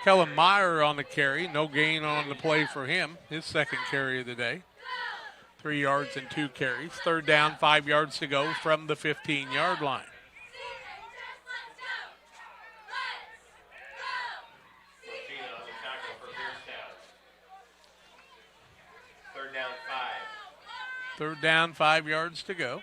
Kellen Meyer on the carry. No gain on the play for him. His second carry of the day. 3 yards and 2 carries. Third down, 5 yards to go from the 15-yard line. Third down, 5 yards to go.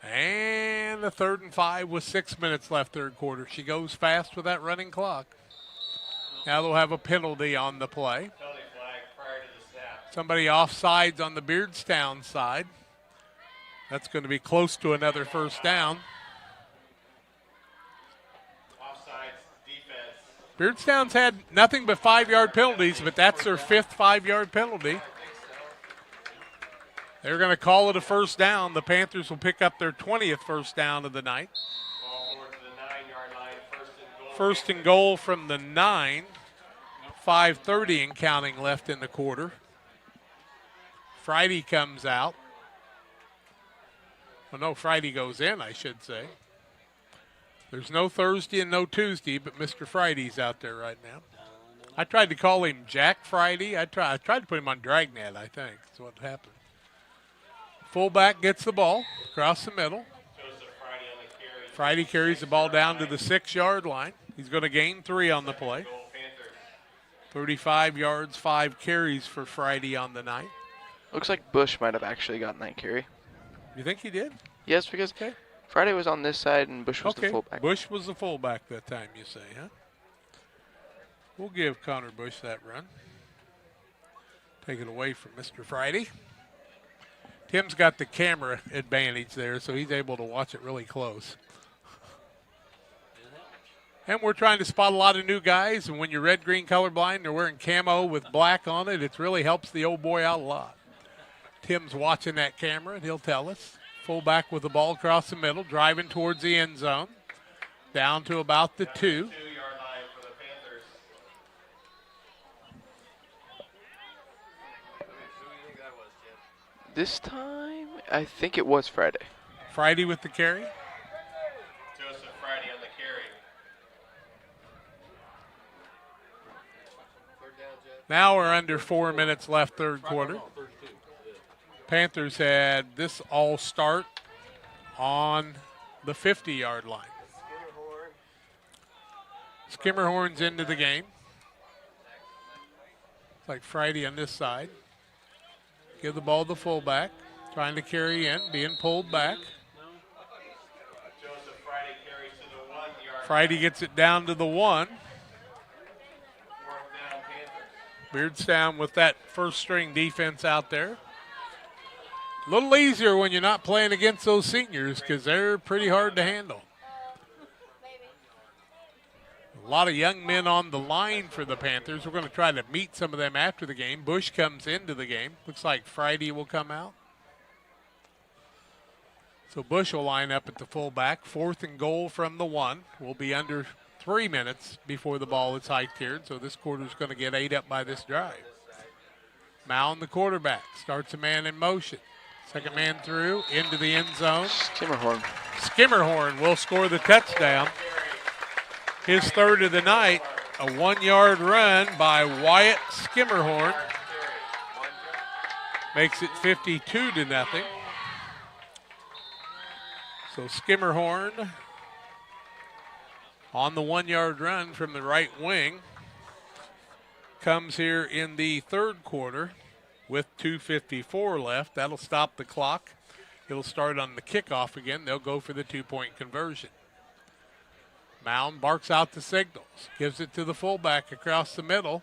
And the 3rd and 5 with 6 minutes left third quarter. She goes fast with that running clock. Now they'll have a penalty on the play. Somebody offsides on the Beardstown side. That's going to be close to another first down. Beardstown's had nothing but 5-yard penalties, but that's their 5th 5-yard penalty. They're going to call it a first down. The Panthers will pick up their 20th first down of the night. First and goal from the 9. 5:30 and counting left in the quarter. Friday comes out. Well, no, Friday goes in, I should say. There's no Thursday and no Tuesday, but Mr. Friday's out there right now. I tried to call him Jack Friday. I tried to put him on Dragnet, I think. That's what happened. Fullback gets the ball across the middle. Friday carries the ball down to the 6-yard line. He's going to gain 3 on the play. 35 yards, 5 carries for Friday on the night.
Looks like Bush might have actually gotten that carry.
You think he did?
Yes, because Friday was on this side and Bush was the fullback.
Bush was the fullback that time, you say, huh? We'll give Connor Bush that run. Take it away from Mr. Friday. Tim's got the camera advantage there, so he's able to watch it really close. And we're trying to spot a lot of new guys, and when you're red-green colorblind, they're wearing camo with black on it. It really helps the old boy out a lot. Tim's watching that camera, and he'll tell us. Fullback with the ball across the middle, driving towards the end zone. Down to about the 2.
This time, I think it was Friday.
Friday with the carry.
Joseph Friday on the carry.
Now we're under 4 minutes left, third quarter. Panthers had this all start on the 50-yard line. Skimmerhorn's into the game. It's like Friday on this side. Give the ball to the fullback. Trying to carry in, being pulled back.
Joseph Friday carries to the 1 yard.
Friday gets it down to the 1. Beardstown with that first string defense out there. A little easier when you're not playing against those seniors because they're pretty hard to handle. A lot of young men on the line for the Panthers. We're going to try to meet some of them after the game. Bush comes into the game. Looks like Friday will come out. So Bush will line up at the fullback. 4th and goal from the 1. We'll be under 3 minutes before the ball is hiked here. So this quarter's going to get ate up by this drive. Mound, the quarterback, starts a man in motion. Second man through, into the end zone. Skimmerhorn will score the touchdown. His third of the night, a 1-yard run by Wyatt Skimmerhorn. Makes it 52-0. So Skimmerhorn on the 1-yard run from the right wing comes here in the third quarter with 2:54 left. That'll stop the clock. It'll start on the kickoff again. They'll go for the 2-point conversion. Mound barks out the signals, gives it to the fullback across the middle,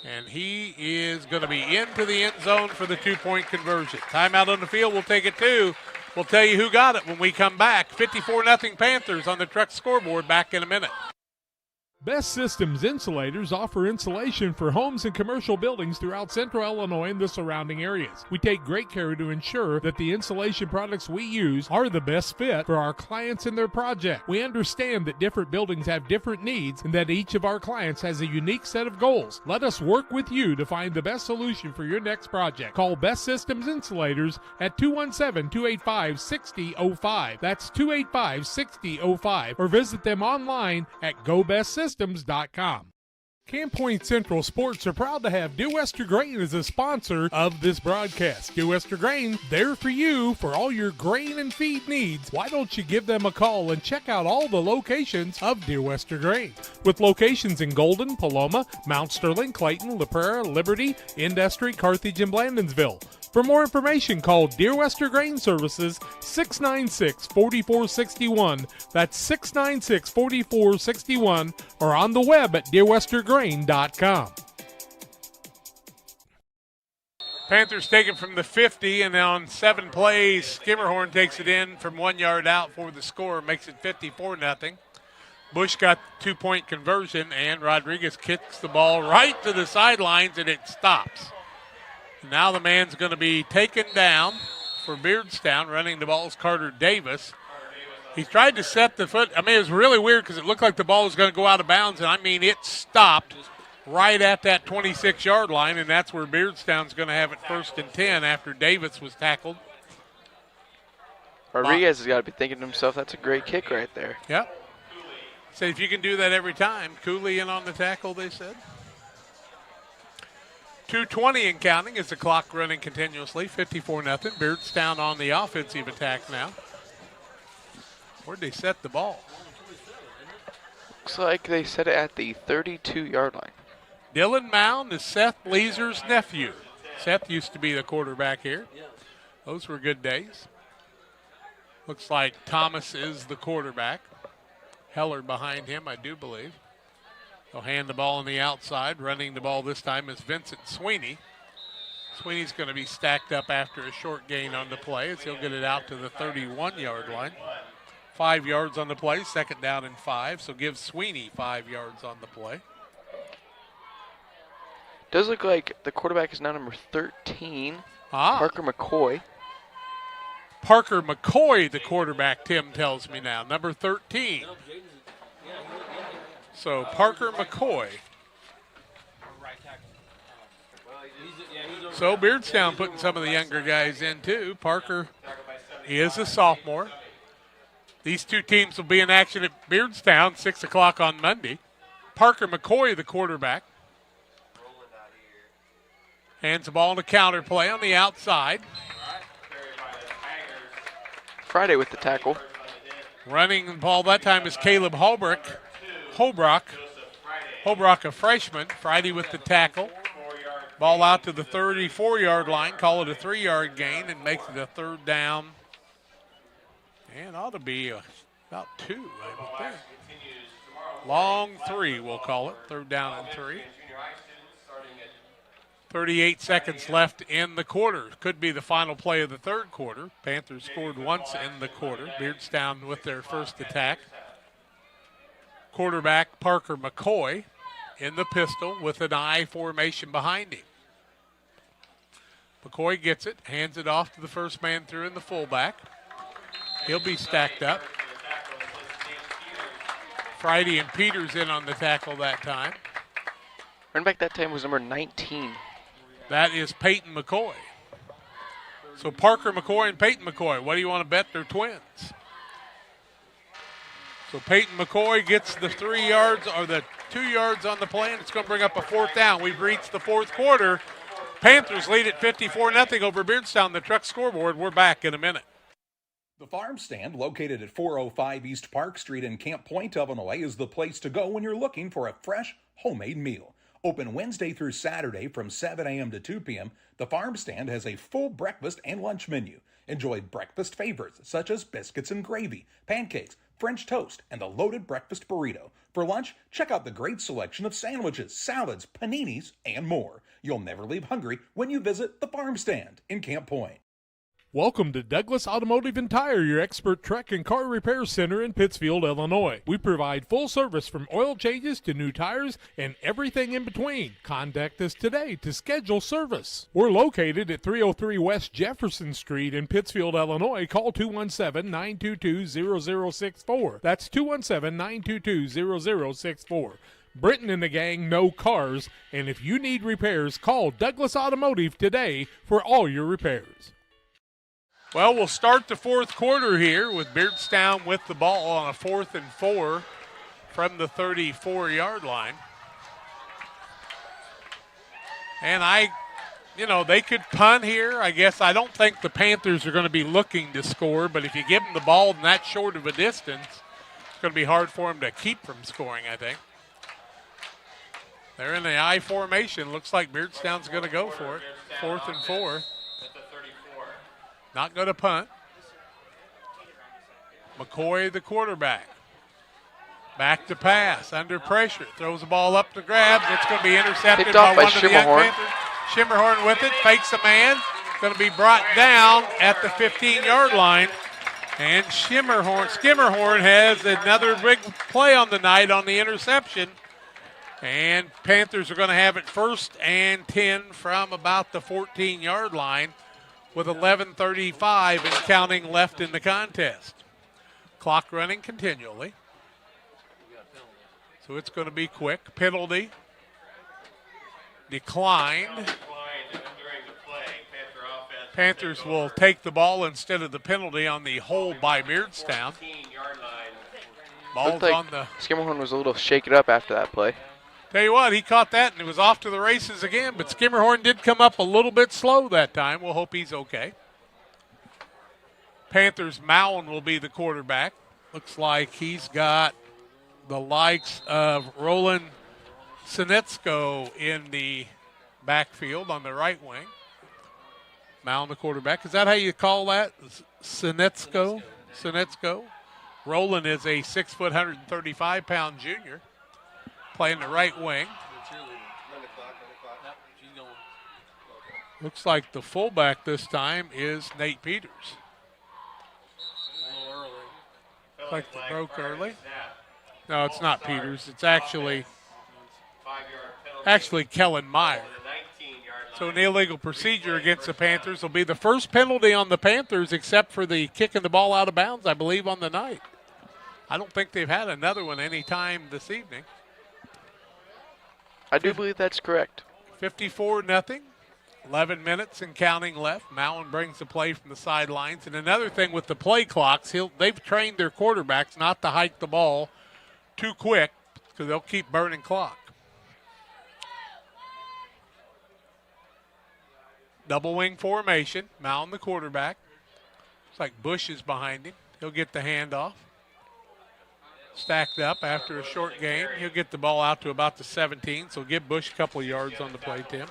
and he is going to be into the end zone for the 2-point conversion. Timeout on the field. We'll take it too. We'll tell you who got it when we come back. 54-0 Panthers on the Truck scoreboard. Back in a minute.
Best Systems Insulators offer insulation for homes and commercial buildings throughout central Illinois and the surrounding areas. We take great care to ensure that the insulation products we use are the best fit for our clients and their project. We understand that different buildings have different needs and that each of our clients has a unique set of goals. Let us work with you to find the best solution for your next project. Call Best Systems Insulators at 217-285-6005. That's 285-6005. Or visit them online at GoBestSystems.com. Camp Point Central Sports are proud to have Dear Wester Grain as a sponsor of this broadcast. Dear Wester Grain, there for you for all your grain and feed needs. Why don't you give them a call and check out all the locations of Dear Wester Grain? With locations in Golden, Paloma, Mount Sterling, Clayton, La Prairie, Liberty, Industry, Carthage, and Blandonsville. For more information, call Dear Wester Grain Services 696-4461. That's 696-4461, or on the web at dearwestergrain.com.
Panthers take it from the 50, and on 7 plays, Skimmerhorn takes it in from 1 yard out for the score, makes it 54-0. Bush got the 2-point conversion, and Rodriguez kicks the ball right to the sidelines, and it stops. Now the man's going to be taken down for Beardstown. Running the ball is Carter Davis. He tried to set the foot. I mean, it was really weird because it looked like the ball was going to go out of bounds, and I mean, it stopped right at that 26-yard line, and that's where Beardstown's going to have it 1st and 10 after Davis was tackled.
Rodriguez has got to be thinking to himself, that's a great kick right there.
Yep. Said if you can do that every time. Cooley in on the tackle, they said. 2:20 and counting as the clock running continuously. 54-0. Beardstown on the offensive attack now. Where'd they set the ball?
Looks like they set it at the 32-yard line.
Dylan Mound is Seth Leeser's nephew. Seth used to be the quarterback here. Those were good days. Looks like Thomas is the quarterback. Heller behind him, I do believe. They'll hand the ball on the outside. Running the ball this time is Vincent Sweeney. Sweeney's going to be stacked up after a short gain on the play as he'll get it out to the 31-yard line. 5 yards on the play, 2nd down and 5. So give Sweeney 5 yards on the play.
Does look like the quarterback is now number 13, Parker McCoy.
Parker McCoy, the quarterback, Tim tells me now, number 13. So Parker McCoy. So Beardstown putting some of the younger guys in too. Parker is a sophomore. These two teams will be in action at Beardstown, 6 o'clock on Monday. Parker McCoy, the quarterback. Hands the ball in a counter play on the outside.
Friday with the tackle.
Running the ball that time is Caleb Holbrook, a freshman. Friday with the tackle. Ball out to the 34-yard line. Call it a 3-yard gain and makes it a third down. And ought to be about 2, I would think. Long 3, we'll call it. Third down and 3. 38 seconds left in the quarter. Could be the final play of the third quarter. Panthers scored once in the quarter. Beardstown with their first attack. Quarterback Parker McCoy in the pistol with an I formation behind him. McCoy gets it, hands it off to the first man through in the fullback. He'll be stacked up. Friday and Peters in on the tackle that time.
Running back that time was number 19.
That is Peyton McCoy. So Parker McCoy and Peyton McCoy, what do you want to bet? They're twins. So Peyton McCoy gets the 3 yards or the 2 yards on the play, and it's going to bring up a fourth down. We've reached the fourth quarter. Panthers lead at 54-0 over Beardstown. The Truck scoreboard. We're back in a minute.
The Farm Stand, located at 405 East Park Street in Camp Point, Illinois, is the place to go when you're looking for a fresh, homemade meal. Open Wednesday through Saturday from 7 a.m. to 2 p.m., the Farm Stand has a full breakfast and lunch menu. Enjoy breakfast favorites such as biscuits and gravy, pancakes, French toast, and the loaded breakfast burrito. For lunch, check out the great selection of sandwiches, salads, paninis, and more. You'll never leave hungry when you visit the Farm Stand in Camp Point.
Welcome to Douglas Automotive and Tire, your expert truck and car repair center in Pittsfield, Illinois. We provide full service from oil changes to new tires and everything in between. Contact us today to schedule service. We're located at 303 West Jefferson Street in Pittsfield, Illinois. Call 217-922-0064. That's 217-922-0064. Britton and the gang know cars, and if you need repairs, call Douglas Automotive today for all your repairs.
Well, we'll start the fourth quarter here with Beardstown with the ball on a 4th and 4 from the 34-yard line. And they could punt here. I guess I don't think the Panthers are going to be looking to score, but if you give them the ball in that short of a distance, it's going to be hard for them to keep from scoring, I think. They're in the I formation. Looks like Beardstown's going to go for it. 4th and 4. Not going to punt. McCoy, the quarterback. Back to pass, under pressure. Throws the ball up to grabs. It's going to be intercepted by one of the young Panthers. Schimmerhorn with it, fakes a man. Going to be brought down at the 15-yard line. And Skimmerhorn has another big play on the night on the interception. And Panthers are going to have it 1st and 10 from about the 14-yard line, with 11:35 and counting left in the contest. Clock running continually. So it's going to be quick. Penalty declined. Panthers will take the ball instead of the penalty on the hold by Beardstown. Ball's
like
on the...
Skimmerhorn was a little shaken up after that play.
Tell you what, he caught that and it was off to the races again, but Skimmerhorn did come up a little bit slow that time. We'll hope he's okay. Panthers, Mowen will be the quarterback. Looks like he's got the likes of Roland Sinetsko in the backfield on the right wing. Mowen, the quarterback. Is that how you call that? Sinetsko? Roland is a 6 foot, 135-pound junior. Playing the right wing. Looks like the fullback this time is Nate Peters. Like they broke early. No, it's not Peters. It's actually Kellen Meyer. So an illegal procedure against the Panthers will be the first penalty on the Panthers except for the kicking the ball out of bounds, I believe, on the night. I don't think they've had another one any time this evening.
I do believe that's correct.
54-0. 11 minutes and counting left. Mowen brings the play from the sidelines. And another thing with the play clocks, they've trained their quarterbacks not to hike the ball too quick because they'll keep burning clock. Double wing formation. Mowen the quarterback. It's like Bush is behind him. He'll get the handoff. Stacked up after a short game. He'll get the ball out to about the 17, so give Bush a couple of yards on the play, Tim.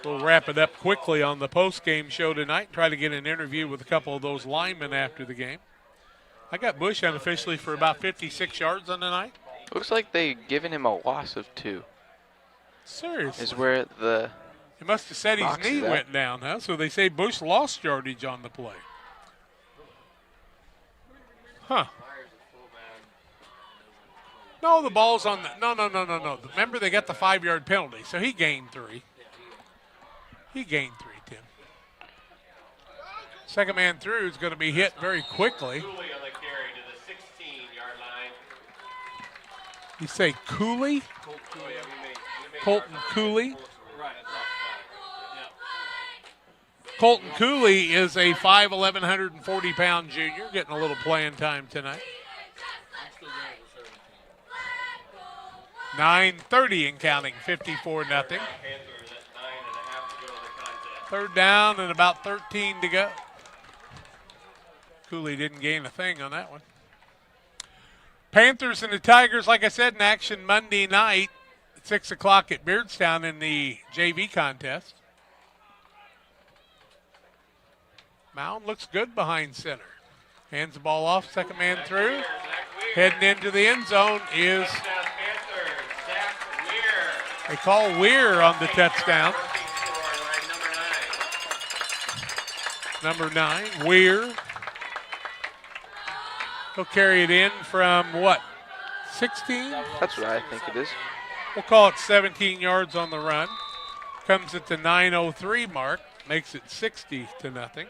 We'll wrap it up quickly on the post-game show tonight. Try to get an interview with a couple of those linemen after the game. I got Bush unofficially for about 56 yards on the night.
Looks like they've given him a loss of 2.
Seriously?
Is where the
he must have said his knee went down, huh? So they say Bush lost yardage on the play. Huh. No, the ball's on the – no. Remember, they got the 5-yard penalty, so he gained 3. He gained 3, Tim. Second man through is going to be hit very quickly. You say Cooley? Colton Cooley. Colton Cooley is a 5'11", 140-pound junior, getting a little playing time tonight. 9:30 and counting, 54-0. Third down and about 13 to go. Cooley didn't gain a thing on that one. Panthers and the Tigers, like I said, in action Monday night at 6 o'clock at Beardstown in the JV contest. Mound looks good behind center. Hands the ball off, second man through. Heading into the end zone is, they call Weir on the touchdown. Number 9, Weir. He'll carry it in from what, 16?
That's what I think it is.
We'll call it 17 yards on the run. Comes at the 9:03 mark, makes it 60-0.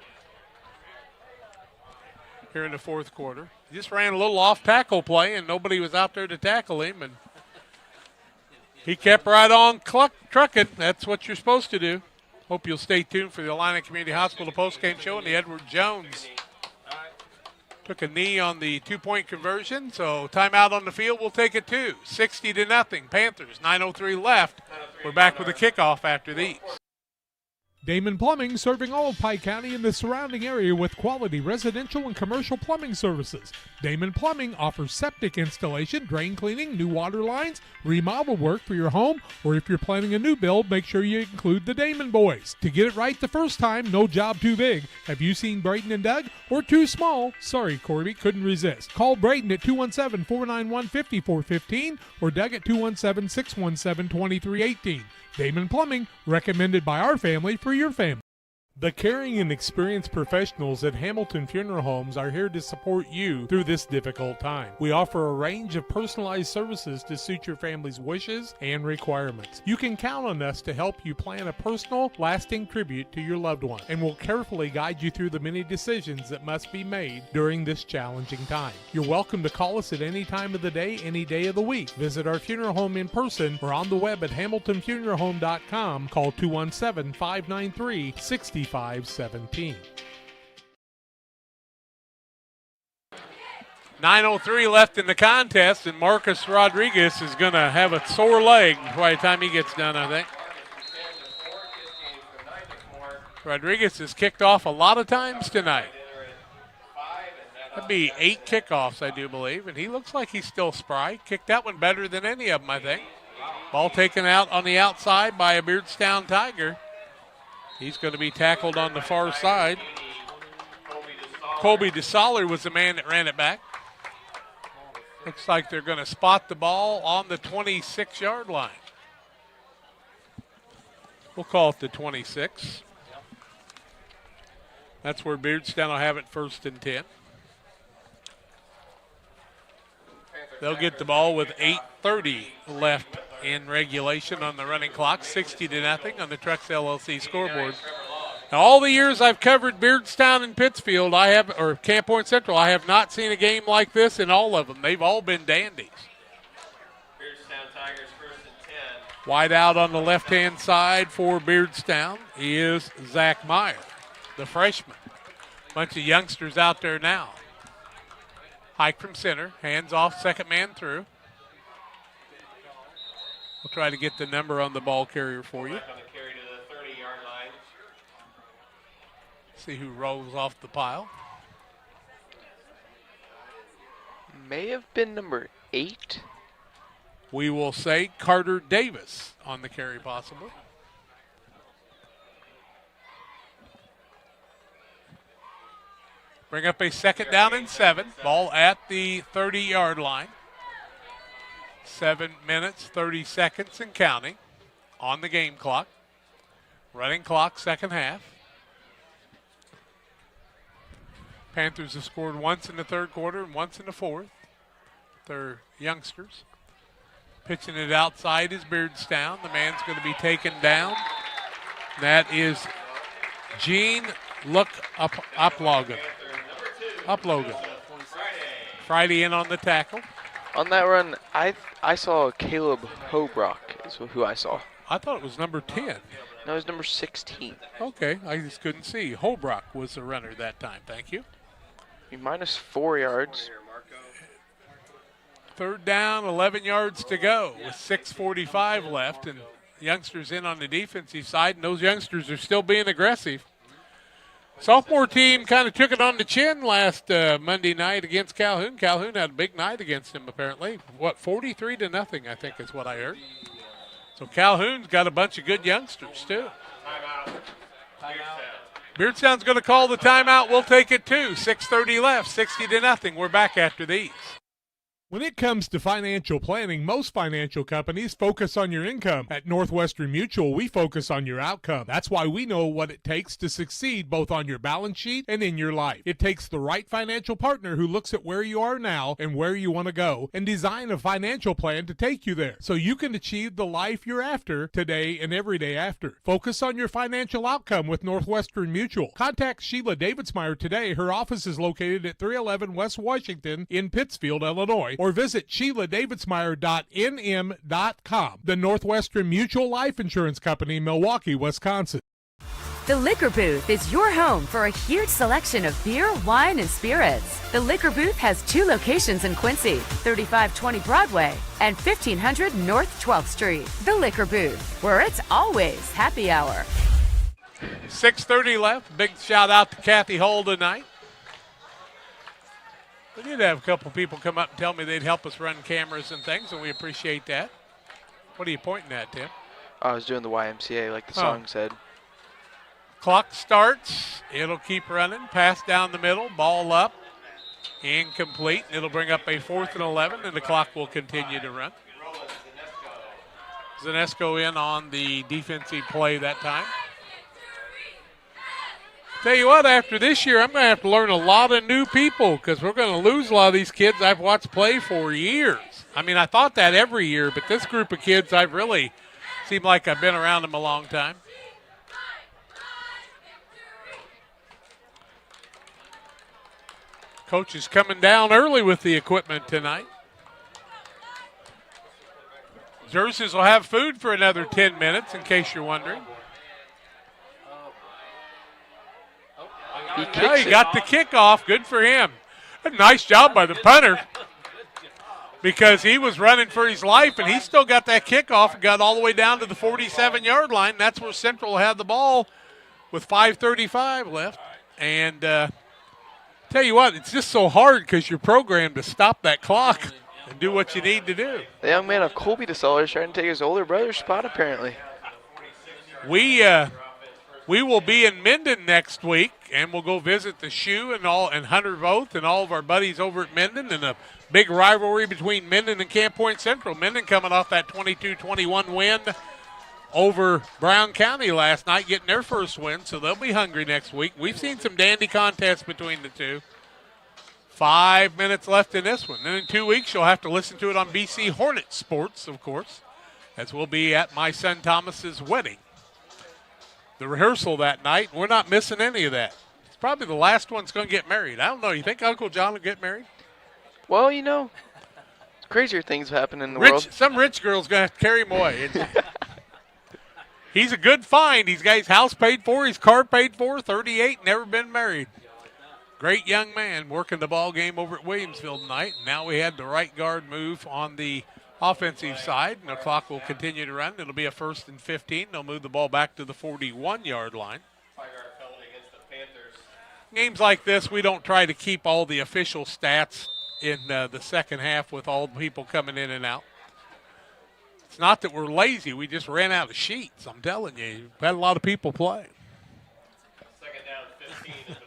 Here in the fourth quarter. He just ran a little off tackle play and nobody was out there to tackle him, and he kept right on trucking. That's what you're supposed to do. Hope you'll stay tuned for the Illini Community Hospital postgame show. And the Edward Jones took a knee on the 2-point conversion, so timeout on the field. We'll take it 2, 60-0. Panthers, 9:03 left. We're back with a kickoff after these.
Damon Plumbing, serving all of Pike County and the surrounding area with quality residential and commercial plumbing services. Damon Plumbing offers septic installation, drain cleaning, new water lines, remodel work for your home, or if you're planning a new build, make sure you include the Damon boys. To get it right the first time, no job too big. Have you seen Brayton and Doug? Or too small? Sorry, Corby, couldn't resist. Call Brayton at 217-491-5415 or Doug at 217-617-2318. Damon Plumbing, recommended by our family for your family. The caring and experienced professionals at Hamilton Funeral Homes are here to support you through this difficult time. We offer a range of personalized services to suit your family's wishes and requirements. You can count on us to help you plan a personal, lasting tribute to your loved one, and we'll carefully guide you through the many decisions that must be made during this challenging time. You're welcome to call us at any time of the day, any day of the week. Visit our funeral home in person or on the web at hamiltonfuneralhome.com. Call 217-593-6517.
9:03 left in the contest, and Marcus Rodriguez is going to have a sore leg by the time he gets done, I think. Rodriguez has kicked off a lot of times tonight. That'd be 8 kickoffs, I do believe, and he looks like he's still spry. Kicked that one better than any of them, I think. Ball taken out on the outside by a Beardstown Tiger. He's going to be tackled on the far side. Colby DeSoller was the man that ran it back. Looks like they're going to spot the ball on the 26-yard line. We'll call it the 26. That's where Beardstown will have it 1st and 10. They'll get the ball with 8:30 left in regulation on the running clock, 60-0 on the Trucks LLC scoreboard. Now, all the years I've covered Beardstown and Pittsfield, or Camp Point Central, I have not seen a game like this in all of them. They've all been dandies. Wide out on the left-hand side for Beardstown is Zach Meyer, the freshman. Bunch of youngsters out there now. Hike from center, hands off, second man through. We'll try to get the number on the ball carrier for you.
Carry to the 30-yard line.
See who rolls off the pile.
May have been number 8.
We will say Carter Davis on the carry possibly. Bring up a second down and 7. Ball at the 30-yard line. 7 minutes, 30 seconds and counting on the game clock. Running clock, second half. Panthers have scored once in the third quarter and once in the fourth. They're youngsters. Pitching it outside is Beardstown. The man's going to be taken down. That is Gene Uplogan. Friday in on the tackle.
On that run, I saw Caleb Hobrock is who I saw.
I thought it was number 10.
No, it was number 16.
Okay, I just couldn't see. Hobrock was the runner that time. Thank you.
Minus 4 yards.
Third down, 11 yards to go with 6:45 left, and youngsters in on the defensive side, and those youngsters are still being aggressive. Sophomore team kind of took it on the chin last Monday night against Calhoun. Calhoun had a big night against them apparently. 43-0, I think is what I heard. So Calhoun's got a bunch of good youngsters too. Beardstown's going to call the timeout. We'll take it too. 6:30 left, 60-0. We're back after these.
When it comes to financial planning, most financial companies focus on your income. At Northwestern Mutual, we focus on your outcome. That's why we know what it takes to succeed both on your balance sheet and in your life. It takes the right financial partner who looks at where you are now and where you want to go and design a financial plan to take you there so you can achieve the life you're after today and every day after. Focus on your financial outcome with Northwestern Mutual. Contact Sheila Davidsmeyer today. Her office is located at 311 West Washington in Pittsfield, Illinois, or visit SheilaDavidsmeyer.nm.com. The Northwestern Mutual Life Insurance Company, Milwaukee, Wisconsin.
The Liquor Booth is your home for a huge selection of beer, wine, and spirits. The Liquor Booth has 2 locations in Quincy, 3520 Broadway and 1500 North 12th Street. The Liquor Booth, where it's always happy hour.
6:30 left. Big shout out to Kathy Hull tonight. We did have a couple people come up and tell me they'd help us run cameras and things, and we appreciate that. What are you pointing at, Tim?
I was doing the YMCA like the song said.
Clock starts. It'll keep running. Pass down the middle. Ball up. Incomplete. It'll bring up a 4th and 11, and the clock will continue to run. Zanesco in on the defensive play that time. Tell you what, after this year, I'm going to have to learn a lot of new people because we're going to lose a lot of these kids I've watched play for years. I mean, I thought that every year, but this group of kids, I've really seemed like I've been around them a long time. Coach is coming down early with the equipment tonight. Xerxes will have food for another 10 minutes, in case you're wondering. He got the kickoff. Good for him. A nice job by the punter because he was running for his life, and he still got that kickoff and got all the way down to the 47-yard line. That's where Central had the ball with 5:35 left. And tell you what, it's just so hard because you're programmed to stop that clock and do what you need to do.
The young man of Colby DeSaller is trying to take his older brother's spot, apparently.
We will be in Minden next week, and we'll go visit the Shoe and Hunter Voth and all of our buddies over at Minden, and a big rivalry between Minden and Camp Point Central. Minden coming off that 22-21 win over Brown County last night, getting their first win, so they'll be hungry next week. We've seen some dandy contests between the two. 5 minutes left in this one. Then in 2 weeks, you'll have to listen to it on BC Hornet Sports, of course, as we'll be at my son Thomas's wedding. The rehearsal that night, we're not missing any of that. It's probably the last one's going to get married. I don't know. You think Uncle John will get married?
Well, you know, crazier things happen in the world.
Some rich girl's going to have to carry him away. He's a good find. He's got his house paid for, his car paid for, 38, never been married. Great young man working the ball game over at Williamsville tonight. Now we had the right guard move on the offensive side, and the clock will continue to run. It'll be a 1st and 15. They'll move the ball back to the 41-yard line. Games like this, we don't try to keep all the official stats in the second half with all the people coming in and out. It's not that we're lazy. We just ran out of sheets. I'm telling you, we've had a lot of people play.
Second down, 15 at the 41.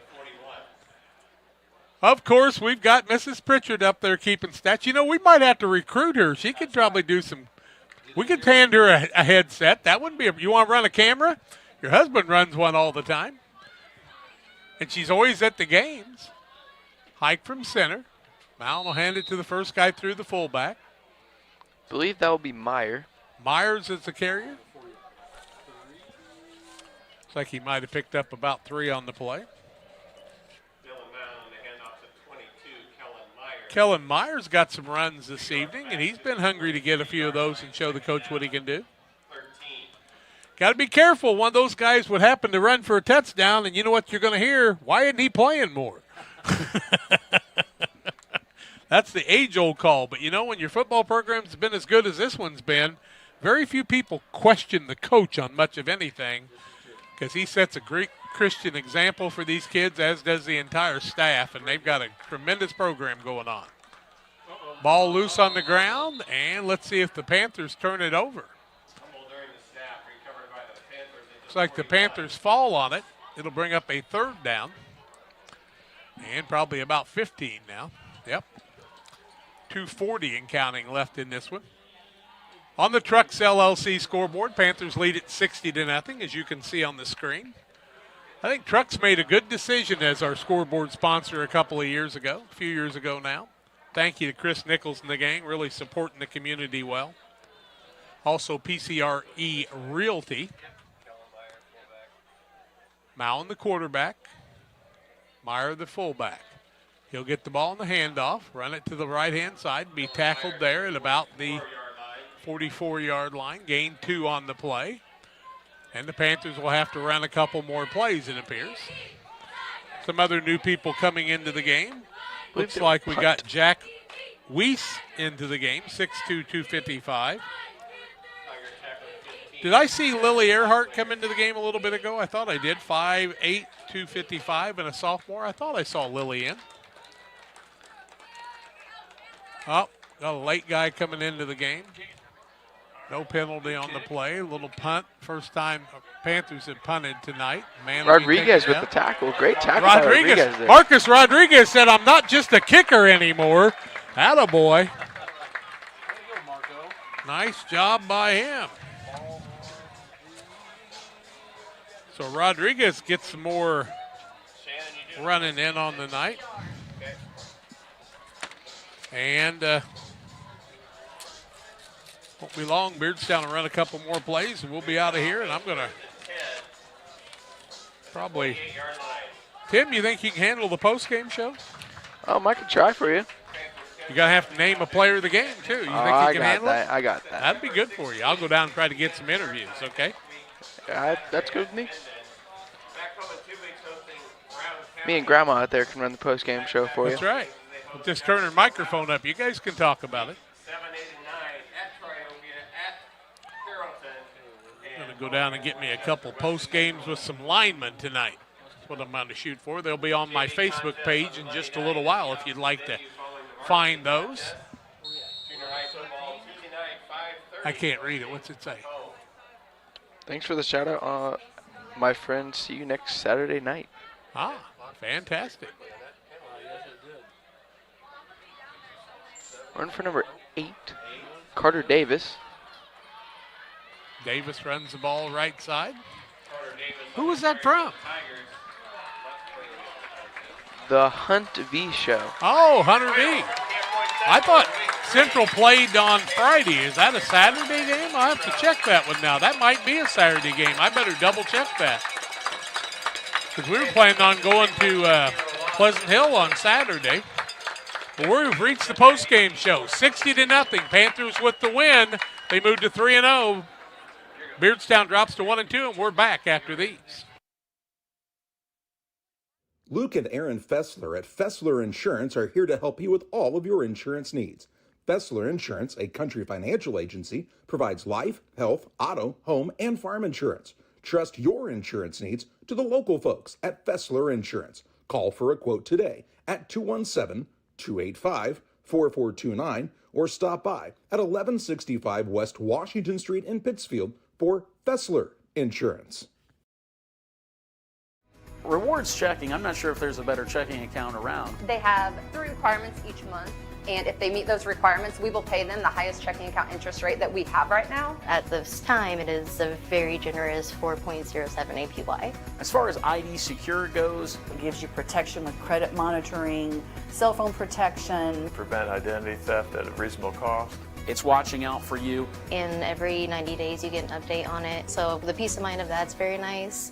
Of course, we've got Mrs. Pritchard up there keeping stats. You know, we might have to recruit her. She could probably do some. We could hand her a headset. That wouldn't be you want to run a camera? Your husband runs one all the time. And she's always at the games. Hike from center. Malin will hand it to the first guy through the fullback.
I believe that will be Meyer.
Myers is the carrier. Looks like he might have picked up about 3 on the play. Kellen Myers got some runs this evening, and he's been hungry to get a few of those and show the coach what he can do. Got to be careful. One of those guys would happen to run for a touchdown, and you know what you're going to hear? Why isn't he playing more? That's the age-old call. But, you know, when your football program's been as good as this one's been, very few people question the coach on much of anything because he sets a great Christian example for these kids, as does the entire staff, and they've got a tremendous program going on. Ball loose on the ground, and let's see if the Panthers turn it over. Looks like the Panthers fall on it. It'll bring up a 3rd down, and probably about 15 now. Yep. 2:40 and counting left in this one. On the Trucks LLC scoreboard, Panthers lead at 60-0, as you can see on the screen. I think Trucks made a good decision as our scoreboard sponsor a few years ago now. Thank you to Chris Nichols and the gang, really supporting the community well. Also PCRE Realty. Malin the quarterback, Meyer the fullback. He'll get the ball in the handoff, run it to the right-hand side, be tackled there at about the 44-yard line, gain 2 on the play. And the Panthers will have to run a couple more plays, it appears. Some other new people coming into the game. Looks like we got Jack Weiss into the game, 6'2", 255. Did I see Lily Earhart come into the game a little bit ago? I thought I did. 5'8", 255, and a sophomore. I thought I saw Lily in. Oh, got a late guy coming into the game. No penalty on the play. A little punt. First time Panthers have punted tonight.
Rodriguez with the tackle. Great tackle.
Rodriguez there. Marcus Rodriguez said, "I'm not just a kicker anymore." Attaboy. Nice job by him. So Rodriguez gets some more running in on the night. And won't be long. Beardstown will run a couple more plays, and we'll be out of here. And I'm going to probably – Tim, you think you can handle the post-game show?
I can try for you.
You're going to have to name a player of the game, too. You think you can handle it?
I got that.
That'd be good for you. I'll go down and try to get some interviews, okay?
That's good with me. Me and Grandma out there can run the post-game show for you.
That's right. We'll just turn her microphone up. You guys can talk about it.
7, 8, and 9 at Triovia, at Carrollton.
I'm going to go down and get me a couple post games with some linemen tonight. That's what I'm going to shoot for. They'll be on my Facebook page in just a little while if you'd like to find those. I can't read it. What's it say?
Thanks for the shout out. My friend, see you next Saturday night.
Ah, fantastic.
Run for number 8, Carter Davis.
Davis runs the ball right side. Who was that from?
The Hunt V Show.
Oh, Hunter V. I thought Central played on Friday. Is that a Saturday game? I'll have to check that one now. That might be a Saturday game. I better double check that. Because we were planning on going to Pleasant Hill on Saturday. But we've reached the post-game show. 60-0. Panthers with the win. They moved to 3-0. Beardstown drops to 1-2, and we're back after these.
Luke and Aaron Fessler at Fessler Insurance are here to help you with all of your insurance needs. Fessler Insurance, a Country financial agency, provides life, health, auto, home, and farm insurance. Trust your insurance needs to the local folks at Fessler Insurance. Call for a quote today at 217-285-4429 or stop by at 1165 West Washington Street in Pittsfield for Fessler Insurance.
Rewards checking, I'm not sure if there's a better checking account around.
They have 3 requirements each month, and if they meet those requirements, we will pay them the highest checking account interest rate that we have right now. At this time, it is a very generous 4.07 APY.
As far as ID Secure goes,
It gives you protection with credit monitoring, cell phone protection.
Prevent identity theft at a reasonable cost.
it's watching out for you.
And every 90 days you get an update on it, so the peace of mind of that's very nice.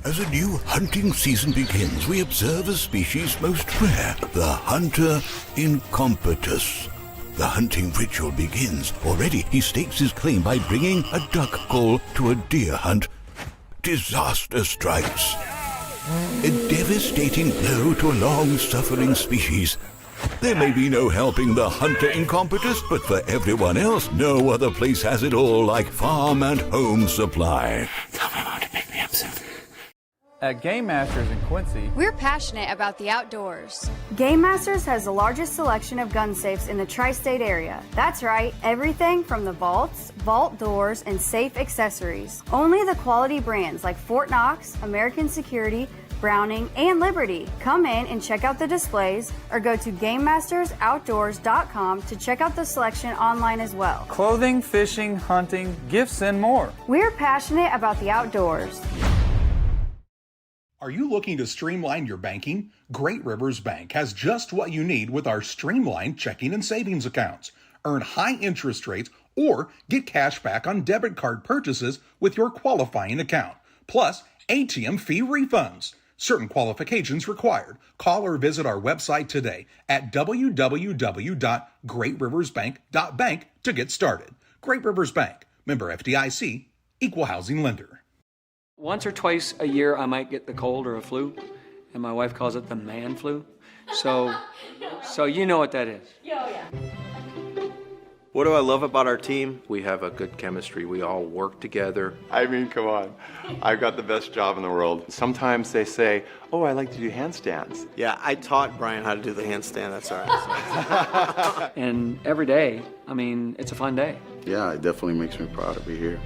As a new hunting season begins, we observe a species most rare, the hunter incompetus. The hunting ritual begins. Already he stakes his claim by bringing a duck call to a deer hunt. Disaster strikes. A devastating blow to a long-suffering species. There may be no helping the hunter incompetus, but for everyone else, no other place has it all like Farm and Home Supply.
Tell my mom to pick me up soon.
At Game Masters in Quincy,
we're passionate about the outdoors.
Game Masters has the largest selection of gun safes in the tri-state area. That's right, everything from the vaults, vault doors, and safe accessories. Only the quality brands like Fort Knox, American Security, Browning, and Liberty. Come in and check out the displays or go to GameMastersOutdoors.com to check out the selection online as well.
Clothing, fishing, hunting, gifts, and more.
We're passionate about the outdoors.
Are you looking to streamline your banking? Great Rivers Bank has just what you need with our streamlined checking and savings accounts. Earn high interest rates or get cash back on debit card purchases with your qualifying account. Plus, ATM fee refunds. Certain qualifications required. Call or visit our website today at www.greatriversbank.bank to get started. Great Rivers Bank, member FDIC, equal housing lender.
Once or twice a year, I might get the cold or a flu, and my wife calls it the man flu. So you know what that is.
Yeah.
What do I love about our team? We have a good chemistry. We all work together.
I mean, come on. I've got the best job in the world. Sometimes they say, oh, I like to do handstands.
Yeah, I taught Brian how to do the handstand. That's all right.
And every day, I mean, it's a fun day.
Yeah, it definitely makes me proud to be here.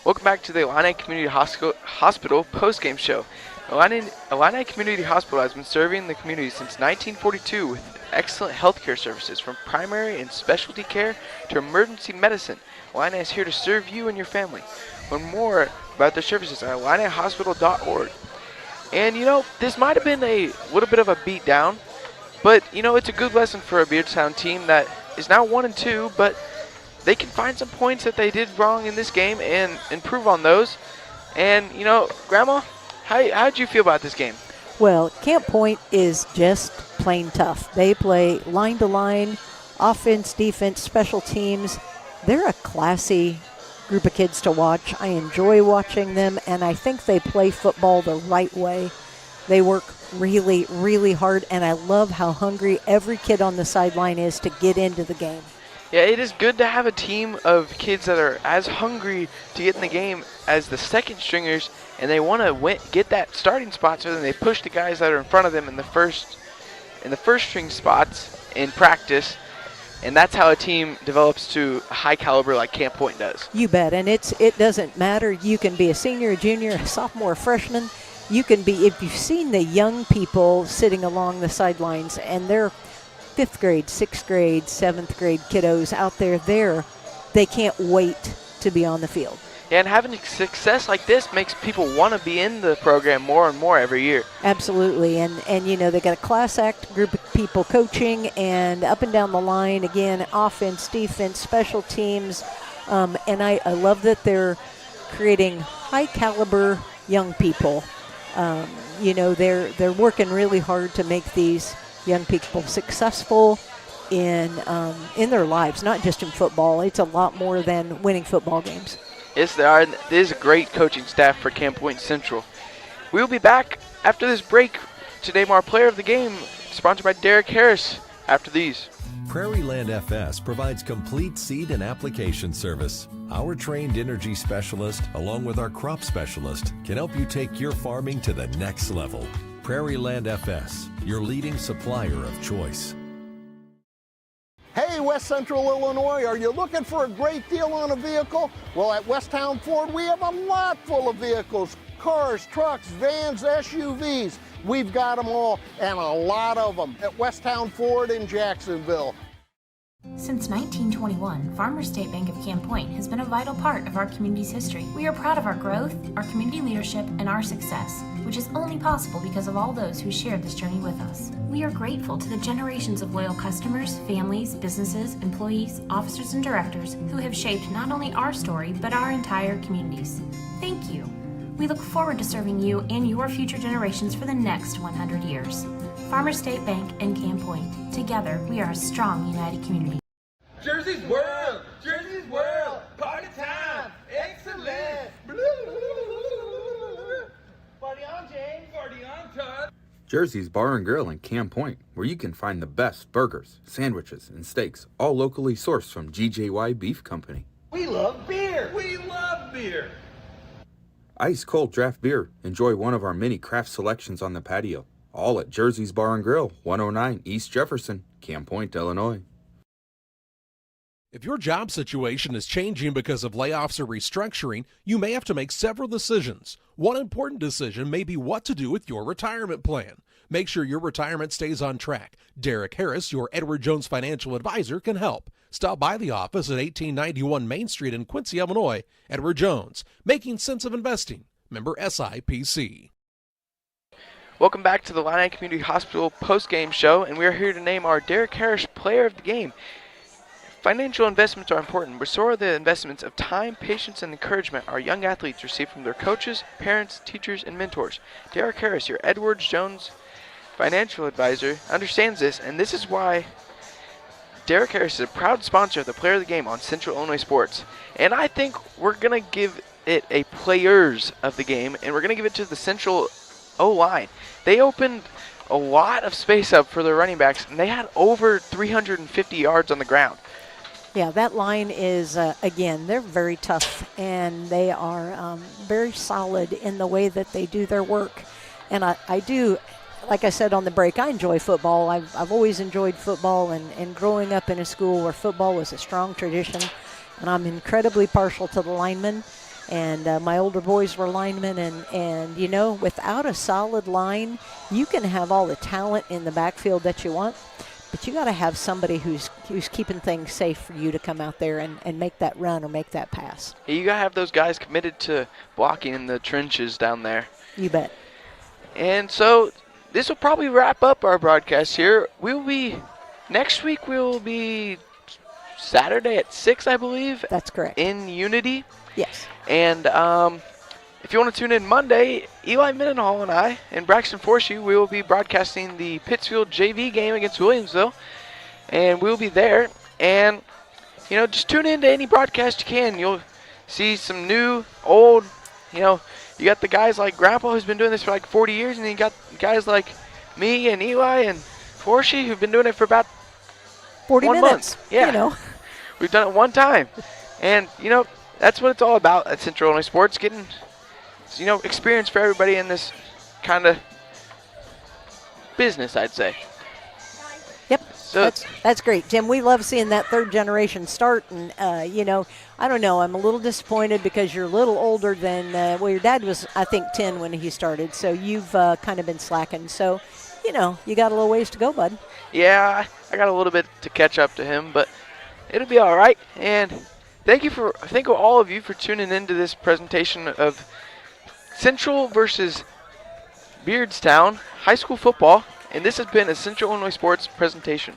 Welcome back to the Illini Community Hospital post-game show. Illini Community Hospital has been serving the community since 1942 with excellent healthcare services from primary and specialty care to emergency medicine. Illini is here to serve you and your family. Learn more about their services at IlliniHospital.org. And this might have been a little bit of a beat down, but it's a good lesson for a Beardstown team that is now 1-2, but they can find some points that they did wrong in this game and improve on those. And, Grandma, how'd you feel about this game?
Well, Camp Point is just plain tough. They play line to line, offense, defense, special teams. They're a classy group of kids to watch. I enjoy watching them, and I think they play football the right way. They work really, really hard, and I love how hungry every kid on the sideline is to get into the game.
Yeah, it is good to have a team of kids that are as hungry to get in the game as the second stringers, and they want to get that starting spot, so then they push the guys that are in front of them in the first string spots in practice, and that's how a team develops to a high caliber like Camp Point does.
You bet, and it doesn't matter. You can be a senior, a junior, a sophomore, a freshman. You can be, if you've seen the young people sitting along the sidelines, and they're 5th grade, 6th grade, 7th grade kiddos out there, they can't wait to be on the field.
Yeah, and having success like this makes people want to be in the program more and more every year.
Absolutely, and they got a class act group of people coaching, and up and down the line, again, offense, defense, special teams, and I love that they're creating high caliber young people. They're working really hard to make these young people successful, in their lives, not just in football. It's a lot more than winning football games.
Yes, they are. It is a great coaching staff for Camp Point Central. We will be back after this break to name our player of the game, sponsored by Derek Harris, after these.
Prairie Land FS provides complete seed and application service. Our trained energy specialist, along with our crop specialist, can help you take your farming to the next level. Prairie Land FS, your leading supplier of choice.
Hey, West Central Illinois, are you looking for a great deal on a vehicle? Well, at Westtown Ford, we have a lot full of vehicles. Cars, trucks, vans, SUVs. We've got them all, and a lot of them at Westtown Ford in Jacksonville.
Since 1921, Farmers State Bank of Camp Point has been a vital part of our community's history. We are proud of our growth, our community leadership, and our success, which is only possible because of all those who shared this journey with us. We are grateful to the generations of loyal customers, families, businesses, employees, officers, and directors who have shaped not only our story, but our entire communities. Thank you. We look forward to serving you and your future generations for the next 100 years. Farmers State Bank and Camp Point. Together, we are a strong, united community.
Jersey's World! Jersey's World! Party time! Excellent! Party on, James! Party on, Todd!
Jersey's Bar and Grill in Camp Point, where you can find the best burgers, sandwiches, and steaks, all locally sourced from GJY Beef Company.
We love beer! We love beer!
Ice cold draft beer. Enjoy one of our many craft selections on the patio. All at Jersey's Bar and Grill, 109 East Jefferson, Camp Point, Illinois.
If your job situation is changing because of layoffs or restructuring, you may have to make several decisions. One important decision may be what to do with your retirement plan. Make sure your retirement stays on track. Derek Harris, your Edward Jones financial advisor, can help. Stop by the office at 1891 Main Street in Quincy, Illinois. Edward Jones, making sense of investing. Member SIPC.
Welcome back to the Illini Community Hospital post-game show, and we are here to name our Derek Harris player of the game. Financial investments are important, but so are the investments of time, patience, and encouragement our young athletes receive from their coaches, parents, teachers, and mentors. Derek Harris, your Edward Jones financial advisor, understands this, and this is why Derek Harris is a proud sponsor of the Player of the Game on Central Illinois Sports. And I think we're going to give it a Players of the Game, and we're going to give it to the Central O-line. They opened a lot of space up for their running backs, and they had over 350 yards on the ground.
Yeah, that line is, again, they're very tough, and they are very solid in the way that they do their work. And I do, like I said on the break, I enjoy football. I've always enjoyed football, and growing up in a school where football was a strong tradition, and I'm incredibly partial to the linemen. And my older boys were linemen, and you know, without a solid line, you can have all the talent in the backfield that you want, but you got to have somebody who's keeping things safe for you to come out there and make that run or make that pass.
You got to have those guys committed to blocking in the trenches down there.
You bet.
And so this will probably wrap up our broadcast here. Next week we'll be Saturday at 6, I believe.
That's correct.
In Unity.
Yes.
And if you want to tune in Monday, Eli Mendenhall and I and Braxton Forsey, we will be broadcasting the Pittsfield JV game against Williamsville. And we'll be there. And, you know, just tune in to any broadcast you can. You'll see some new, old, you know, you got the guys like Grandpa who's been doing this for like 40 years. And then you got guys like me and Eli and Forsey who've been doing it for about
40
1
minutes.
month. Yeah.
You know.
We've done it one time. And, you know, that's what it's all about at Central Illinois Sports, getting, you know, experience for everybody in this kind of business, I'd say.
Yep,
so
that's great, Tim. We love seeing that third generation start, and you know, I don't know, I'm a little disappointed because you're a little older than, well, your dad was, I think, 10 when he started, so you've kind of been slacking. So, you know, you got a little ways to go, bud.
Yeah, I got a little bit to catch up to him, but it'll be all right. And thank all of you for tuning into this presentation of Central versus Beardstown high school football, and this has been a Central Illinois Sports presentation.